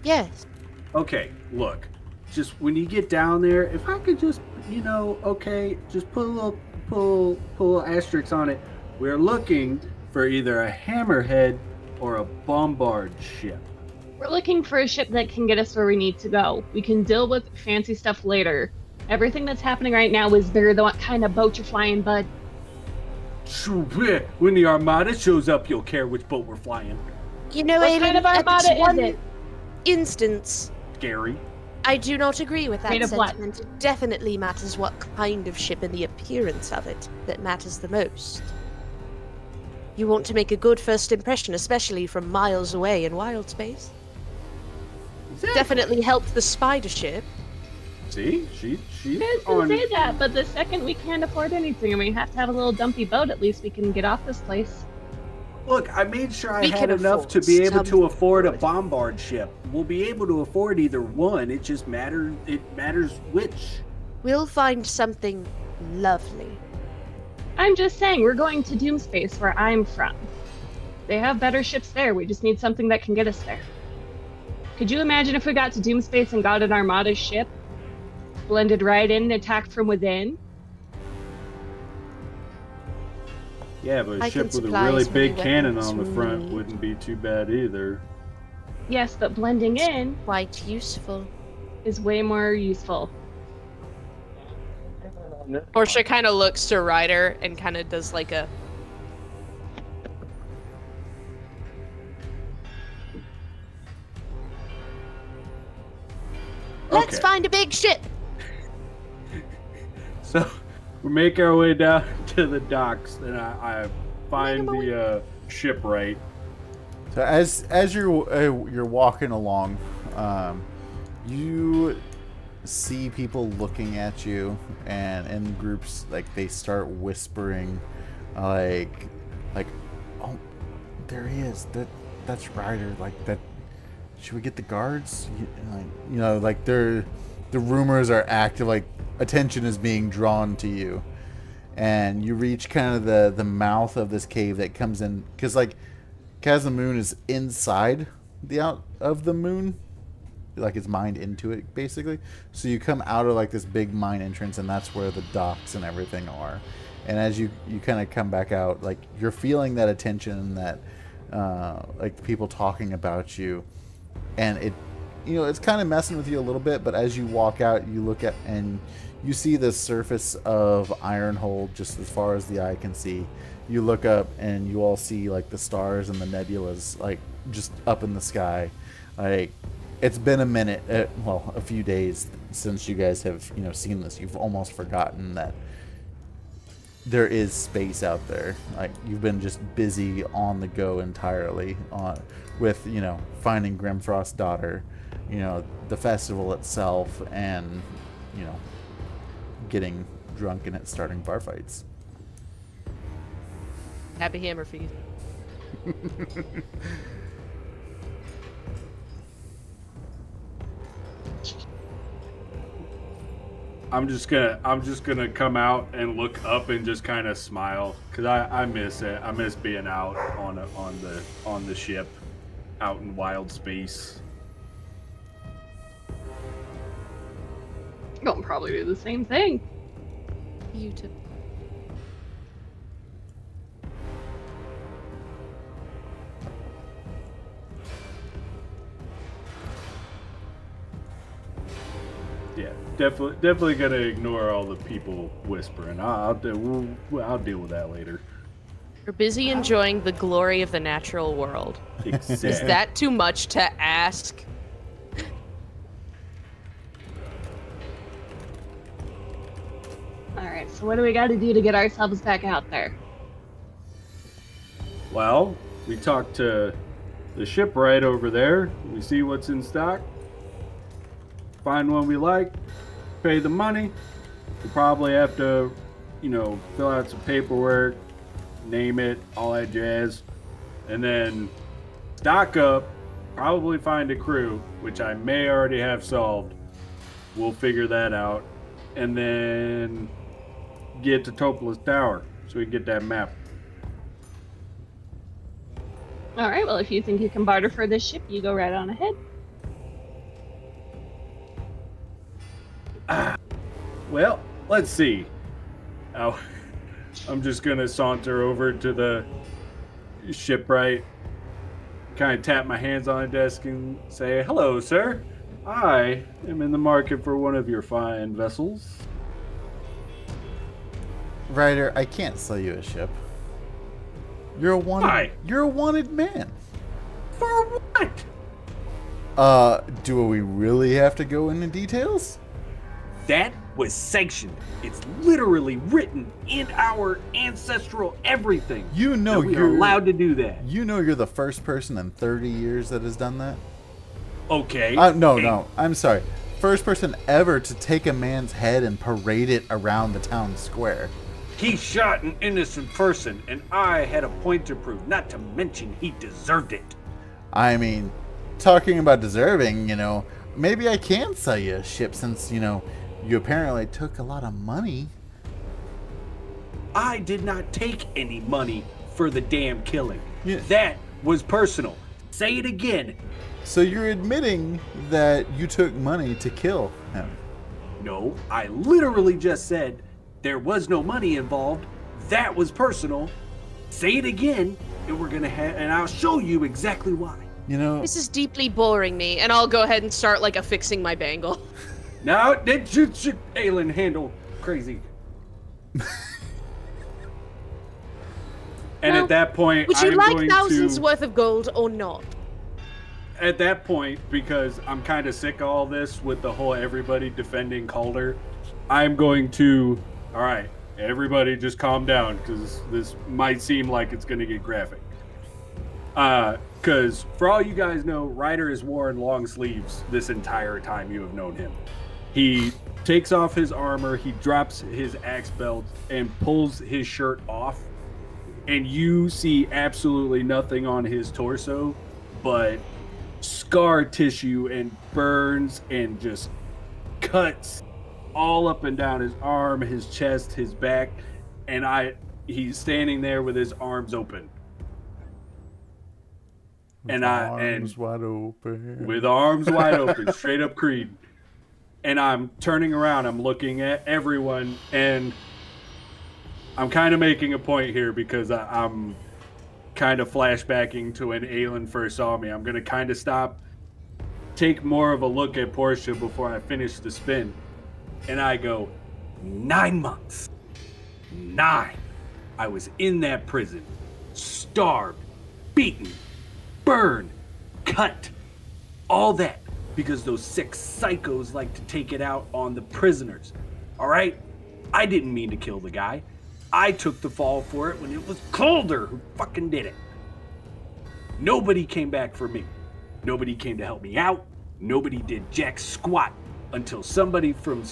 Yes. Okay, look. Just when you get down there, if I could just, just put a little pull asterisk on it. We're looking for either a hammerhead or a bombard ship. We're looking for a ship that can get us where we need to go. We can deal with fancy stuff later. Everything that's happening right now is they're the what kind of boat you're flying, bud. When the Armada shows up, you'll care which boat we're flying. You know, What Aylin, kind of at armada this is one it? instance, Scary. I do not agree with that Made of what? sentiment. It definitely matters what kind of ship and the appearance of it that matters the most. You want to make a good first impression, especially from miles away in wild space. Exactly. Definitely helped the spider ship. See, she's You guys can say that, but the second we can't afford anything and we have to have a little dumpy boat, at least we can get off this place. Look, I made sure I We had can enough to afford be able to something afford a good. bombard ship. We'll be able to afford either one. It just matters. It matters which. We'll find something lovely. I'm just saying, we're going to Doomspace, where I'm from. They have better ships there. We just need something that can get us there. Could you imagine if we got to Doomspace and got an Armada ship? Blended right in and attacked from within? Yeah, but a I ship can with a supply really as many big cannon weapons on the we front need. wouldn't be too bad either. Yes, but blending in Quite useful. is way more useful. Portia kind of looks to Ryder and kind of does like a. Let's Okay. find a big ship. So we make our way down to the docks, and I find the shipwright. So as you're walking along, you see people looking at you, and in groups, like they start whispering, like, oh, there he is. That's Ryder. Like that. Should we get the guards? Like the rumors are active. Like attention is being drawn to you, and you reach kind of the mouth of this cave that comes in, because like Chasm Moon is inside the out of the moon, like it's mined into it basically. So you come out of like this big mine entrance, and that's where the docks and everything are. And as you kind of come back out, like you're feeling that attention, that like people talking about you, and it's kind of messing with you a little bit. But as you walk out, you look at and you see the surface of Ironhold just as far as the eye can see. You look up and you all see like the stars and the nebulas like just up in the sky. Like it's been a minute, a few days since you guys have seen this. You've almost forgotten that there is space out there. Like you've been just busy on the go entirely with finding Grimforst's daughter, the festival itself, and getting drunk and starting bar fights. Happy Hammer Feast. I'm just gonna come out and look up and just kind of smile because I miss it. I miss being out on the ship, out in wild space. I'll probably do the same thing. You too. Yeah, definitely gonna ignore all the people whispering. I'll deal with that later. You're busy enjoying the glory of the natural world. Exactly. Is that too much to ask? All right, so what do we got to do to get ourselves back out there? Well, we talked to the shipwright over there. We see what's in stock. Find one we like. Pay the money. We probably have to, fill out some paperwork, name it, all that jazz, and then stock up. Probably find a crew, which I may already have solved. We'll figure that out, and then get to Topola's Tower so we can get that map. All right, well, if you think you can barter for this ship, you go right on ahead. Well, let's see. Oh, I'm just gonna saunter over to the shipwright, kind of tap my hands on the desk and say, "Hello, sir. I am in the market for one of your fine vessels." Ryder, I can't sell you a ship. You're a wanted. Why? You're a wanted man. For what? Do we really have to go into details? That was sanctioned. It's literally written in our ancestral everything. You know that we you're are allowed to do that. You know you're the first person in 30 years that has done that? Okay. No, I'm sorry. First person ever to take a man's head and parade it around the town square. He shot an innocent person, and I had a point to prove, not to mention he deserved it. I mean, talking about deserving, maybe I can sell you a ship since, you apparently took a lot of money. I did not take any money for the damn killing. Yeah. That was personal. Say it again. So you're admitting that you took money to kill him? No, I literally just said there was no money involved. That was personal. Say it again, and I'll show you exactly why. This is deeply boring me, and I'll go ahead and start affixing my bangle. Now, that should Aylin handle crazy. And Now, at that point, would you I'm like going thousands to, worth of gold or not? at that point, because I'm kind of sick of all this with the whole everybody defending Calder, I'm going to, all right, everybody just calm down, because this might seem like it's going to get graphic. Because for all you guys know, Ryder has worn long sleeves this entire time you have known him. He takes off his armor, he drops his axe belt, and pulls his shirt off. And you see absolutely nothing on his torso but scar tissue and burns and just cuts all up and down his arm, his chest, his back. And he's standing there with his arms open. Arms wide open. With arms wide open, straight up Creed. And I'm turning around, I'm looking at everyone, and I'm kind of making a point here because I'm kind of flashbacking to when Aylin first saw me. I'm going to kind of stop, take more of a look at Portia before I finish the spin. And I go, 9 months. 9. I was in that prison, starved, beaten, burned, cut, all that. Because those sick psychos like to take it out on the prisoners. All right? I didn't mean to kill the guy. I took the fall for it when it was Calder who fucking did it. Nobody came back for me. Nobody came to help me out. Nobody did jack squat until somebody from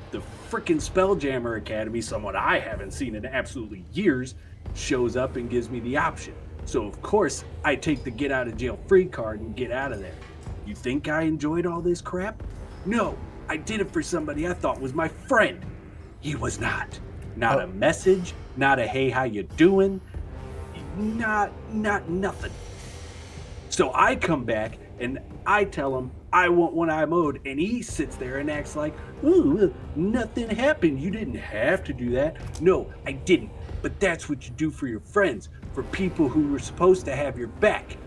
the frickin' Spelljammer Academy, someone I haven't seen in absolutely years, shows up and gives me the option. So of course, I take the get out of jail free card and get out of there. You think I enjoyed all this crap? No, I did it for somebody I thought was my friend. He was not. Not a message, not a hey, how you doing? Not nothing. So I come back and I tell him I want what I'm owed, and he sits there and acts like, ooh, nothing happened. You didn't have to do that. No, I didn't. But that's what you do for your friends, for people who were supposed to have your back.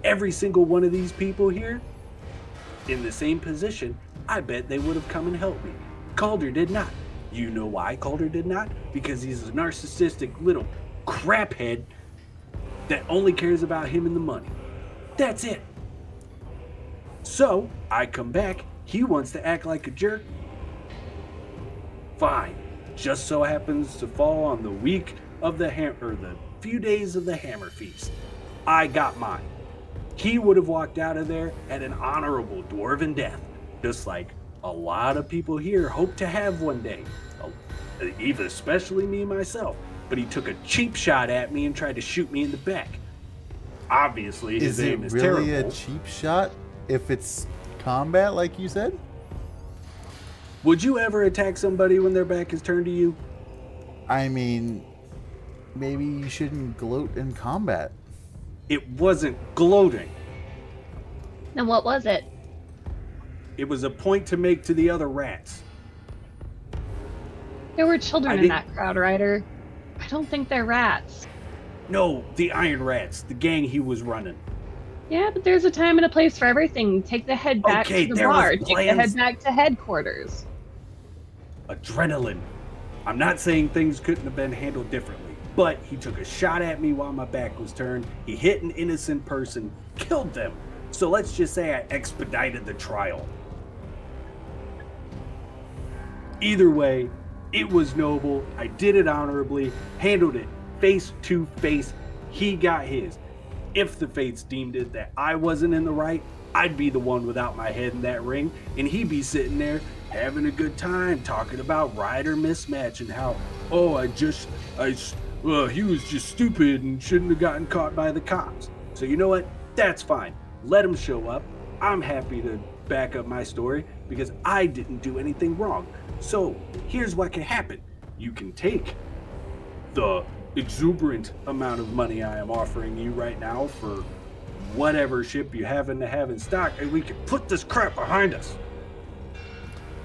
Every single one of these people here, in the same position, I bet they would have come and helped me. Calder did not. You know why Calder did not? Because he's a narcissistic little craphead that only cares about him and the money. That's it. So, I come back, he wants to act like a jerk. Fine. Just so happens to fall on the week of the few days of the Hammer Feast. I got mine. He would have walked out of there at an honorable dwarven death, just like a lot of people here hope to have one day, even especially me myself. But he took a cheap shot at me and tried to shoot me in the back. Obviously, his aim is terrible. Is it really a cheap shot if it's combat, like you said? Would you ever attack somebody when their back is turned to you? I mean, maybe you shouldn't gloat in combat. It wasn't gloating. Then what was it? It was a point to make to the other rats. There were children in that crowd, Ryder. I don't think they're rats. No, the Iron Rats, the gang he was running. Yeah, but there's a time and a place for everything. Take the head back to the bar. Take the head back to headquarters. Adrenaline. I'm not saying things couldn't have been handled differently, but he took a shot at me while my back was turned. He hit an innocent person, killed them. So let's just say I expedited the trial. Either way, it was noble. I did it honorably, handled it face to face. He got his. If the fates deemed it that I wasn't in the right, I'd be the one without my head in that ring, and he'd be sitting there having a good time talking about Ryder mismatch and how, he was just stupid and shouldn't have gotten caught by the cops. So you know what? That's fine. Let him show up. I'm happy to back up my story because I didn't do anything wrong. So here's what can happen. You can take the exuberant amount of money I am offering you right now for whatever ship you happen to have in stock, and we can put this crap behind us.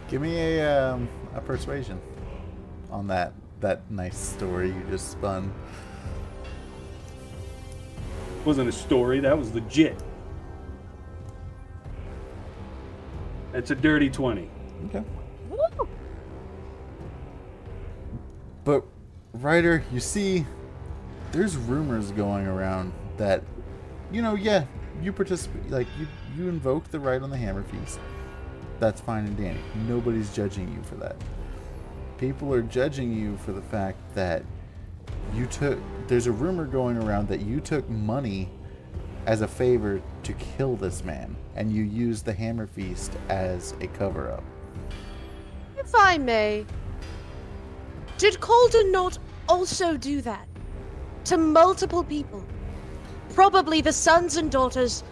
Give me a persuasion on that nice story you just spun. Wasn't a story, that was legit. It's a dirty 20. Okay. But Ryder, you see, there's rumors going around that, you participate, like you invoke the right on the Hammer Feast. That's fine and dandy. Nobody's judging you for that. People are judging you for the fact that there's a rumor going around that you took money as a favor to kill this man, and you used the Hammer Feast as a cover-up. If I may, did Calder not also do that to multiple people? Probably the sons and daughters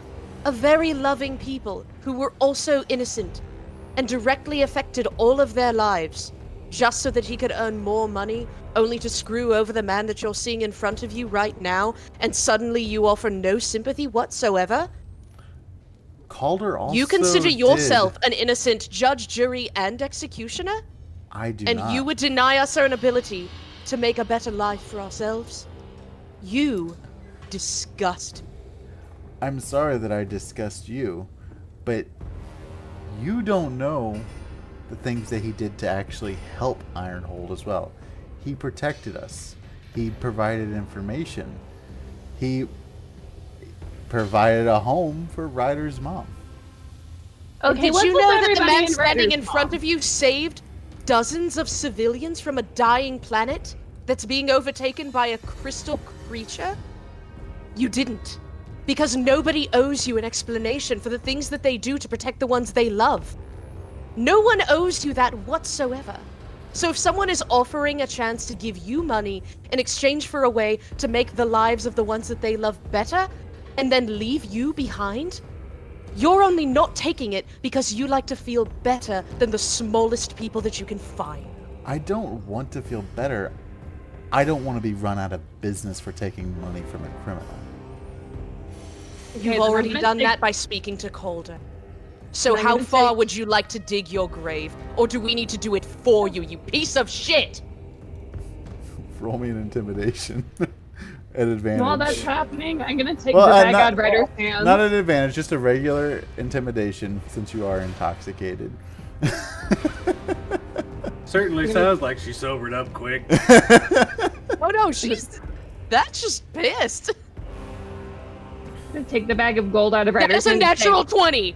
of very loving people who were also innocent and directly affected all of their lives just so that he could earn more money, only to screw over the man that you're seeing in front of you right now, and suddenly you offer no sympathy whatsoever? Calder also You consider yourself an innocent judge, jury, and executioner? I do and not. You would deny us our ability to make a better life for ourselves? You disgust me. I'm sorry that I discussed you, but you don't know the things that he did to actually help Ironhold as well. He protected us. He provided information. He provided a home for Ryder's mom. Okay, Did what's you with know that the everybody man in standing in Ryder's front mom? of you saved dozens of civilians from a dying planet that's being overtaken by a crystal creature? You didn't. Because nobody owes you an explanation for the things that they do to protect the ones they love. No one owes you that whatsoever. So if someone is offering a chance to give you money in exchange for a way to make the lives of the ones that they love better, and then leave you behind, You're only not taking it because you like to feel better than the smallest people that you can find. I don't want to feel better. I don't want to be run out of business for taking money from a criminal. You've then already I'm gonna done take- that by speaking to Calder. So I'm how gonna far take- would you like to dig your grave? Or do we need to do it for you, you piece of shit? Roll me an intimidation. An advantage. While that's happening, I'm gonna take Well, the bag not- out Rider's hand. Not an advantage, just a regular intimidation since you are intoxicated. Certainly sounds like she sobered up quick. Oh no, that's just pissed. I'm gonna take the bag of gold out of Rider's That's a hand. and say, natural 20.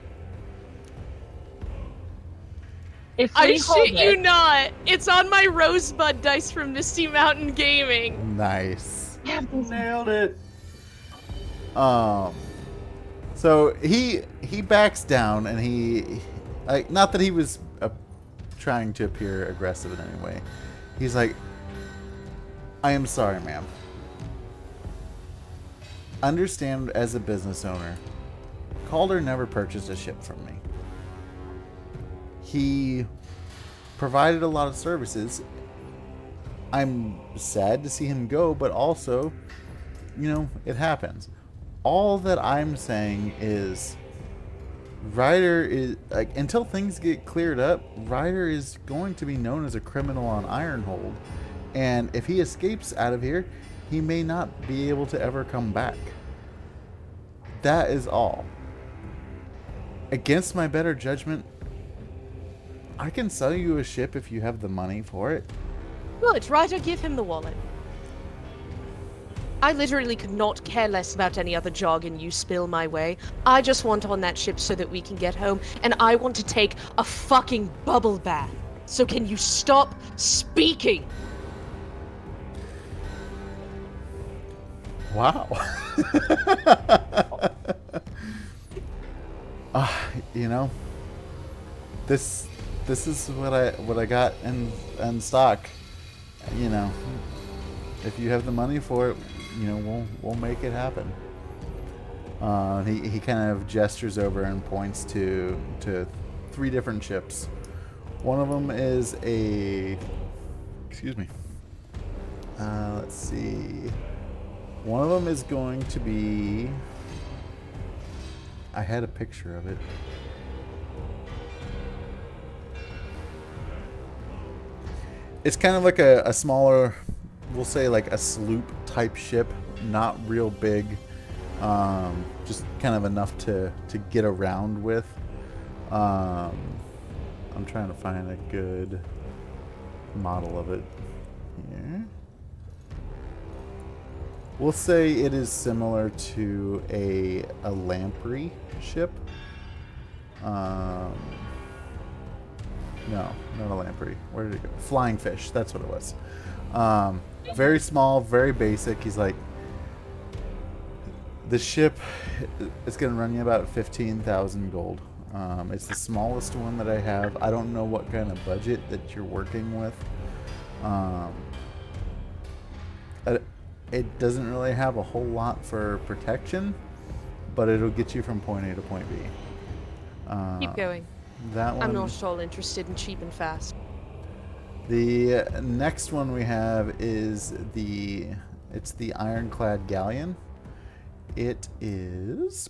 If I we hold shit you it, not. It's on my rosebud dice from Misty Mountain Gaming. Nice. Nailed it. So he backs down and he, like, not that he was trying to appear aggressive in any way. He's like, I am sorry, ma'am. Understand, as a business owner, Calder never purchased a ship from me. He provided a lot of services. I'm sad to see him go, but also, you know, it happens. All that I'm saying is Ryder is, like, until things get cleared up, Ryder is going to be known as a criminal on Ironhold. And if he escapes out of here, he may not be able to ever come back. That is all. Against my better judgment, I can sell you a ship if you have the money for it. Good, Ryder, give him the wallet. I literally could not care less about any other jargon you spill my way. I just want on that ship so that we can get home, and I want to take a fucking bubble bath. So can you stop speaking? Wow. You know, this is what I got in stock. You know, if you have the money for it, you know, we'll make it happen. He kind of gestures over and points to 3 different ships. One of them is a, excuse me. Let's see. One of them is going to be, I had a picture of it. It's kind of like a smaller, we'll say like a sloop type ship, not real big, just kind of enough to get around with. I'm trying to find a good model of it here. We'll say it is similar to a lamprey ship. No, not a lamprey. Where did it go? Flying fish. That's what it was. Very small, very basic. He's like, the ship is going to run you about 15,000 gold. It's the smallest one that I have. I don't know what kind of budget that you're working with. It doesn't really have a whole lot for protection, but it'll get you from point A to point B. Keep going. That one. I'm not at all interested in cheap and fast. The next one we have is it's the Ironclad Galleon. It is,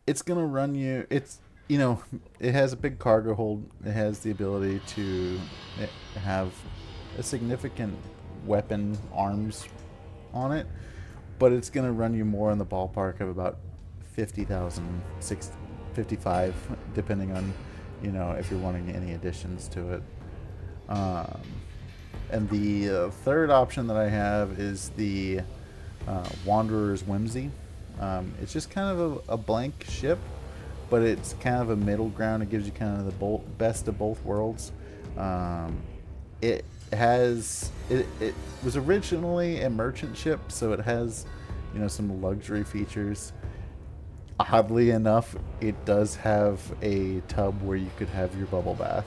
it's gonna run you. It's, you know, it has a big cargo hold. It has the ability to have a significant weapon arms on it, but it's gonna run you more in the ballpark of about 50,000, 55, depending on, you know, if you're wanting any additions to it. And the third option that I have is the Wanderer's Whimsy. It's just kind of a blank ship, but it's kind of a middle ground. It gives you kind of the best of both worlds. It was originally a merchant ship, so it has, you know, some luxury features. Oddly enough, it does have a tub where you could have your bubble bath.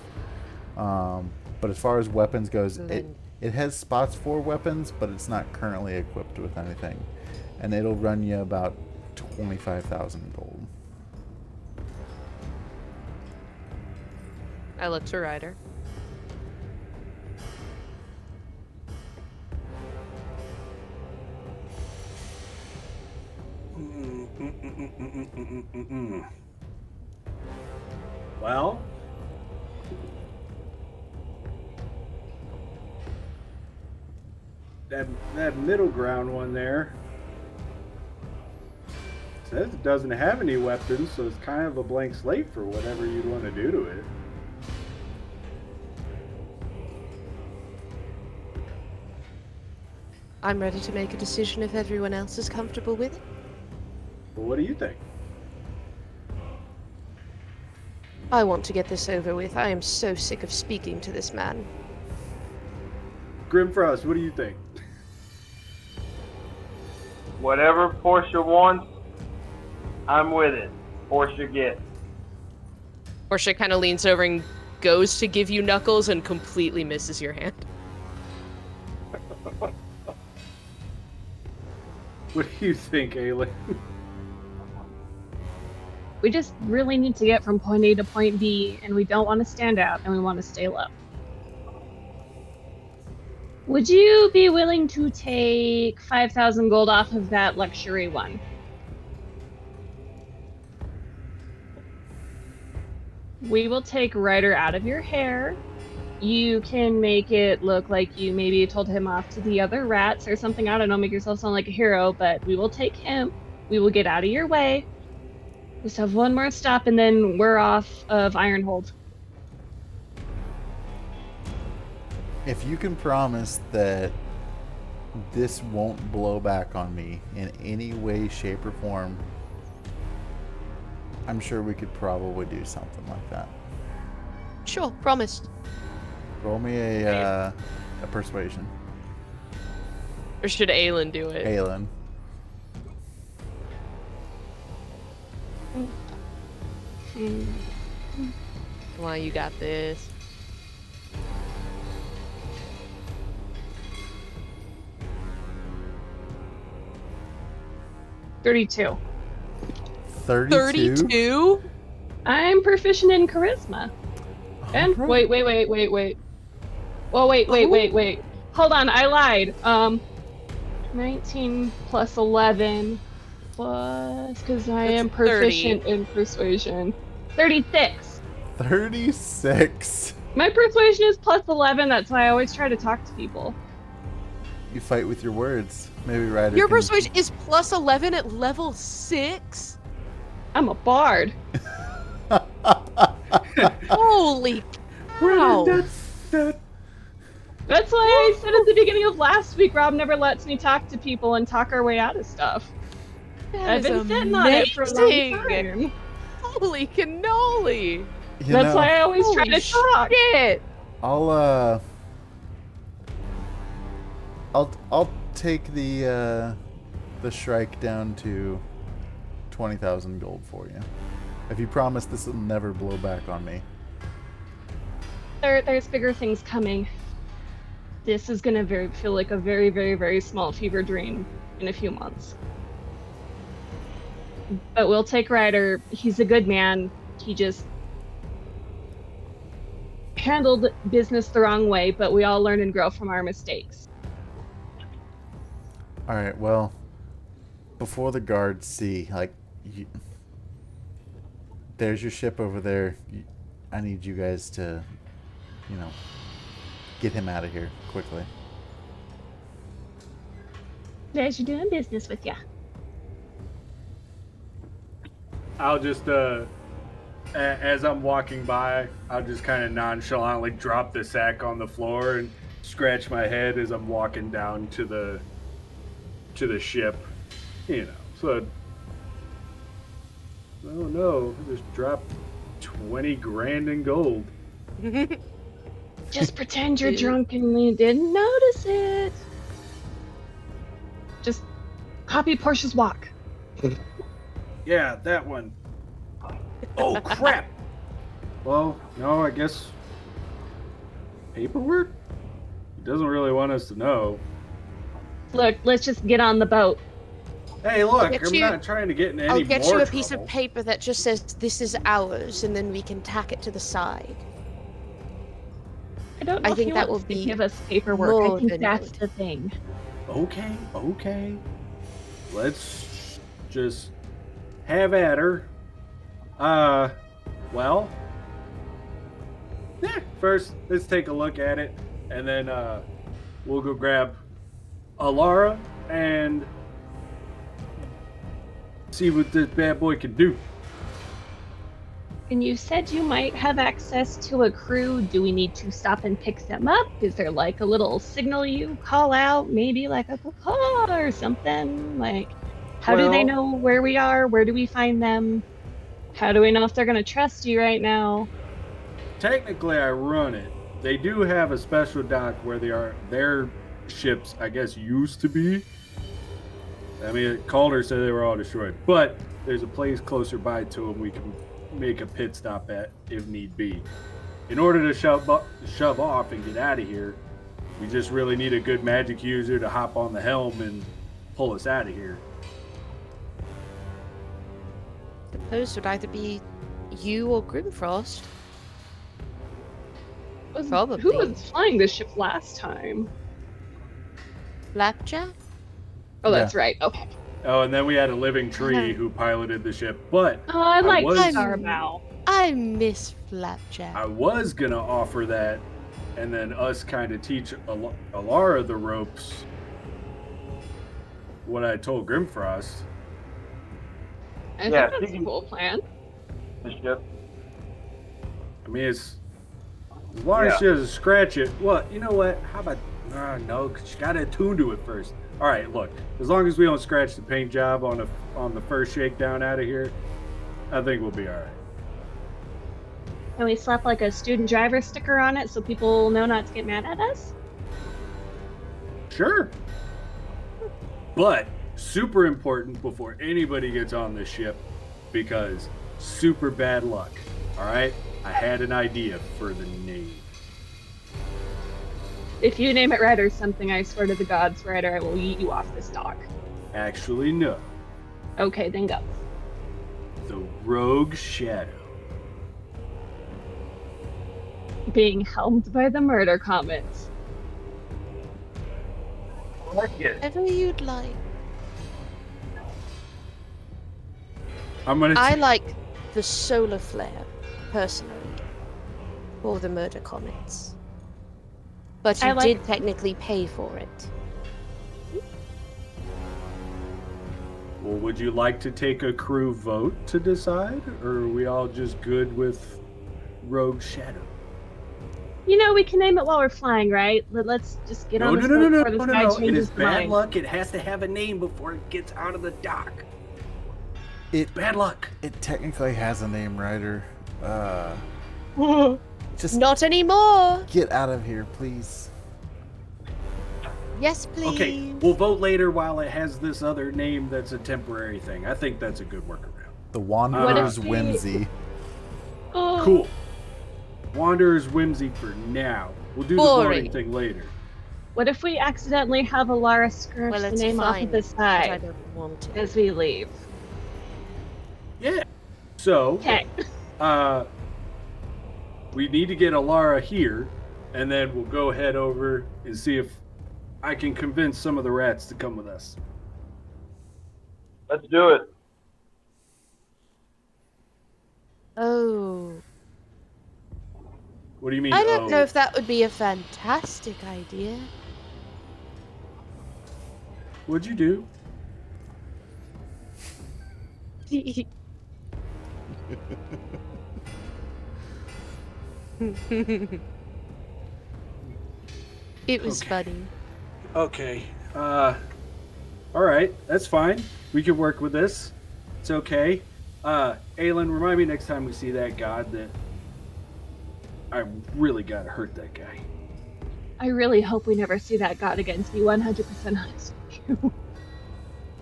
But as far as weapons goes, it has spots for weapons, but it's not currently equipped with anything. And it'll run you about 25,000 gold. I look to Ryder. Well, that middle ground one there says it doesn't have any weapons, so it's kind of a blank slate for whatever you'd want to do to it. I'm ready to make a decision if everyone else is comfortable with it. But what do you think? I want to get this over with. I am so sick of speaking to this man. Grimfrost, what do you think? Whatever Portia wants, I'm with it. Portia gets. Portia kind of leans over and goes to give you Knuckles and completely misses your hand. What do you think, Aylin? We just really need to get from point A to point B, and we don't want to stand out, and we want to stay low. Would you be willing to take 5,000 gold off of that luxury one? We will take Ryder out of your hair. You can make it look like you maybe told him off to the other rats or something. I don't know, make yourself sound like a hero, but we will take him. We will get out of your way. Just have one more stop, and then we're off of Ironhold. If you can promise that this won't blow back on me in any way, shape, or form, I'm sure we could probably do something like that. Sure, promised. Roll me a persuasion. Or should Aylin do it? Aylin. Come on, you got this. $32. 32? 32? I'm proficient in charisma. And Alright. wait. Well, wait. Hold on, I lied. 19 plus 11 plus, because I That's am 30. proficient in persuasion. 36. 36. My persuasion is plus 11, that's why I always try to talk to people. You fight with your words. Maybe Ryder Your can... persuasion is plus 11 at level 6? I'm a bard. Holy cow! That's why I said at the beginning of last week, Rob never lets me talk to people and talk our way out of stuff. I've been sitting on it for a long time. Holy cannoli! That's why I always try to talk. Shit! I'll take the Shrike down to 20,000 gold for you. If you promise this will never blow back on me. There's bigger things coming. This is gonna feel like a very, very, very small fever dream in a few months. But we'll take Ryder. He's a good man. He just handled business the wrong way, but we all learn and grow from our mistakes. Alright, well, before the guards see, there's your ship over there. I need you guys to, get him out of here quickly. Pleasure doing business with ya. I'll just, as I'm walking by, I'll just kind of nonchalantly drop the sack on the floor and scratch my head as I'm walking down to the ship, so oh no, I just dropped 20 grand in gold. Just pretend you're drunk and you didn't notice it. Just copy Portia's walk. Yeah, that one. Oh crap. Well, no, I guess paperwork? He doesn't really want us to know. Look, let's just get on the boat. Hey, look, Get I'm you- not trying to get in any I'll get more you a piece of trouble. paper that just says this is ours, and then we can tack it to the side. I don't know I if think he that wants will to be give us paperwork. I more think than that's good. the thing. Okay. Let's just have at her. Well, yeah, first, let's take a look at it, and then we'll go grab Alara and see what this bad boy can do. And you said you might have access to a crew. Do we need to stop and pick them up? Is there like a little signal you call out? Maybe like a call or something? Like, how do they Well- know where we are? Where do we find them? How do we know if they're going to trust you right now? Technically, I run it. They do have a special dock where their ships, I guess, used to be. I mean, Calder said they were all destroyed, but there's a place closer by to them we can make a pit stop at if need be. In order to shove off and get out of here, we just really need a good magic user to hop on the helm and pull us out of here. Suppose would either be you or Grimfrost. Who Probably. was flying this ship last time? Flapjack? Oh, that's right. Okay. Oh, and then we had a living tree who piloted the ship, but Oh, I like was- Starbow. I miss Flapjack. I was gonna offer that, and then us kind of teach Alara the ropes. What I told Grimfrost. I Yeah, think that's a speaking- cool plan. The ship. I mean, it's as long as she doesn't scratch it. Well, you know what? How about no? 'Cause she got to attune to it first. All right, look. As long as we don't scratch the paint job on the first shakedown out of here, I think we'll be all right. Can we slap like a student driver sticker on it so people know not to get mad at us? Sure. But super important before anybody gets on this ship, because super bad luck. All right, I had an idea for the name. If you name it right or something, I swear to the gods, Ryder, I will yeet you off this dock. Actually, no. Okay, then go. The Rogue Shadow. Being helmed by the murder comments. I like it. Whatever you'd like. I'm gonna. I like the solar flare, personally, for the murder comments. But I you like- did technically pay for it. Well, would you like to take a crew vote to decide, or are we all just good with Rogue Shadow? You know, we can name it while we're flying, right? Let's just get on this boat before this guy It changes is his bad mind. luck. It has to have a name before it gets out of the dock. It Bad luck. it technically has a name, Ryder. Just Not anymore! get out of here, please. Yes, please. Okay, we'll vote later while it has this other name that's a temporary thing. I think that's a good workaround. The What Wanderer's if we- Whimsy. Oh, Cool. Wanderer's Whimsy for now. We'll do the Boring. voting thing later. What if we accidentally have Alara scratch Well, the it's name off fine, of the but I side don't want it. as we leave? Yeah. So, Okay. we need to get Alara here, and then we'll go head over and see if I can convince some of the rats to come with us. Let's do it. Oh. What do you mean? I don't oh? know if that would be a fantastic idea. What'd you do? It was Okay. funny. Okay. All right. That's fine. We can work with this. It's okay. Aylin, remind me next time we see that god that I really gotta hurt that guy. I really hope we never see that god again, to be 100% honest with you.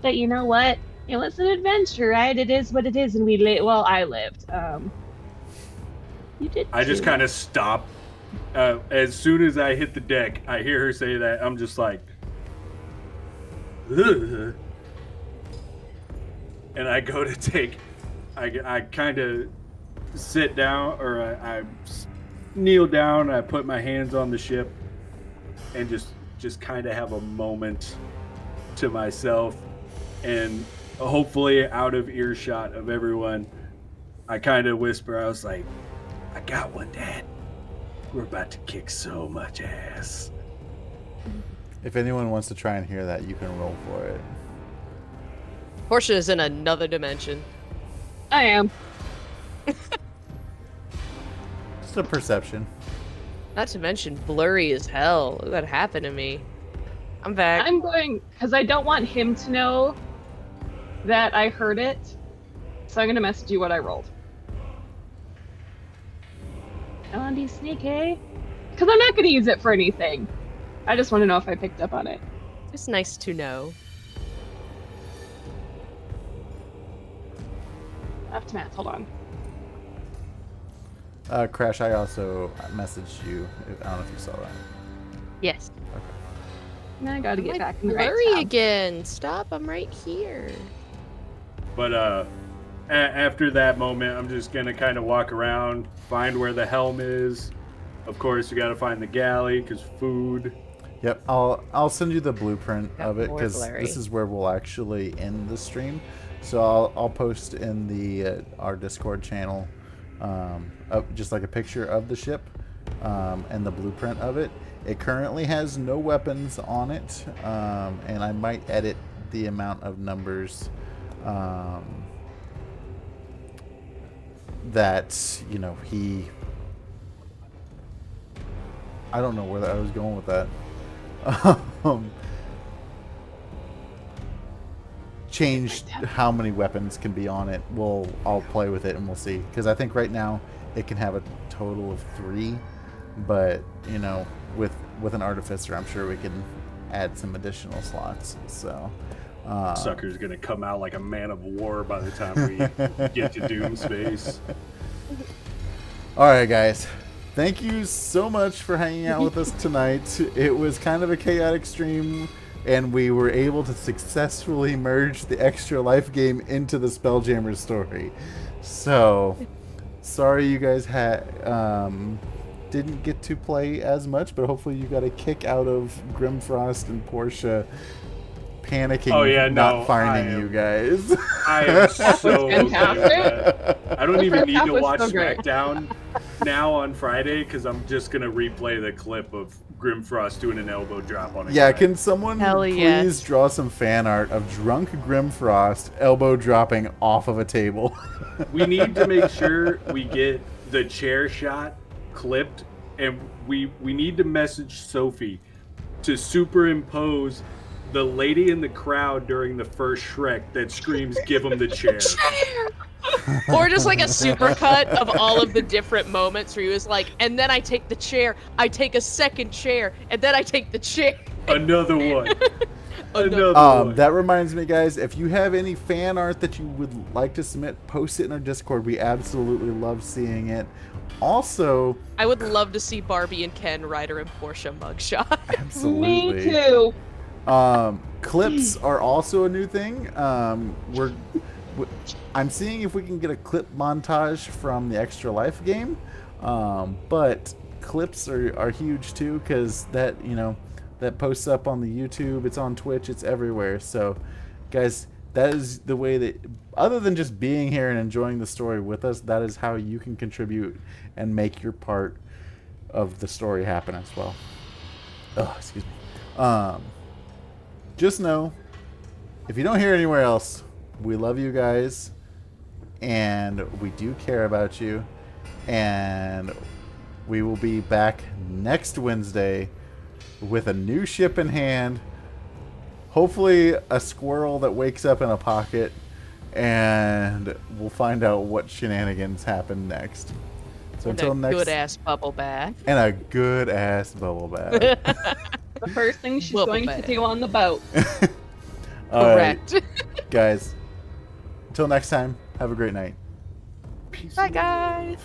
But you know what? It was an adventure, right? It is what it is, and I lived. You did I just too. kind of stop. As soon as I hit the deck, I hear her say that. I'm just like, ugh. and I go to take. I kind of sit down, or I kneel down. I put my hands on the ship, and just kind of have a moment to myself, and hopefully out of earshot of everyone, I kind of whisper. I was like, "I got one, Dad. We're about to kick so much ass." If anyone wants to try and hear that, you can roll for it. Portia is in another dimension. I am. Just a perception. Not to mention blurry as hell. Look what happened to me. I'm back. I'm going because I don't want him to know that I heard it. So I'm gonna message you what I rolled. L&D sneaky. Because I'm not gonna use it for anything. I just want to know if I picked up on it. It's nice to know. Aftermath, hold on. Crash, I also messaged you. I don't know if you saw that. Yes. Now I gotta get I'm back in the right blurry tab. again. Stop. I'm right here. But after that moment, I'm just gonna kind of walk around, find where the helm is. Of course, you gotta find the galley because food. Yep, I'll send you the blueprint Got of it more because blurry. this is where we'll actually end the stream. So I'll post in the our Discord channel just like a picture of the ship and the blueprint of it. It currently has no weapons on it, and I might edit the amount of numbers that he. I don't know where I was going with that. Changed how many weapons can be on it. I'll play with it and we'll see. Because I think right now it can have a total of 3, but with an artificer, I'm sure we can add some additional slots. So Sucker's gonna come out like a man of war by the time we get to Doom Space. All right, guys. Thank you so much for hanging out with us tonight. It was kind of a chaotic stream, and we were able to successfully merge the Extra Life game into the Spelljammer story. So, sorry you guys didn't get to play as much, but hopefully you got a kick out of Grimfrost and Portia panicking, not finding you guys. I am so okay with that. I don't The even first need half to was watch so great. SmackDown now on Friday because I'm just gonna replay the clip of Grimfrost doing an elbow drop on a Yeah, guy. can someone Hell please yes. draw some fan art of drunk Grimfrost elbow dropping off of a table? We need to make sure we get the chair shot clipped, and we need to message Sophie to superimpose the lady in the crowd during the first Shrek that screams, "Give him the chair." Or just like a supercut of all of the different moments where he was like, and then I take the chair, I take a second chair, and then I take the chair. Another one. Another one. That reminds me, guys, if you have any fan art that you would like to submit, post it in our Discord. We absolutely love seeing it. Also, I would love to see Barbie and Ken Ryder and Portia mugshot. absolutely. Me too. Clips are also a new thing. I'm seeing if we can get a clip montage from the Extra Life game, but clips are huge too because that posts up on the YouTube, it's on Twitch, it's everywhere. So, guys, that is the way that, other than just being here and enjoying the story with us, that is how you can contribute and make your part of the story happen as well. Oh, excuse me. Just know, if you don't hear anywhere else, we love you guys, and we do care about you, and we will be back next Wednesday with a new ship in hand, hopefully a squirrel that wakes up in a pocket, and we'll find out what shenanigans happen next. So And until a next, good ass bubble bath. and a good ass bubble bath. The first thing she's Bubble going bath. to do on the boat. All right, Correct. guys. Until next time, have a great night. Peace. Bye, guys.